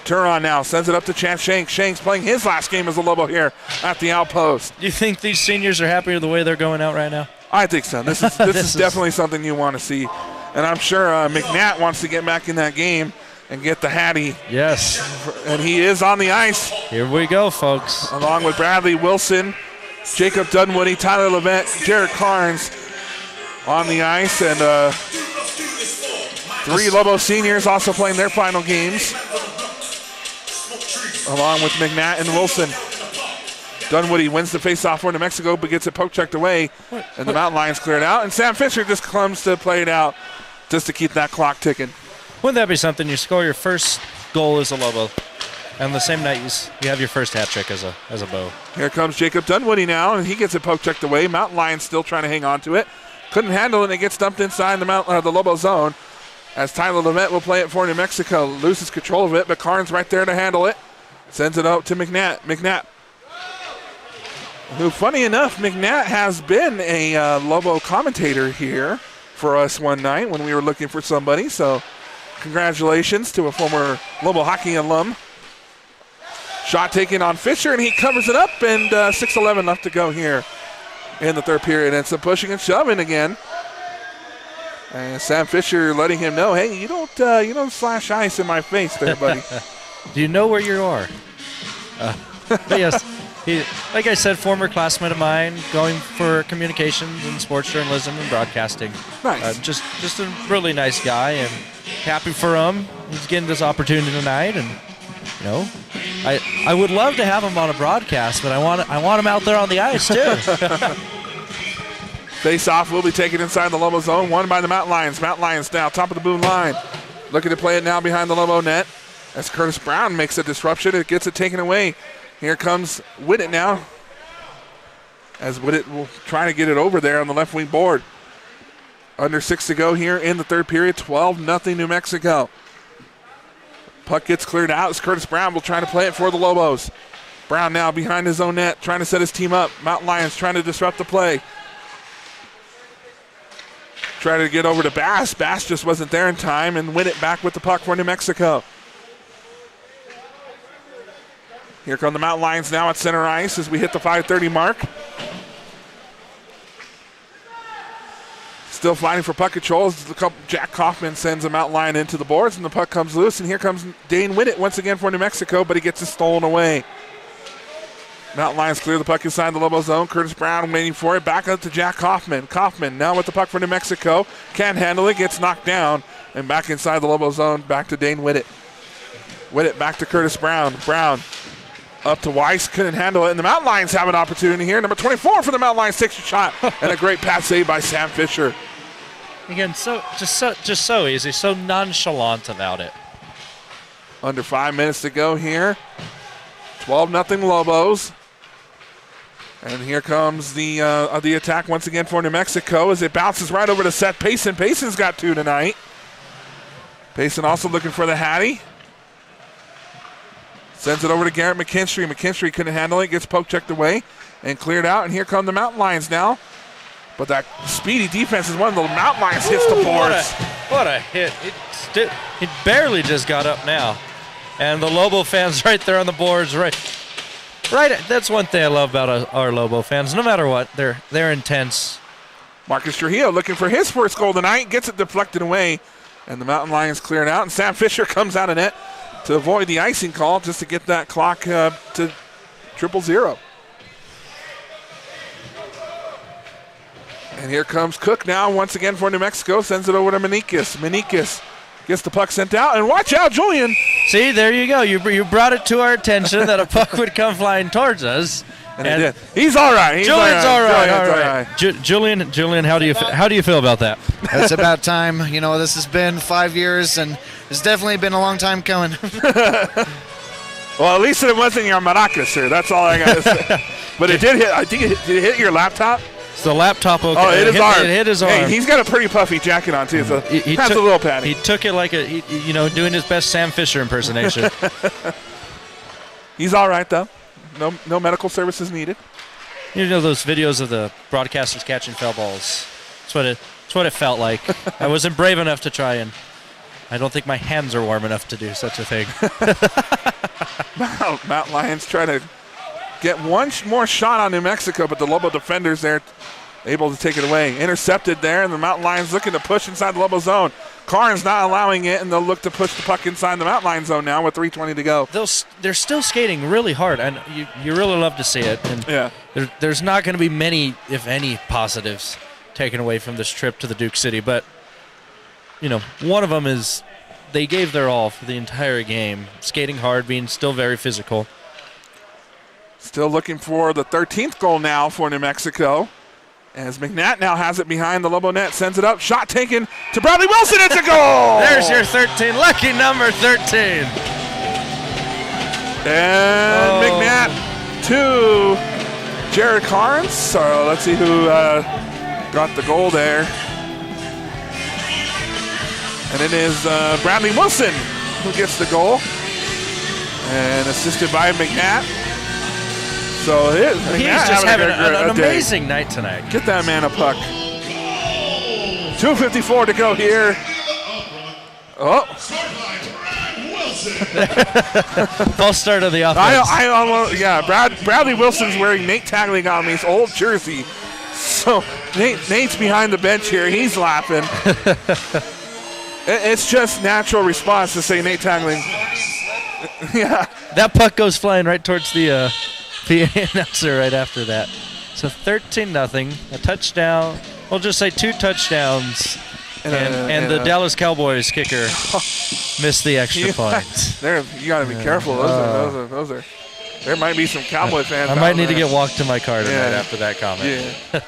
Turon now sends it up to Chance Shanks. Shanks playing his last game as a Lobo here at the Outpost. Do you think these seniors are happy with the way they're going out right now? I think so. This is definitely something you want to see. And I'm sure McNatt wants to get back in that game and get the Hattie. Yes. And he is on the ice. Here we go, folks. Along with Bradley Wilson, Jacob Dunwoody, Tyler Levette, Jared Carnes on the ice. And 3 Lobo seniors also playing their final games. Along with McNatt and Wilson. Dunwoody wins the faceoff for New Mexico, but gets it poke checked away. And the Mountain Lions cleared out. And Sam Fisher just comes to play it out just to keep that clock ticking. Wouldn't that be something? You score your first goal as a Lobo, and the same night you have your first hat trick as a Bow. Here comes Jacob Dunwoody now, and he gets it poke checked away. Mountain Lions still trying to hang on to it. Couldn't handle it, and it gets dumped inside the Lobo zone. As Tyler Levette will play it for New Mexico. Loses control of it, but Carnes right there to handle it. Sends it out to McNatt. McNatt, who, funny enough, McNatt has been a Lobo commentator here for us one night when we were looking for somebody. So congratulations to a former Lobo hockey alum. Shot taken on Fisher, and he covers it up, and 6:11 left to go here in the third period. And some pushing and shoving again. And Sam Fisher letting him know, hey, you don't slash ice in my face there, buddy. Do you know where you are? But yes, he, like I said, former classmate of mine, going for communications and sports journalism and broadcasting. Nice. Just a really nice guy, and happy for him. He's getting this opportunity tonight, and you know, I would love to have him on a broadcast, but I want him out there on the ice too. Face-off will be taken inside the Lobo zone, won by the Mountain Lions. Mountain Lions now, top of the boom line. Looking to play it now behind the Lobo net. As Curtis Brown makes a disruption, it gets it taken away. Here comes Whittet now. As Whittet will try to get it over there on the left wing board. Under 6 to go here in the third period. 12-0 New Mexico. Puck gets cleared out as Curtis Brown will try to play it for the Lobos. Brown now behind his own net, trying to set his team up. Mountain Lions trying to disrupt the play. Trying to get over to Bass. Bass just wasn't there in time, and Whittet back with the puck for New Mexico. Here come the Mountain Lions now at center ice as we hit the 5:30 mark. Still fighting for puck control. Jack Kaufman sends a Mountain Lion into the boards, and the puck comes loose, and here comes Dane Whittet once again for New Mexico, but he gets it stolen away. Mountain Lions clear the puck inside the Lobo zone. Curtis Brown waiting for it. Back up to Jack Kaufman. Kaufman now with the puck for New Mexico. Can't handle it. Gets knocked down. And back inside the Lobo zone. Back to Dane Whittet. Whittet back to Curtis Brown. Brown up to Weiss. Couldn't handle it. And the Mountain Lions have an opportunity here. Number 24 for the Mountain Lions takes a shot. And a great pass save by Sam Fisher. Again, just so easy. So nonchalant about it. Under 5 minutes to go here. 12-0 Lobos. And here comes the attack once again for New Mexico as it bounces right over to Seth Payson. Payson's got 2 tonight. Payson also looking for the Hattie. Sends it over to Garrett McKinstry. McKinstry couldn't handle it. Gets poke checked away and cleared out. And here come the Mountain Lions now. But that speedy defense is one of the Mountain Lions hits the boards. What a hit. It barely just got up now. And the Lobo fans right there on the boards, right. That's one thing I love about our Lobo fans. No matter what, they're intense. Marcus Trujillo looking for his first goal tonight. Gets it deflected away. And the Mountain Lions clear it out. And Sam Fisher comes out of net to avoid the icing call just to get that clock to 0-0. And here comes Cook now once again for New Mexico. Sends it over to Menikis. Menikis gets the puck sent out. And watch out, Julian. See, there you go. You brought it to our attention that a puck would come flying towards us. And he did. He's all right. Julian's all right. Julian, how do you feel about that? It's about time. You know, this has been 5 years, and it's definitely been a long time coming. Well, at least it wasn't your maracas, sir. That's all I got to say. But it did hit. I think did it hit your laptop? It's the laptop. Okay. Oh, it hit his arm. It hit his arm. Hey, he's got a pretty puffy jacket on too, so he has a little padding. He took it like doing his best Sam Fisher impersonation. He's all right though. No medical services needed. You know those videos of the broadcasters catching foul balls. That's what it felt like. I wasn't brave enough to try, and I don't think my hands are warm enough to do such a thing. Mountain Lions try to get one more shot on New Mexico, but the Lobo defenders there able to take it away. Intercepted there, and the Mountain Lions looking to push inside the Lobo zone. Karn's not allowing it, and they'll look to push the puck inside the Mountain Lion zone now with 3:20 to go. They're still skating really hard, and you really love to see it. And Yeah. there's not going to be many, if any, positives taken away from this trip to the Duke City. But, one of them is they gave their all for the entire game, skating hard, being still very physical. Still looking for the 13th goal now for New Mexico. As McNatt now has it behind the Lobo net, sends it up, shot taken to Bradley Wilson, it's a goal! There's your 13, lucky number 13. And McNatt to Jared Carnes. So let's see who got the goal there. And it is Bradley Wilson who gets the goal. And assisted by McNatt. So it is. He's McNatt just having an a amazing night tonight. Get that man a puck. 2:54 to go here. Oh. False start of the offense. I almost, Bradley Wilson's wearing Nate Tagliami's old jersey. So Nate's behind the bench here. He's laughing. It's just natural response to say Nate Tagliami. Yeah. That puck goes flying right towards the announcer right after that. So 13-0, a touchdown. We'll just say 2 touchdowns, and the Dallas Cowboys kicker missed the extra point. You got to be careful. Those are. There might be some Cowboy fans. I might need to get walked to my car tonight after that comment. Yeah.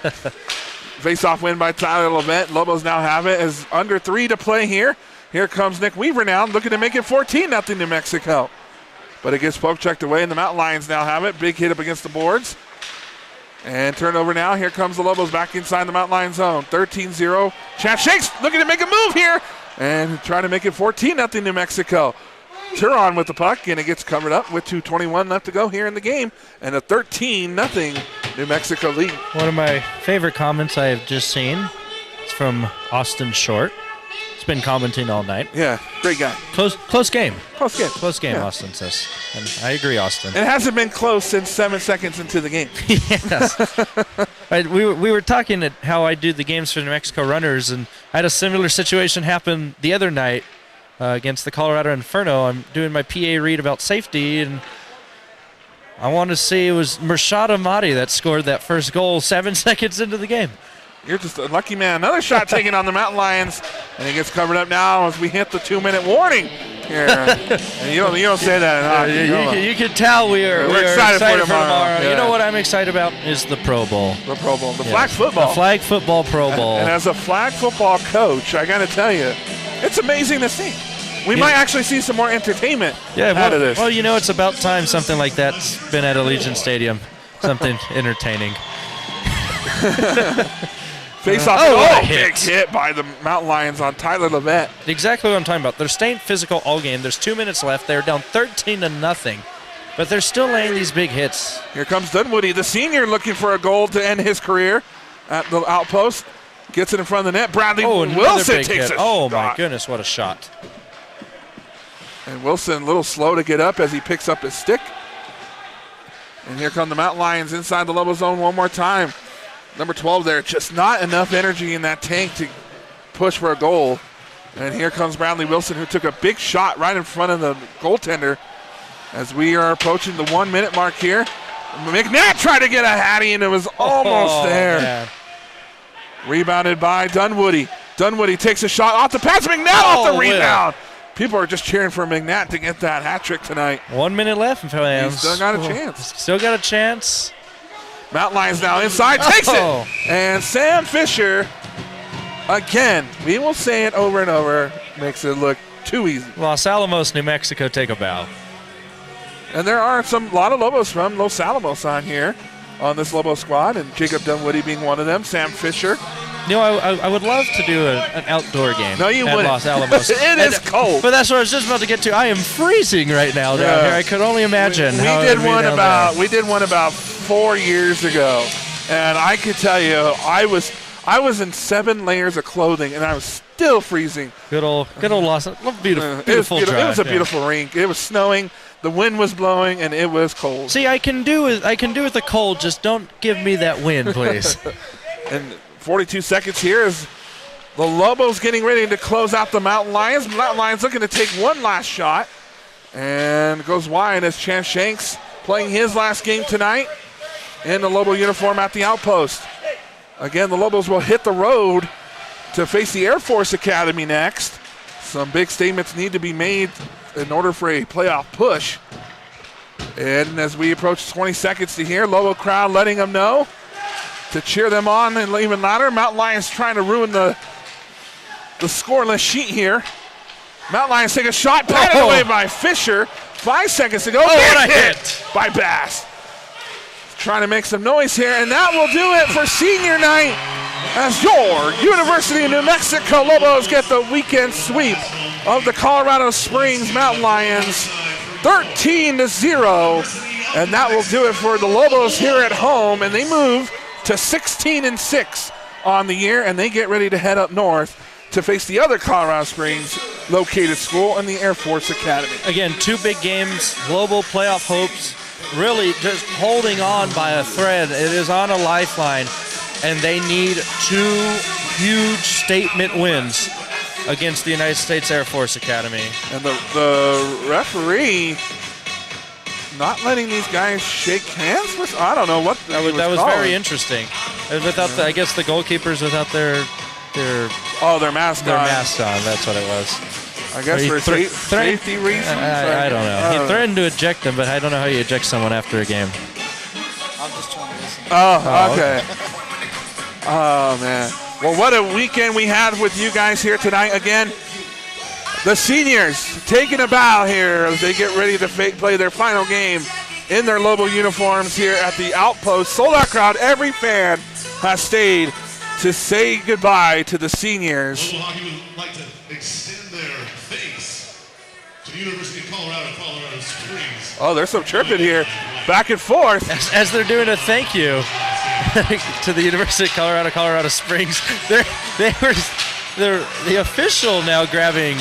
Face-off win by Tyler Levent. Lobos now have it as under 3 to play here. Here comes Nick Weaver now, looking to make it 14-0 New Mexico. But it gets poke checked away, and the Mountain Lions now have it. Big hit up against the boards. And turnover now. Here comes the Lobos back inside the Mountain Lion zone. 13-0. Chad Shakes looking to make a move here. And trying to make it 14-0 New Mexico. Turon with the puck, and it gets covered up with 2:21 left to go here in the game. And a 13-0 New Mexico lead. One of my favorite comments I have just seen is from Austin Short. He's been commenting all night. Yeah, great guy. Close game. Close game, yeah. Austin says. And I agree, Austin. It hasn't been close since 7 seconds into the game. Yes. Right, we were talking at how I do the games for New Mexico Runners, and I had a similar situation happen the other night against the Colorado Inferno. I'm doing my PA read about safety, and I want to see it was Murshad Ahmadi that scored that first goal 7 seconds into the game. You're just a lucky man. Another shot taken on the Mountain Lions, and it gets covered up now as we hit the 2-minute warning here. And you don't say that in hockey. You can tell we're excited for tomorrow. Yeah. You know what I'm excited about is the Pro Bowl. The Pro Bowl. The flag football. The flag football Pro Bowl. And as a flag football coach, I got to tell you, it's amazing to see. We might actually see some more entertainment out of this. Well, it's about time something like that's been at Allegiant Stadium. Something entertaining. Face-off. Big hit by the Mountain Lions on Tyler Levent. Exactly what I'm talking about. They're staying physical all game. There's 2 minutes left. They're down 13-0, but they're still laying these big hits. Here comes Dunwoody, the senior, looking for a goal to end his career at the Outpost. Gets it in front of the net. Bradley Wilson takes it. Oh, my goodness, what a shot. And Wilson a little slow to get up as he picks up his stick. And here come the Mountain Lions inside the Lobo zone one more time. Number 12 there, just not enough energy in that tank to push for a goal. And here comes Bradley Wilson, who took a big shot right in front of the goaltender as we are approaching the 1 minute mark here. McNatt tried to get a hattie, and it was almost there. Man. Rebounded by Dunwoody. Dunwoody takes a shot off the pass. McNatt off the rebound. People are just cheering for McNatt to get that hat trick tonight. 1 minute left, fans. He's still got a chance. Still got a chance. Mountain Lions now inside, takes it. And Sam Fisher, again, we will say it over and over, makes it look too easy. Los Alamos, New Mexico, take a bow. And there are a lot of Lobos from Los Alamos on here on this Lobo squad, and Jacob Dunwoody being one of them, Sam Fisher. I would love to do an outdoor game. No, you at wouldn't. Los Alamos. It is cold. But that's what I was just about to get to. I am freezing right now down here. I could only imagine. We did one about 4 years ago, and I could tell you, I was in 7 layers of clothing, and I was still freezing. Good old Los. Beautiful drive. It was a beautiful rink. It was snowing. The wind was blowing, and it was cold. See, I can do with the cold. Just don't give me that wind, please. And 42 seconds here as the Lobos getting ready to close out the Mountain Lions. Mountain Lions looking to take one last shot. And goes wide as Chance Shanks playing his last game tonight in the Lobo uniform at the Outpost. Again, the Lobos will hit the road to face the Air Force Academy next. Some big statements need to be made in order for a playoff push. And as we approach 20 seconds to here, Lobo crowd letting them know to cheer them on and even louder. Mountain Lions trying to ruin the scoreless sheet here. Mountain Lions take a shot, patted away by Fisher. 5 seconds to go. What a hit by Bass. Trying to make some noise here, and that will do it for senior night as your University of New Mexico Lobos get the weekend sweep of the Colorado Springs Mountain Lions 13-0. And that will do it for the Lobos here at home, and they move to 16-6 on the year, and they get ready to head up north to face the other Colorado Springs located school in the Air Force Academy. Again, 2 big games, global playoff hopes, really just holding on by a thread. It is on a lifeline, and they need 2 huge statement wins against the United States Air Force Academy. And the referee not letting these guys shake hands with, I don't know what that was very interesting. Without I guess the goalkeepers without their mask on. Their mask on, that's what it was. I guess for safety reasons. I don't know. He threatened to eject them, but I don't know how you eject someone after a game. I'm just trying to listen. Oh, okay. Oh, man. Well, what a weekend we had with you guys here tonight. Again, the seniors taking a bow here as they get ready to play their final game in their Lobo uniforms here at the Outpost. Sold out crowd. Every fan has stayed to say goodbye to the seniors. Lobo Hockey would like to extend their thanks to the University of Colorado Springs. Oh, there's some chirping here, back and forth. As they're doing a thank you to the University of Colorado Springs, they're the official now grabbing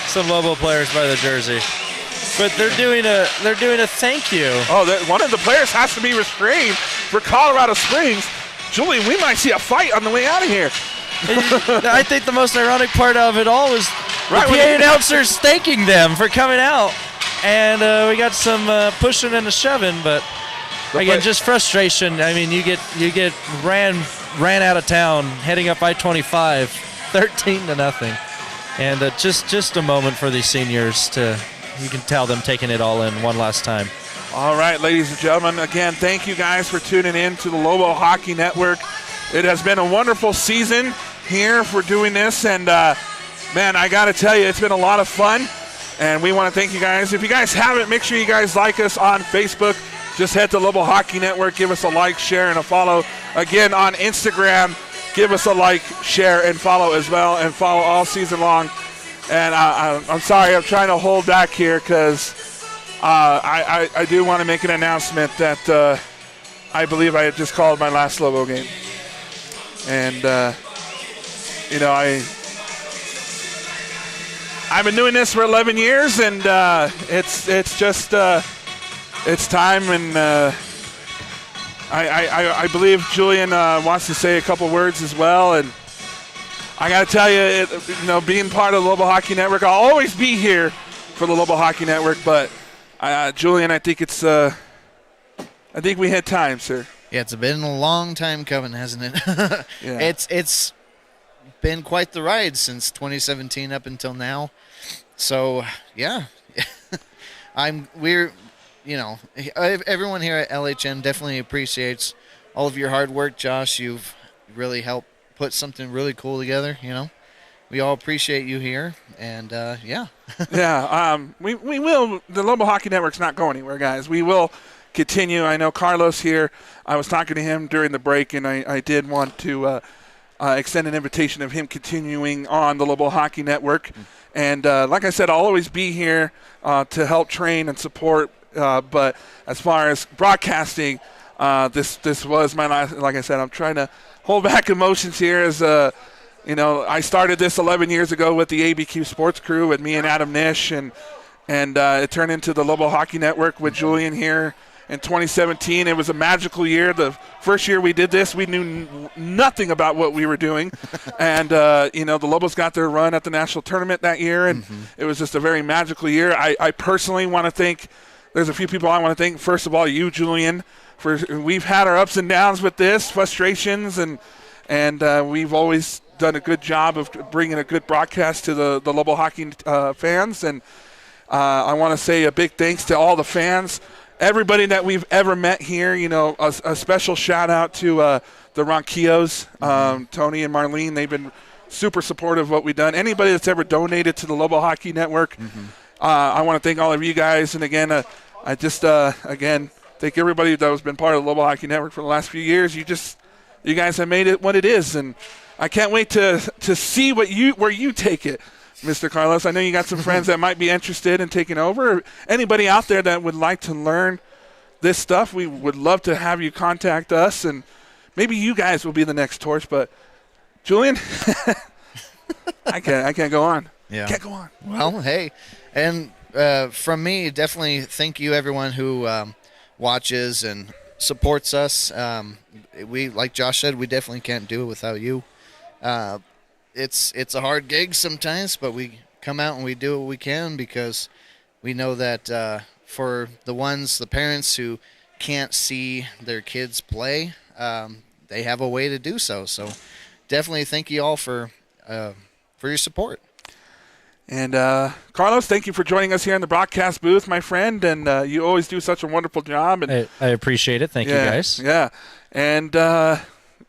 some Lobo players by the jersey. But they're doing a thank you. Oh, one of the players has to be restrained for Colorado Springs. Julian, we might see a fight on the way out of here. I think the most ironic part of it all was the PA announcers thanking them for coming out. And we got some pushing and a shoving, but again, just frustration. I mean, you get ran out of town heading up I-25, 13-0. And just a moment for these seniors you can tell them taking it all in one last time. All right, ladies and gentlemen, again, thank you guys for tuning in to the Lobo Hockey Network. It has been a wonderful season here for doing this, and man, I got to tell you, it's been a lot of fun, and we want to thank you guys. If you guys haven't, make sure you guys like us on Facebook. Just head to Lobo Hockey Network, give us a like, share, and a follow. Again, on Instagram, give us a like, share, and follow as well, and follow all season long. And I'm sorry, I'm trying to hold back here because I do want to make an announcement that I believe I had just called my last Lobo game. And, I've been doing this for 11 years, and it's just it's time. And I believe Julian wants to say a couple words as well. And I got to tell you, being part of the Lobo Hockey Network, I'll always be here for the Lobo Hockey Network. But Julian, I think we had time, sir. Yeah, it's been a long time coming, hasn't it? Yeah. It's been quite the ride since 2017 up until now. So yeah, everyone here at LHN definitely appreciates all of your hard work, Josh. You've really helped put something really cool together. We all appreciate you here, and yeah. Yeah, we will. The Lobo Hockey Network's not going anywhere, guys. We will continue. I know Carlos here. I was talking to him during the break, and I did want to extend an invitation of him continuing on the Lobo Hockey Network. And like I said, I'll always be here to help train and support. But as far as broadcasting, this was my last. Like I said, I'm trying to hold back emotions here as I started this 11 years ago with the ABQ Sports Crew with me and Adam Nish, and it turned into the Lobo Hockey Network with Julian here in 2017. It was a magical year. The first year we did this, we knew nothing about what we were doing. And, the Lobos got their run at the national tournament that year, and it was just a very magical year. I personally want to thank – there's a few people I want to thank. First of all, you, Julian, we've had our ups and downs with this, frustrations, and we've always done a good job of bringing a good broadcast to the Lobo hockey fans. And I want to say a big thanks to all the fans, everybody that we've ever met here. A special shout out to the Ronquillos, Tony and Marlene. They've been super supportive of what we've done. Anybody that's ever donated to the Lobo Hockey Network, I want to thank all of you guys. And again, I just again thank everybody that has been part of the Lobo Hockey Network for the last few years. You guys have made it what it is, and I can't wait to see where you take it, Mr. Carlos. I know you got some friends that might be interested in taking over. Anybody out there that would like to learn this stuff, we would love to have you contact us, and maybe you guys will be the next torch. But Julian, I can't go on. Yeah. Can't go on. Well, hey, and from me, definitely thank you, everyone who watches and supports us. We, like Josh said, we definitely can't do it without you. It's a hard gig sometimes, but we come out and we do what we can because we know that for the parents who can't see their kids play, they have a way to do so. So definitely thank you all for your support. And Carlos, thank you for joining us here in the broadcast booth, my friend. And you always do such a wonderful job. And I appreciate it. Thank you, guys. Yeah. And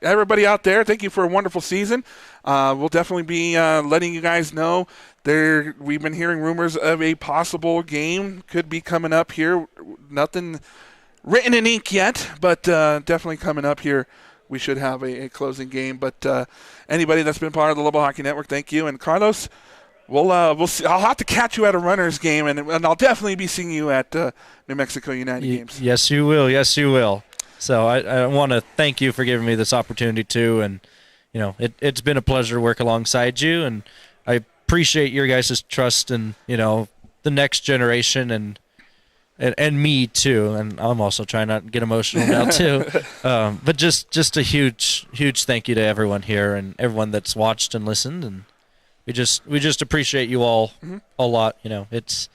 everybody out there, thank you for a wonderful season. We'll definitely be letting you guys know. We've been hearing rumors of a possible game could be coming up here. Nothing written in ink yet, but definitely coming up here. We should have a closing game. But anybody that's been part of the Lobo Hockey Network, thank you. And Carlos, we'll see. I'll have to catch you at a runners game, and I'll definitely be seeing you at New Mexico United games. Yes, you will. Yes, you will. So I want to thank you for giving me this opportunity too, and it's been a pleasure to work alongside you, and I appreciate your guys' trust in the next generation and me too. And I'm also trying not to get emotional now too. But just a huge thank you to everyone here and everyone that's watched and listened, and we just appreciate you all a lot. It's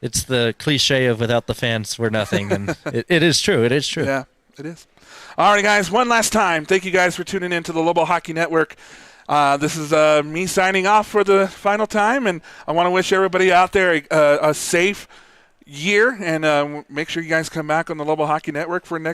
the cliche of without the fans we're nothing, and it is true. It is true. Yeah. It is. All right, guys, one last time. Thank you guys for tuning in to the Lobo Hockey Network. This is me signing off for the final time, and I want to wish everybody out there a safe year, and make sure you guys come back on the Lobo Hockey Network for next